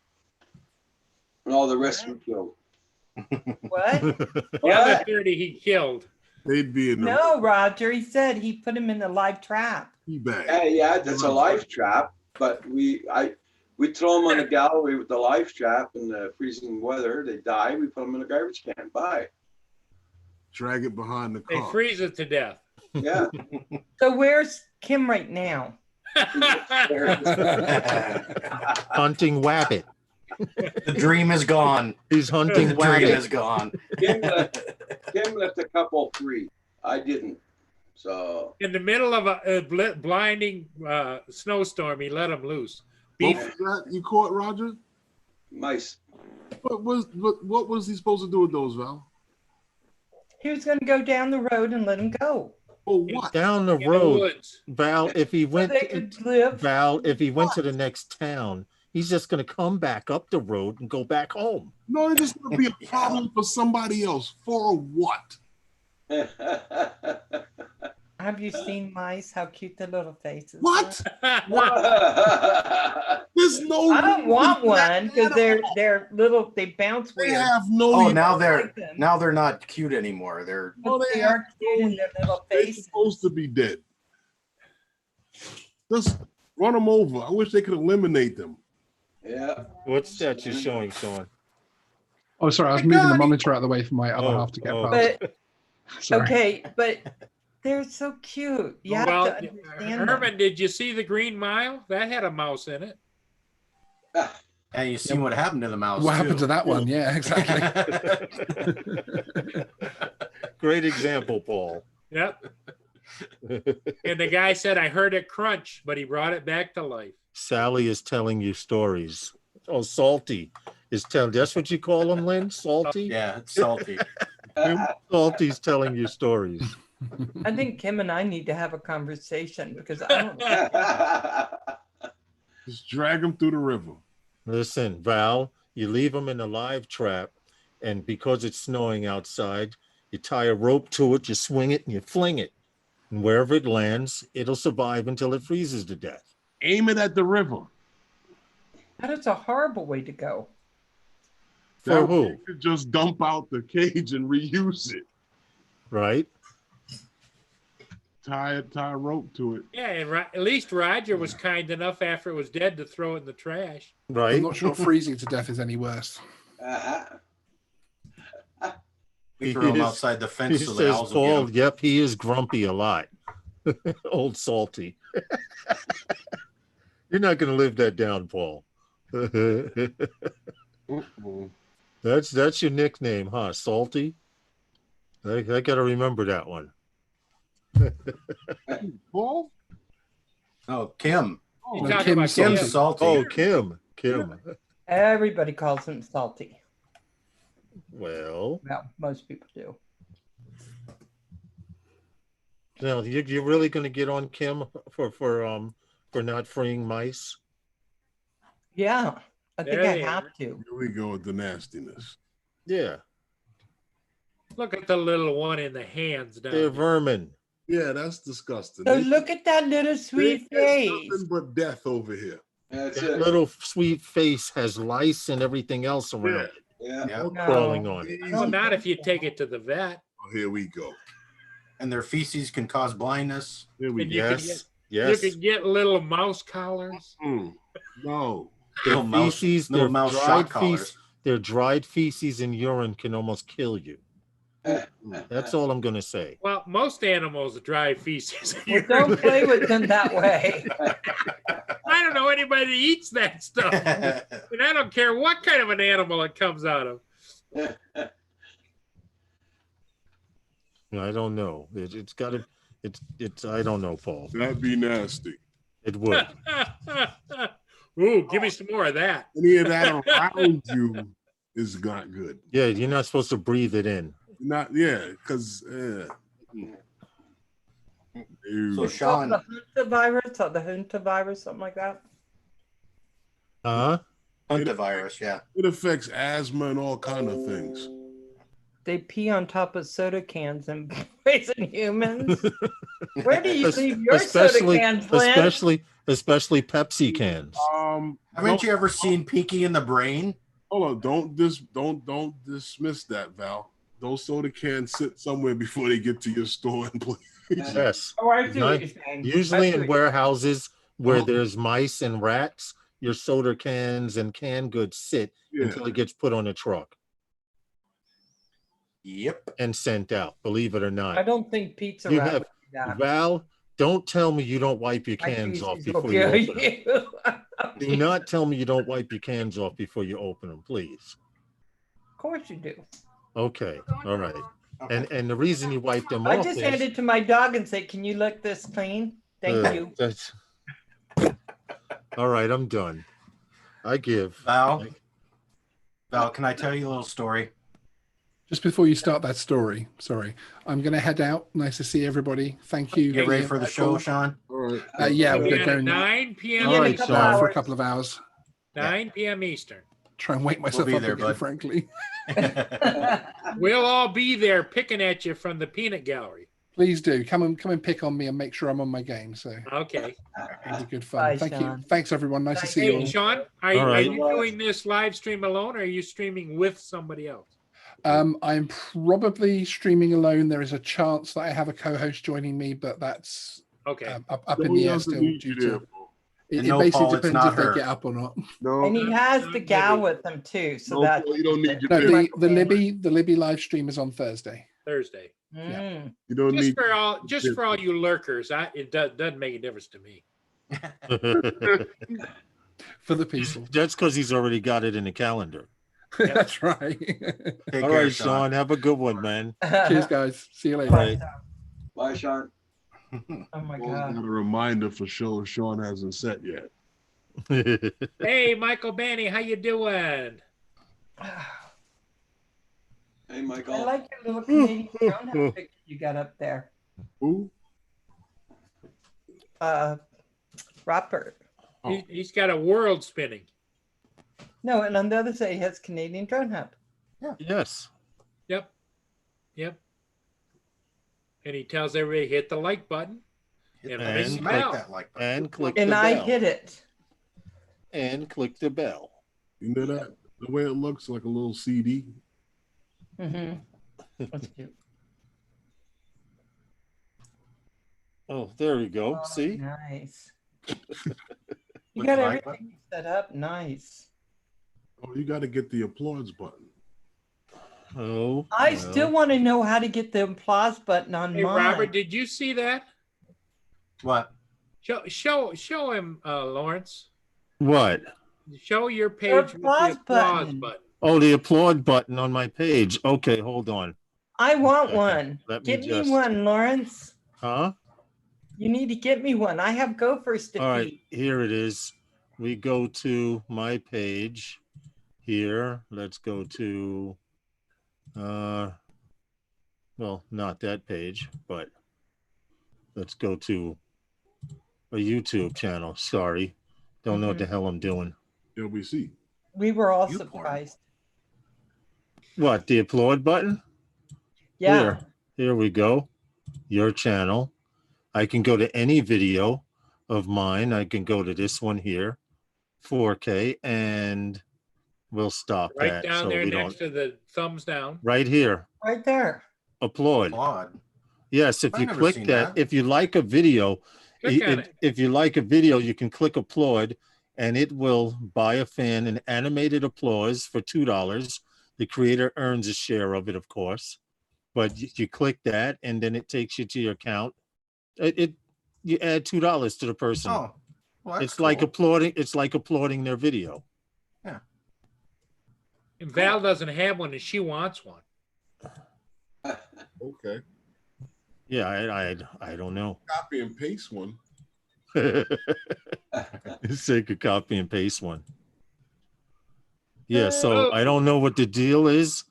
And all the rest were killed. What? The other 30 he killed. They'd be in the No, Roger. He said he put him in a live trap. tea bag. Yeah, that's a life trap, but we throw them on the gallery with the life trap in the freezing weather. They die. We put them in a garbage can. Bye. Drag it behind the They car. freeze it to death. Yeah. So where's Kim right now? Hunting wabbit. The dream is gone. He's The hunting dream wabbit. is gone. Kim left a couple free. I didn't. So In the middle of a blinding snowstorm, he let him loose. What Beef. was that you caught, Roger? mice. What was he supposed to do with those, Val? He was going to go down the road and let him go. Oh, what? Down the In the road, woods. Val. If he So went, they could live. Val, if he went to the next town, he's just gonna come back up the road and go back home. No, it's just going to be a problem for somebody else. For what? Have you seen mice? How cute their little faces. What? What? There's no. I don't want reason that one because they're little. They bounce They weird. have no. Oh, now they're like them. not cute anymore. They're But they they have are cute in their little They're faces. supposed to be dead. Just run them over. I wish they could eliminate them. Yeah. What's that you're showing, Sean? Oh, sorry, I was My moving the God, monitor out of the way for my other Oh, half to get oh. past. But Sorry. okay, but they're so cute. You have Well, to understand them. Herman, did you see the Green Mile? That had a mouse in it. and you see what happened to the mouse. What happened too. to that one? Yeah, exactly. Great example, Paul. Yep. And the guy said, I heard it crunch, but he brought it back to life. Sally is telling you stories. Oh, Salty is telling. That's what you call him, Lynn? Salty. Yeah, it's salty. Salty's telling you stories. I think Kim and I need to have a conversation because I don't know. Just drag them through the river. Listen, Val, you leave them in a live trap, and because it's snowing outside, you tie a rope to it, you swing it, and you fling it. And wherever it lands, it'll survive until it freezes to death. Aim it at the river. That is a horrible way to go. For That way who? you could just dump out the cage and reuse it. Right? Tie a rope to it. Yeah, and at least Roger was kind enough after it was dead to throw it in the trash. Right? I'm not sure freezing to death is any worse. We throw them He outside the He fence so the says, owls will get Paul, 'em. yep, he is grumpy a lot. Old Salty. You're not going to live that down, Paul. Mm-mm. That's your nickname, huh? Salty? I got to remember that one. Paul? Oh, Kim. You Oh, talk Kim about Salty. Kim's salty. Oh, Kim. Everybody calls him salty. Well, Well, most people do. now you're really going to get on Kim for not freeing mice? Yeah, I think There I they have are. to. Here we go with the nastiness. Yeah, Look at the little one in the hands down they're there. vermin. Yeah, that's disgusting. So look at that little sweet There's face. nothing but death over here. That's That it. little sweet face has lice and everything else around it Yeah. Yeah. crawling No. on it. Well, not if you take it to the vet. Oh, here we go. And their feces can cause blindness. Here we And go. you could Yes, You yes. could get little mouse collars. No. Their Little mouse- feces, little their mouse dried shock collars. feces, their dried feces and urine can almost kill you. That's all I'm gonna say. Well, most animals dry feces. Well, don't play with them that way. I don't know anybody that eats that stuff. And I don't care what kind of an animal it comes out of. I don't know. It's got to. It's. I don't know, Paul. That'd be nasty. It would. Ooh, give me some more of that. Any of that around you is not good. Yeah, you're not supposed to breathe it in. Not because So It's called Sean, the Hunter virus or the Hunter virus, something like that. Huh? hantavirus, yeah. it affects asthma and all kind of things. They pee on top of soda cans and poison humans. Where do you leave your soda cans, Lynn? Especially Pepsi cans. Haven't you ever seen Pinky in the Brain? Hold on, don't dismiss that, Val. Those soda cans sit somewhere before they get to your store and play. Yes. Oh, I see what you're saying. Usually I see in what warehouses where Oh. there's mice and rats, your soda cans and canned goods sit Yeah. until it gets put on a truck Yep. and sent out. Believe it or I not. don't think pizza You rat have- would do that. Val, don't tell me you don't wipe your My cans off feces will before you kill open them. you. Do not tell me you don't wipe your cans off before you open them, please. Of course you do. Okay. All right. And the reason you wipe them I off just is, hand it to my dog and say, "Can you lick this clean? Thank you." That's all right. I'm done. I give. Val, can I tell you a little story? Just before you start that story, sorry, I'm going to head out. Nice to see everybody. Thank you. Get ready Ian. for the show, Sean. All right. Yeah, We we're got going 9 p.m. All right, Eastern. Sean. for a couple of hours. 9 p.m. Eastern. Try and wake myself be up there, again, bud. frankly. We'll all be there picking at you from the peanut gallery. Please do come and pick on me and make sure I'm on my game. So Okay. it'll be good fun. Bye, Thank Sean. you. Thanks everyone. Nice to see you Hey, all. Sean, are All right. you doing this live stream alone or are you streaming with somebody else? I'm probably streaming alone. There is a chance that I have a co-host joining me, but that's Okay. up in Nobody the air else still. needs Due you there, to Paul. it, And it no, basically Paul, it's depends not if they her. get up or not. No, And he has the gal with him too, so no, that Paul, you don't need you No, there. the Libby live stream is on Thursday. Thursday. Mm. You don't Just need. for all you lurkers, it doesn't make a difference to me. For the people. That's because he's already got it in the calendar. That's right. Take All care, right, Sean. Have a good one, man. Cheers, guys. See you later. Bye. Bye, Sean. Oh my Paul's god. got a reminder for show Sean hasn't set yet. Hey, Michael Banny, how you doing? Hey, Michael. I like your little Canadian drone house picture you got up there. Who? Robert. He's got a world spinning. No, and on the other side he has Canadian Drone Hub. Yes. Yep. And he tells everybody hit the like button. Hit And that- ring smack the bell. that like button. And click And the I bell. hit it. And click the bell. You know that the way it looks like a little CD. Mm-hmm. That's cute. Oh, there we go. Oh, See? Nice. You With got the like everything set up. Nice. Oh, you got to get the applause button. Oh. I well. still want to know how to get the applause button on Hey, mine. Robert, did you see that? What? Show him, Lawrence. What? Show your page Your with the applause applause button. button. Oh, the applaud button on my page. Okay, hold on. I want Okay, one. let me Get me just- one, Lawrence. Huh? You need to get me one. I have Gophers to All right, feed. here it is. We go to my page here. Let's go to, well, not that page, but let's go to a YouTube channel. Sorry. Don't know what the hell I'm doing. LBC. We were all You porn. surprised. What, the applaud button? Yeah. Here we go. Your channel. I can go to any video of mine. I can go to this one here. 4K, and we'll stop Right that. down So there we next don't. to the thumbs down. Right here, Right there. applaud. Applaud. Yes, if I've you never click seen that, that. if you like a video, Click on it. if you like a video, you can click applaud, and it will buy a fan an animated applause for $2. The creator earns a share of it, of course, but you click that, and then it takes you to your account. You add $2 to the person. Oh, well, that's It's like cool. applauding. It's like applauding their video. And Val doesn't have one, and she wants one. Okay. Yeah, I don't know. Copy and paste one. Say could copy and paste one. Yeah, so I don't know what the deal is.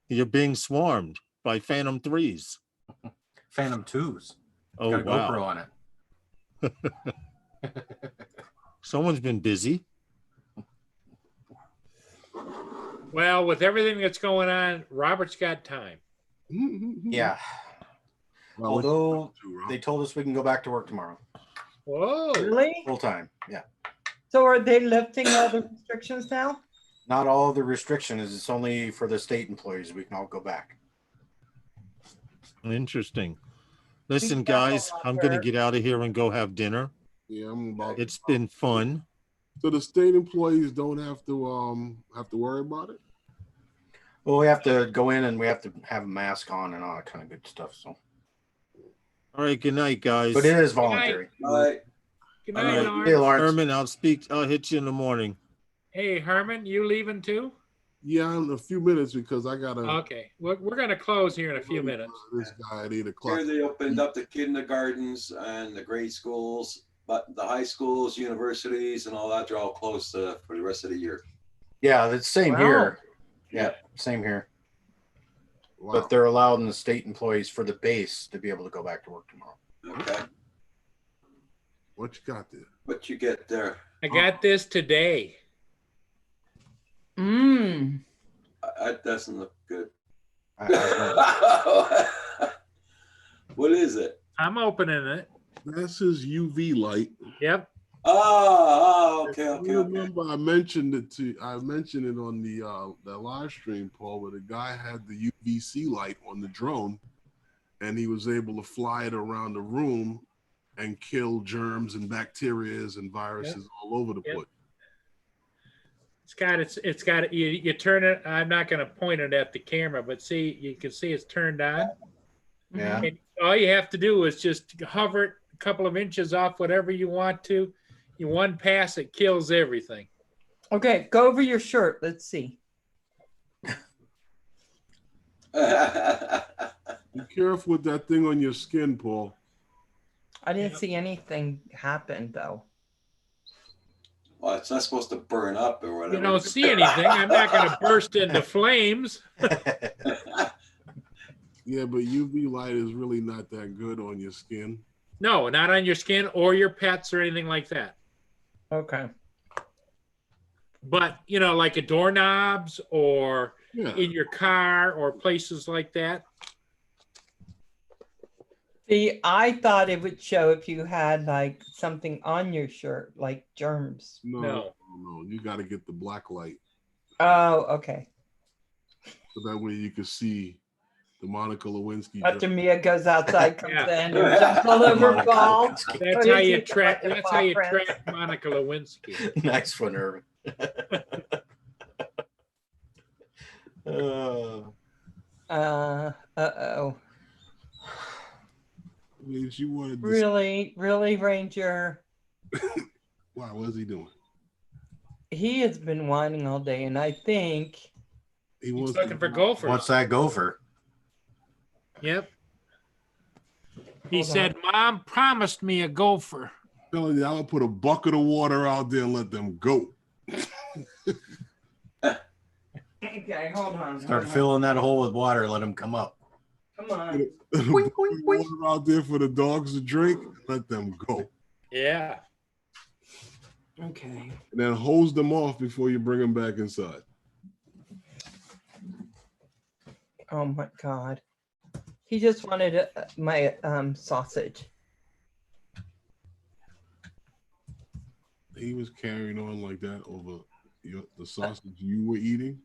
You're being swarmed by Phantom 3s. Phantom 2s. Oh, Got a GoPro wow. on it. Someone's been busy. Well, with everything that's going on, Robert's got time. Yeah. Well, what you Although up to, Rob? they told us we can go back to work tomorrow. Whoa. Really? Full time. Yeah. So are they lifting all the restrictions now? Not all the restrictions. It's only for the state employees. We can all go back. Interesting. Listen, careful guys, out I'm gonna there. get out of here and go have dinner. Yeah, I'm about. It's been fun. So the state employees don't have to worry about it. Well, we have to go in and we have to have a mask on and all that kind of good stuff. So, All right, good night, guys. but it is voluntary. All right. Good All night, right. Lawrence. Hey, Lawrence. Herman, I'll hit you in the morning. Hey, Herman, you leaving too? Yeah, in a few minutes because I gotta. Okay, we're going to close here in a few minutes. This guy at 8 o'clock. Here they opened up the kindergartens and the grade schools, but the high schools, universities, and all that, they're all closed for the rest of the year. Yeah, it's same Wow. here. Yeah, same here. Wow. But they're allowing the state employees for the base to be able to go back to work tomorrow. Okay, What you got there? what you get there? I got this today. Mmm. That doesn't look good. I What is it? I'm opening it. That's his UV light. Yep. Okay, I okay. remember I mentioned it on the live stream, Paul, where the guy had the UVC light on the drone, and he was able to fly it around the room and kill germs and bacterias and viruses all over the Yep. place. It's got you turn it. I'm not going to point it at the camera, but see, you can see it's turned on. Yeah. And all you have to do is just hover it a couple of inches off whatever you want to. In one pass, it kills everything. Okay, go over your shirt. Let's see. Be careful with that thing on your skin, Paul. I didn't Yep. see anything happen though. Well, it's not supposed to burn up or whatever. You don't see anything. I'm not going to burst into flames. Yeah, but UV light is really not that good on your skin. No, not on your skin or your pets or anything like that. Okay. But, like a doorknobs or Yeah. in your car or places like that. See, I thought it would show if you had like something on your shirt, like germs. No. You got to get the black light Oh, okay. so that way you can see the Monica Lewinsky. After Mia goes outside, comes Yeah. in and jumps all over Monica Paul. Lewinsky. That's Or how is you it track. like a That's how you paw print? track Monica Lewinsky. Nice one, Irvin. Uh-oh. Means you wanted to. Really, Ranger? Wow, what's he doing? He has been whining all day, and I think He He's wants looking to- for golfers. What's that gopher? Yep. He Hold said, "Mom promised me a gopher." Telling you, I would put a bucket of water out there and let them go. okay, hold on. Start hold on. filling that hole with water. Let them come up. Come on. Put water out there for the dogs to drink. Let them go, Yeah. Okay. and then hose them off before you bring them back inside. Oh my God. He just wanted my sausage. he was carrying on like that over the sausage you were eating?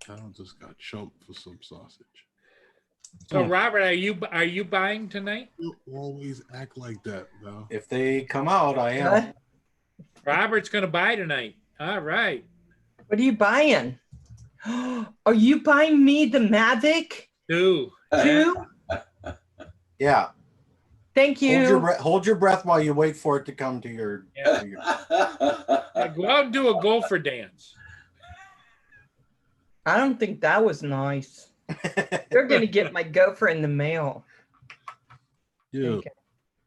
I just got chumped for some sausage. So Robert, are you buying tonight? You always act like that, Val. If they come out, I am. What? Robert's gonna buy tonight. All right. What are you buying? Are you buying me the Mavic Two. too? Yeah. Thank you. Hold your breath while you wait for it to come to your. Yeah. To your Yeah, go out and do a gopher dance. I don't think that was nice. You're gonna get my gopher in the mail. Yeah.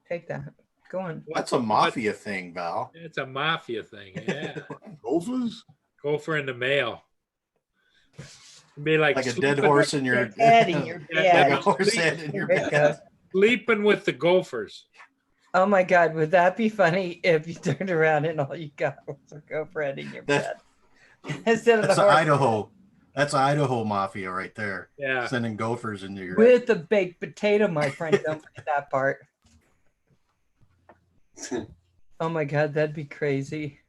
Take that. Go on. That's a mafia thing, Val. It's a mafia thing. Yeah. Gophers? Gopher in the mail. It'd be like Like a sleeping- dead horse in your Head in your Yeah, bed. like a horse head in your There you bed. go. sleeping with the gophers. Oh my God, would that be funny if you turned around and all you got was a gopher head in your bed That- instead of the That's horse Idaho. That's Idaho mafia right there. Yeah. Sending gophers into your. with a baked potato, my friend? Don't forget that part. Oh my God, that'd be crazy.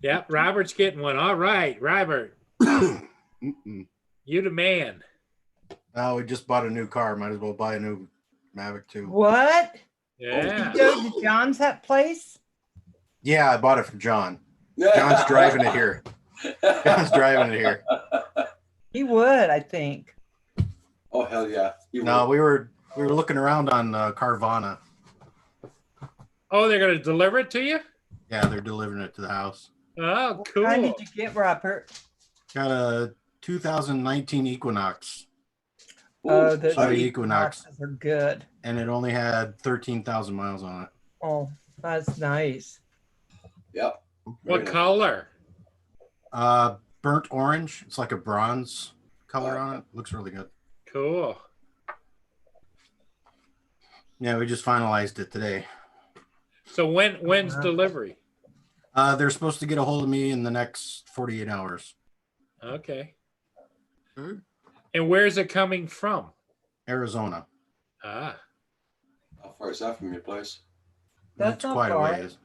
Yeah. Robert's getting one. All right, Robert, Mm-mm. you the man. Oh, we just bought a new car. Might as well buy a new Mavic too. What? Yeah. You go to John's that place? Yeah, I bought it from John. John's driving it here. John's driving it here. He would, I think. Oh hell yeah! No, we were looking around on Carvana. Oh, they're gonna deliver it to you? Yeah, they're delivering it to the house. Oh, What cool. kind did you get, Robert? Got a 2019 Equinox, Oh, those Chevy Equinox, boxes are good. and it only had 13,000 miles on it. Oh, that's nice. Yep. What color? Burnt orange. It's like a bronze color on it. Looks really good. Cool. Yeah, we just finalized it today. So when's Wow. delivery? They're supposed to get a hold of me in the next 48 hours. Okay. Okay. And where's it coming from? Arizona. Ah, How far is that from your place? That's not quite far. a ways.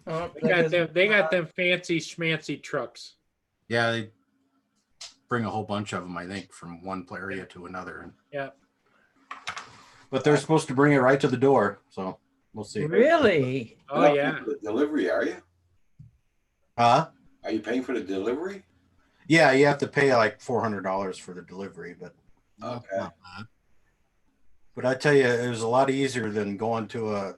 Oh, they got them fancy schmancy trucks. Yeah, they bring a whole bunch of them, I think, from one area to another. Yeah. But they're supposed to bring it right to the door, so we'll see. Really? Oh You're not yeah. paying for the delivery, are you? Huh? Are you paying for the delivery? Yeah, you have to pay like $400 for the delivery, but Okay. Not bad. I tell you, it was a lot easier than going to a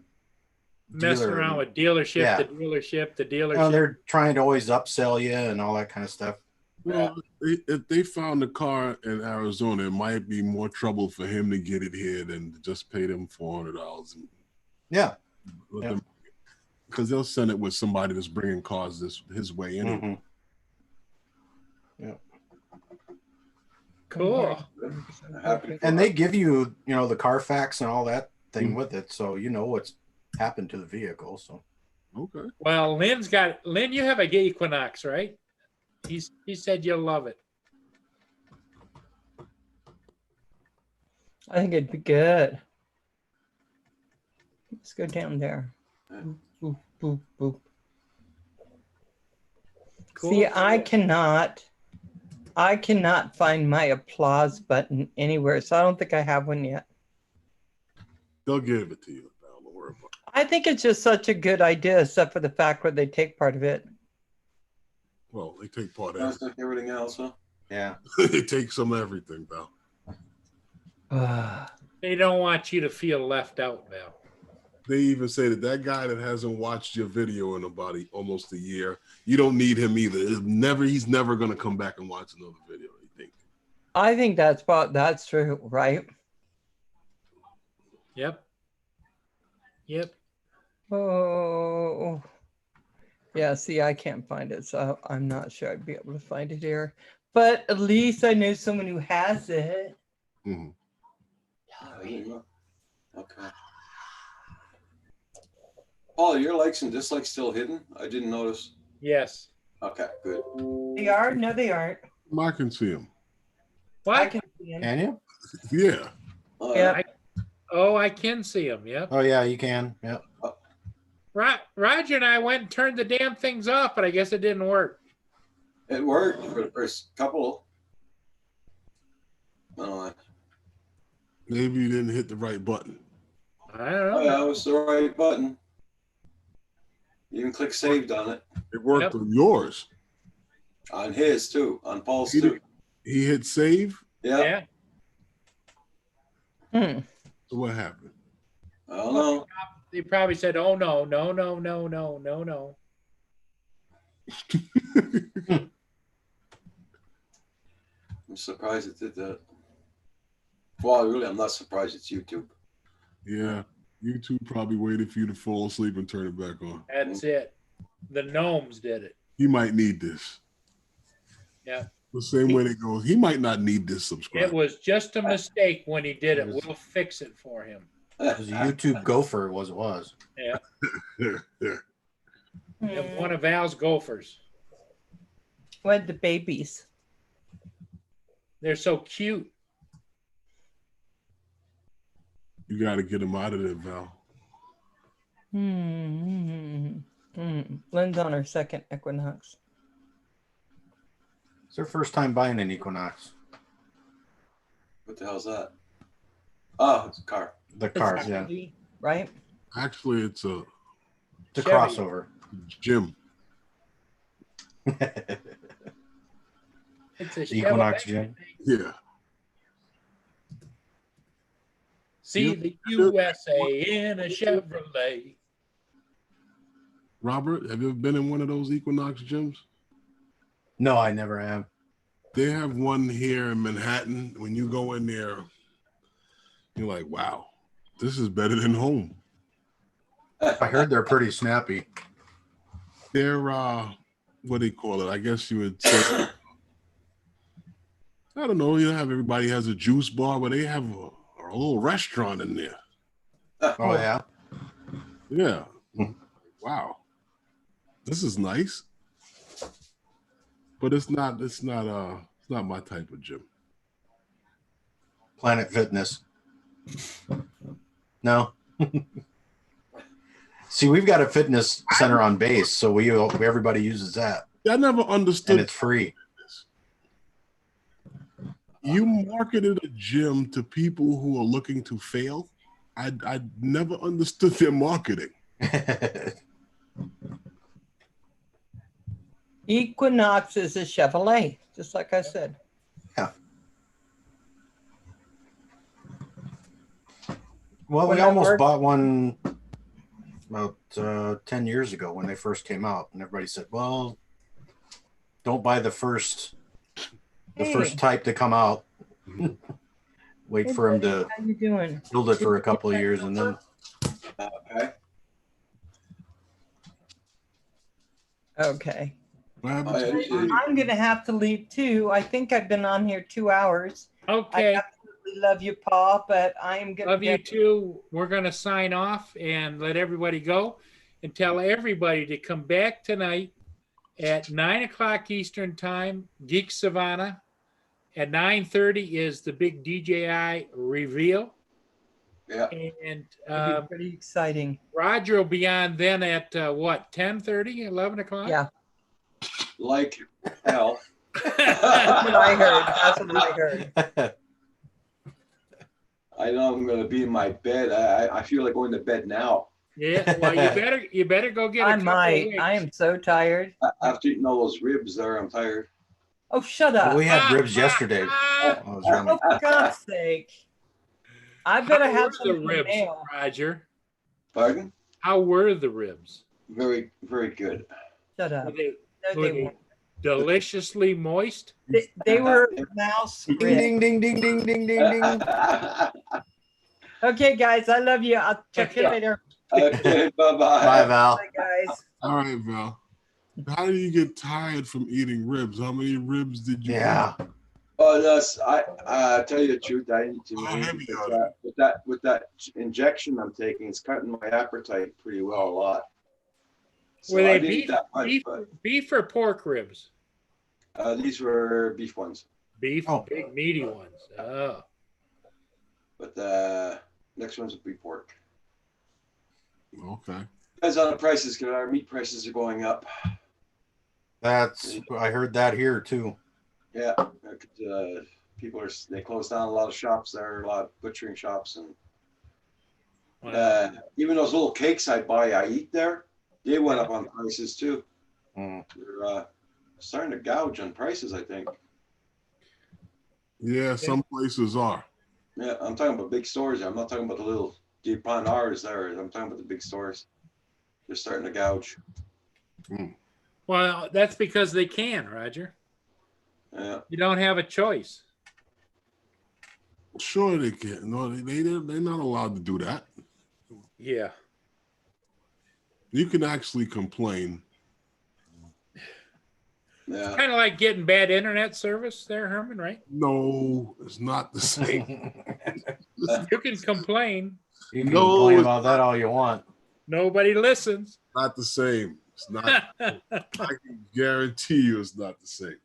Messing dealer. around with dealership, Yeah. the dealership, the You know, dealership. they're trying to always upsell you and all that kind of stuff. Well, if they found the car in Arizona, it might be more trouble for him to get it here than to just pay them $400. Yeah. Because they'll send it with somebody that's bringing cars his way anyway. Mhm. Cool. Happy And they give you, the Carfax and all that thing Mhm. with it, so you know what's happened to the vehicle. So Okay. Well, Lynn, you have a Equinox, right? He said you'll love it. I think it'd be good. Let's go down there. Boop, boop, boop, boop. Cool. See, I cannot find my applause button anywhere, so I don't think I have one yet. They'll give it to you. Don't worry about it. I think it's just such a good idea, except for the fact where they take part of it. Well, they take part of Sounds like everything else, huh? yeah. it. They take some of everything, pal. They don't want you to feel left out, Val. They even say that guy that hasn't watched your video in about almost a year, you don't need him either. He's never going to come back and watch another video. I think. I think that's true, right? Yep. Yep. Oh, yeah. See, I can't find it, so I'm not sure I'd be able to find it here. But at least I know someone who has it. Mhm. Okay. Paul, are your likes and dislikes still hidden? I didn't notice. Yes. Okay, good. They are? No, they aren't. I can see him. I What? can see them. Can you? Yeah. Yeah. Oh, I can see them. Yep. Oh yeah, you can. Yeah. Roger and I went and turned the damn things off, but I guess it didn't work. It worked for the first couple. Maybe you didn't hit the right button. I don't Oh, know. yeah, it was the right button. You can click saved on it. It worked Yep. on yours. On his too. On Paul's He, too. he hit save. Yeah. Yeah. Hmm. So what happened? I don't know. They probably said, "Oh no, no, no, no, no, no, no." I'm surprised it did that. Well, really, I'm not surprised it's YouTube. Yeah. YouTube probably waited for you to fall asleep and turn it back on. That's it. The gnomes did it. He might need this. Yeah. The same way they go, he might not need this subscribe. It was just a mistake when he did it. We'll fix it for him. It was a YouTube gopher was it was. Yeah. Hmm. One of Al's gophers. What the babies? They're so cute. You got to get him out of there, Val. Lynn's on her second Equinox. It's their first time buying an Equinox. What the hell's that? Oh, it's a car. The cars, yeah. Right? Actually, it's a It's a Chevy. crossover. gym. It's a Equinox Chevrolet. Jim. Yeah. See the USA in a Chevrolet. Robert, have you ever been in one of those Equinox gyms? No, I never have. They have one here in Manhattan. When you go in there, you're like, wow, this is better than home. I heard they're pretty snappy. They're, what do you call it? I guess you would say, I don't know, you have everybody has a juice bar, but they have a little restaurant in there. Oh yeah. Yeah. Hmm. Wow. This is nice. But it's not my type of gym. Planet Fitness. No. See, we've got a fitness center on base, so everybody uses that, I never and understood it's free. you marketed a gym to people who are looking to fail. I never understood their marketing. Equinox is a Chevrolet, just like I said. Well, When we I almost worked- bought one about 10 years ago when they first came out, and everybody said, "Well, don't buy the first Hey. type to come out. Wait Hey, for them buddy, to how you doing? build it for a couple of years, and then Okay. What Okay. happened Oh, yeah, to you did. I'm gonna have to leave too. I think I've been on here 2 hours. Okay. I absolutely love you, Paul, but I am gonna Love you get too. We're going to sign off and let everybody go and tell everybody to come back tonight at 9 o'clock Eastern time, Geek Savannah. At 9:30 is the big DJI reveal. Yeah. And it'll be pretty exciting. Roger will be on then at what, 10:30, 11 o'clock? Yeah, Like hell. that's what I heard. That's what I heard. I know I'm gonna be in my bed. I feel like going to bed now. Yeah, well, you better go get a I couple might. weeks. I am so tired. After eating all those ribs there, I'm tired. Oh, shut up. we had ribs yesterday. Ah, I was yummy. Oh, for God's sake. I better How have were some the for ribs, mail. Roger? Pardon? How were the ribs? Very, very good. Shut Were up. they, No, were they they weren't. deliciously moist? They were mouse Ding ribs. ding ding ding ding ding ding ding. Okay, guys, I love you. I'll check you Okay. later. Okay, bye-bye. Bye, Val. Bye, guys. All right, Val. How do you get tired from eating ribs? How many ribs did you Yeah. eat? Oh, that's I tell you the truth. I need to How heavy with are with that injection I'm taking. It's cutting my appetite pretty well a lot. So Were I they didn't eat that much, beef or pork ribs? but these were beef ones. Beef, Oh. big meaty ones. Oh, But next one's will be pork. Okay. Depends on the prices because our meat prices are going up. I heard that here too. Yeah, people they closed down a lot of shops there, a lot of butchering shops, and Wow. even those little cakes I eat there, they went up on prices too. Mm. They're starting to gouge on prices, I think. Yeah, some places are. Yeah, I'm talking about big stores. I'm not talking about the little Depanneurs there. I'm talking about the big stores. They're starting to gouge. Well, that's because they can, Roger. Yeah. You don't have a choice. Sure, they can. No, they're not allowed to do that. Yeah. You can actually complain. Yeah. Kind of like getting bad internet service there, Herman, right? No, it's not the same. You can complain. You can No, complain it's about that all you want. Nobody listens. Not the same. It's not. I can guarantee you, it's not the same.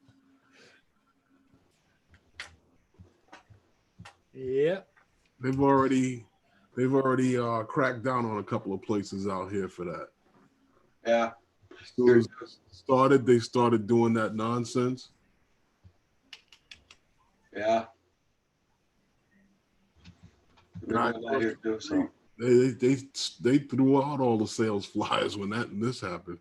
Yeah. They've already cracked down on a couple of places out here for that. Yeah. As soon as they started doing that nonsense. Yeah. They're Right. doing that here too, so. They threw out all the sales flyers when this happened.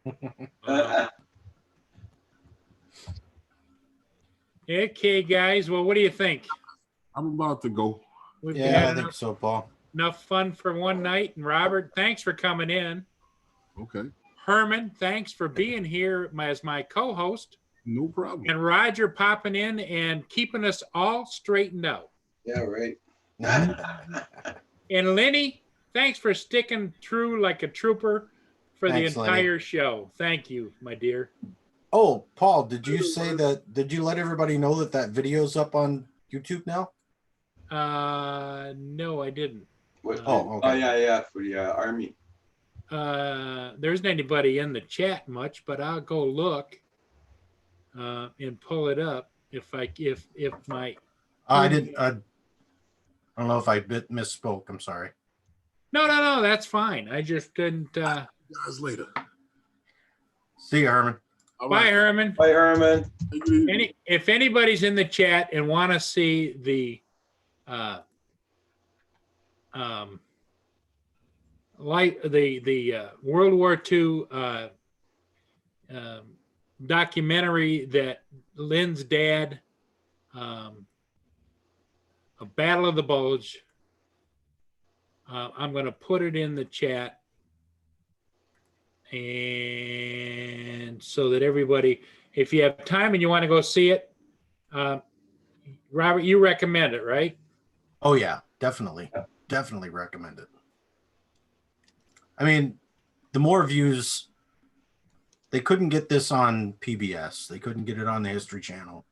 Okay, guys. Well, what do you think? I'm about to go. We've Yeah, I had think so, Paul. enough fun for one night. And Robert, thanks for coming in. Okay, Herman, thanks for being here as my co-host. no problem. And Roger popping in and keeping us all straightened out. Yeah, right. And Lenny, thanks for sticking through like a trooper for Thanks, the Lenny. entire show. Thank you, my dear. Oh, Paul, did you let everybody know that video's up on YouTube now? No, I didn't. What, Oh, okay. yeah, for the Army. There isn't anybody in the chat much, but I'll go look and pull it up if my. I didn't. I don't know if I misspoke. I'm sorry. No, that's fine. I just didn't. Guys, later. See you, Herman. All Bye, right. Herman. Bye, Herman. Take it easy. If anybody's in the chat and want to see the World War II documentary that Lynn's dad, A Battle of the Bulge, I'm going to put it in the chat, and so that everybody, if you have time and you want to go see it, Robert, you recommend it, right? Oh yeah, definitely recommend it. I mean, the more views, they couldn't get this on PBS. They couldn't get it on the History Channel.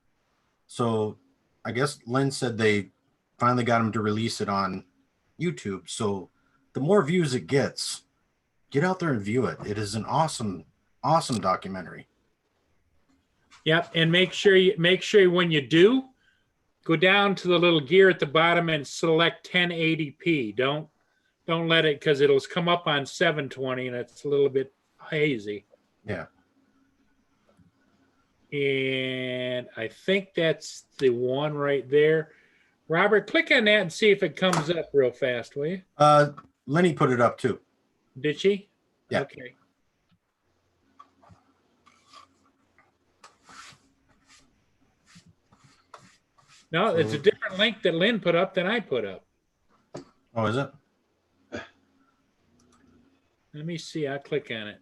So I guess Lynn said they finally got him to release it on YouTube. So the more views it gets, get out there and view it. It is an awesome documentary. Yep, and make sure when you do, go down to the little gear at the bottom and select 1080p. Don't let it, because it'll come up on 720 and it's a little bit hazy. Yeah. And I think that's the one right there. Robert, click on that and see if it comes up real fast, will you? Lenny put it up too. Did she? Yeah. Okay. No, it's a different link that Lynn put up than I put up. Oh, is it? Let me see. I'll click on it.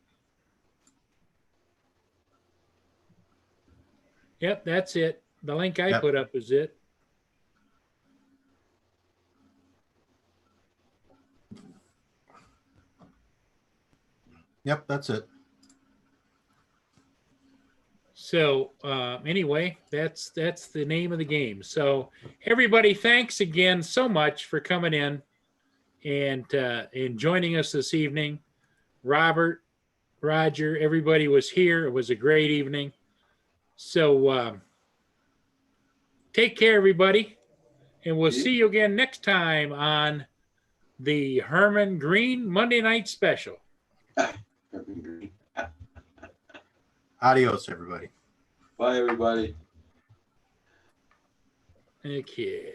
Yep, that's it. The link I Yep. put up is it. Yep, that's it. So anyway, that's the name of the game. So everybody, thanks again so much for coming in and joining us this evening. Robert, Roger, everybody was here. It was a great evening. So take care, everybody. And we'll see you again next time on the Herman Green Monday Night Special. Adios, everybody. Bye, everybody. Okay.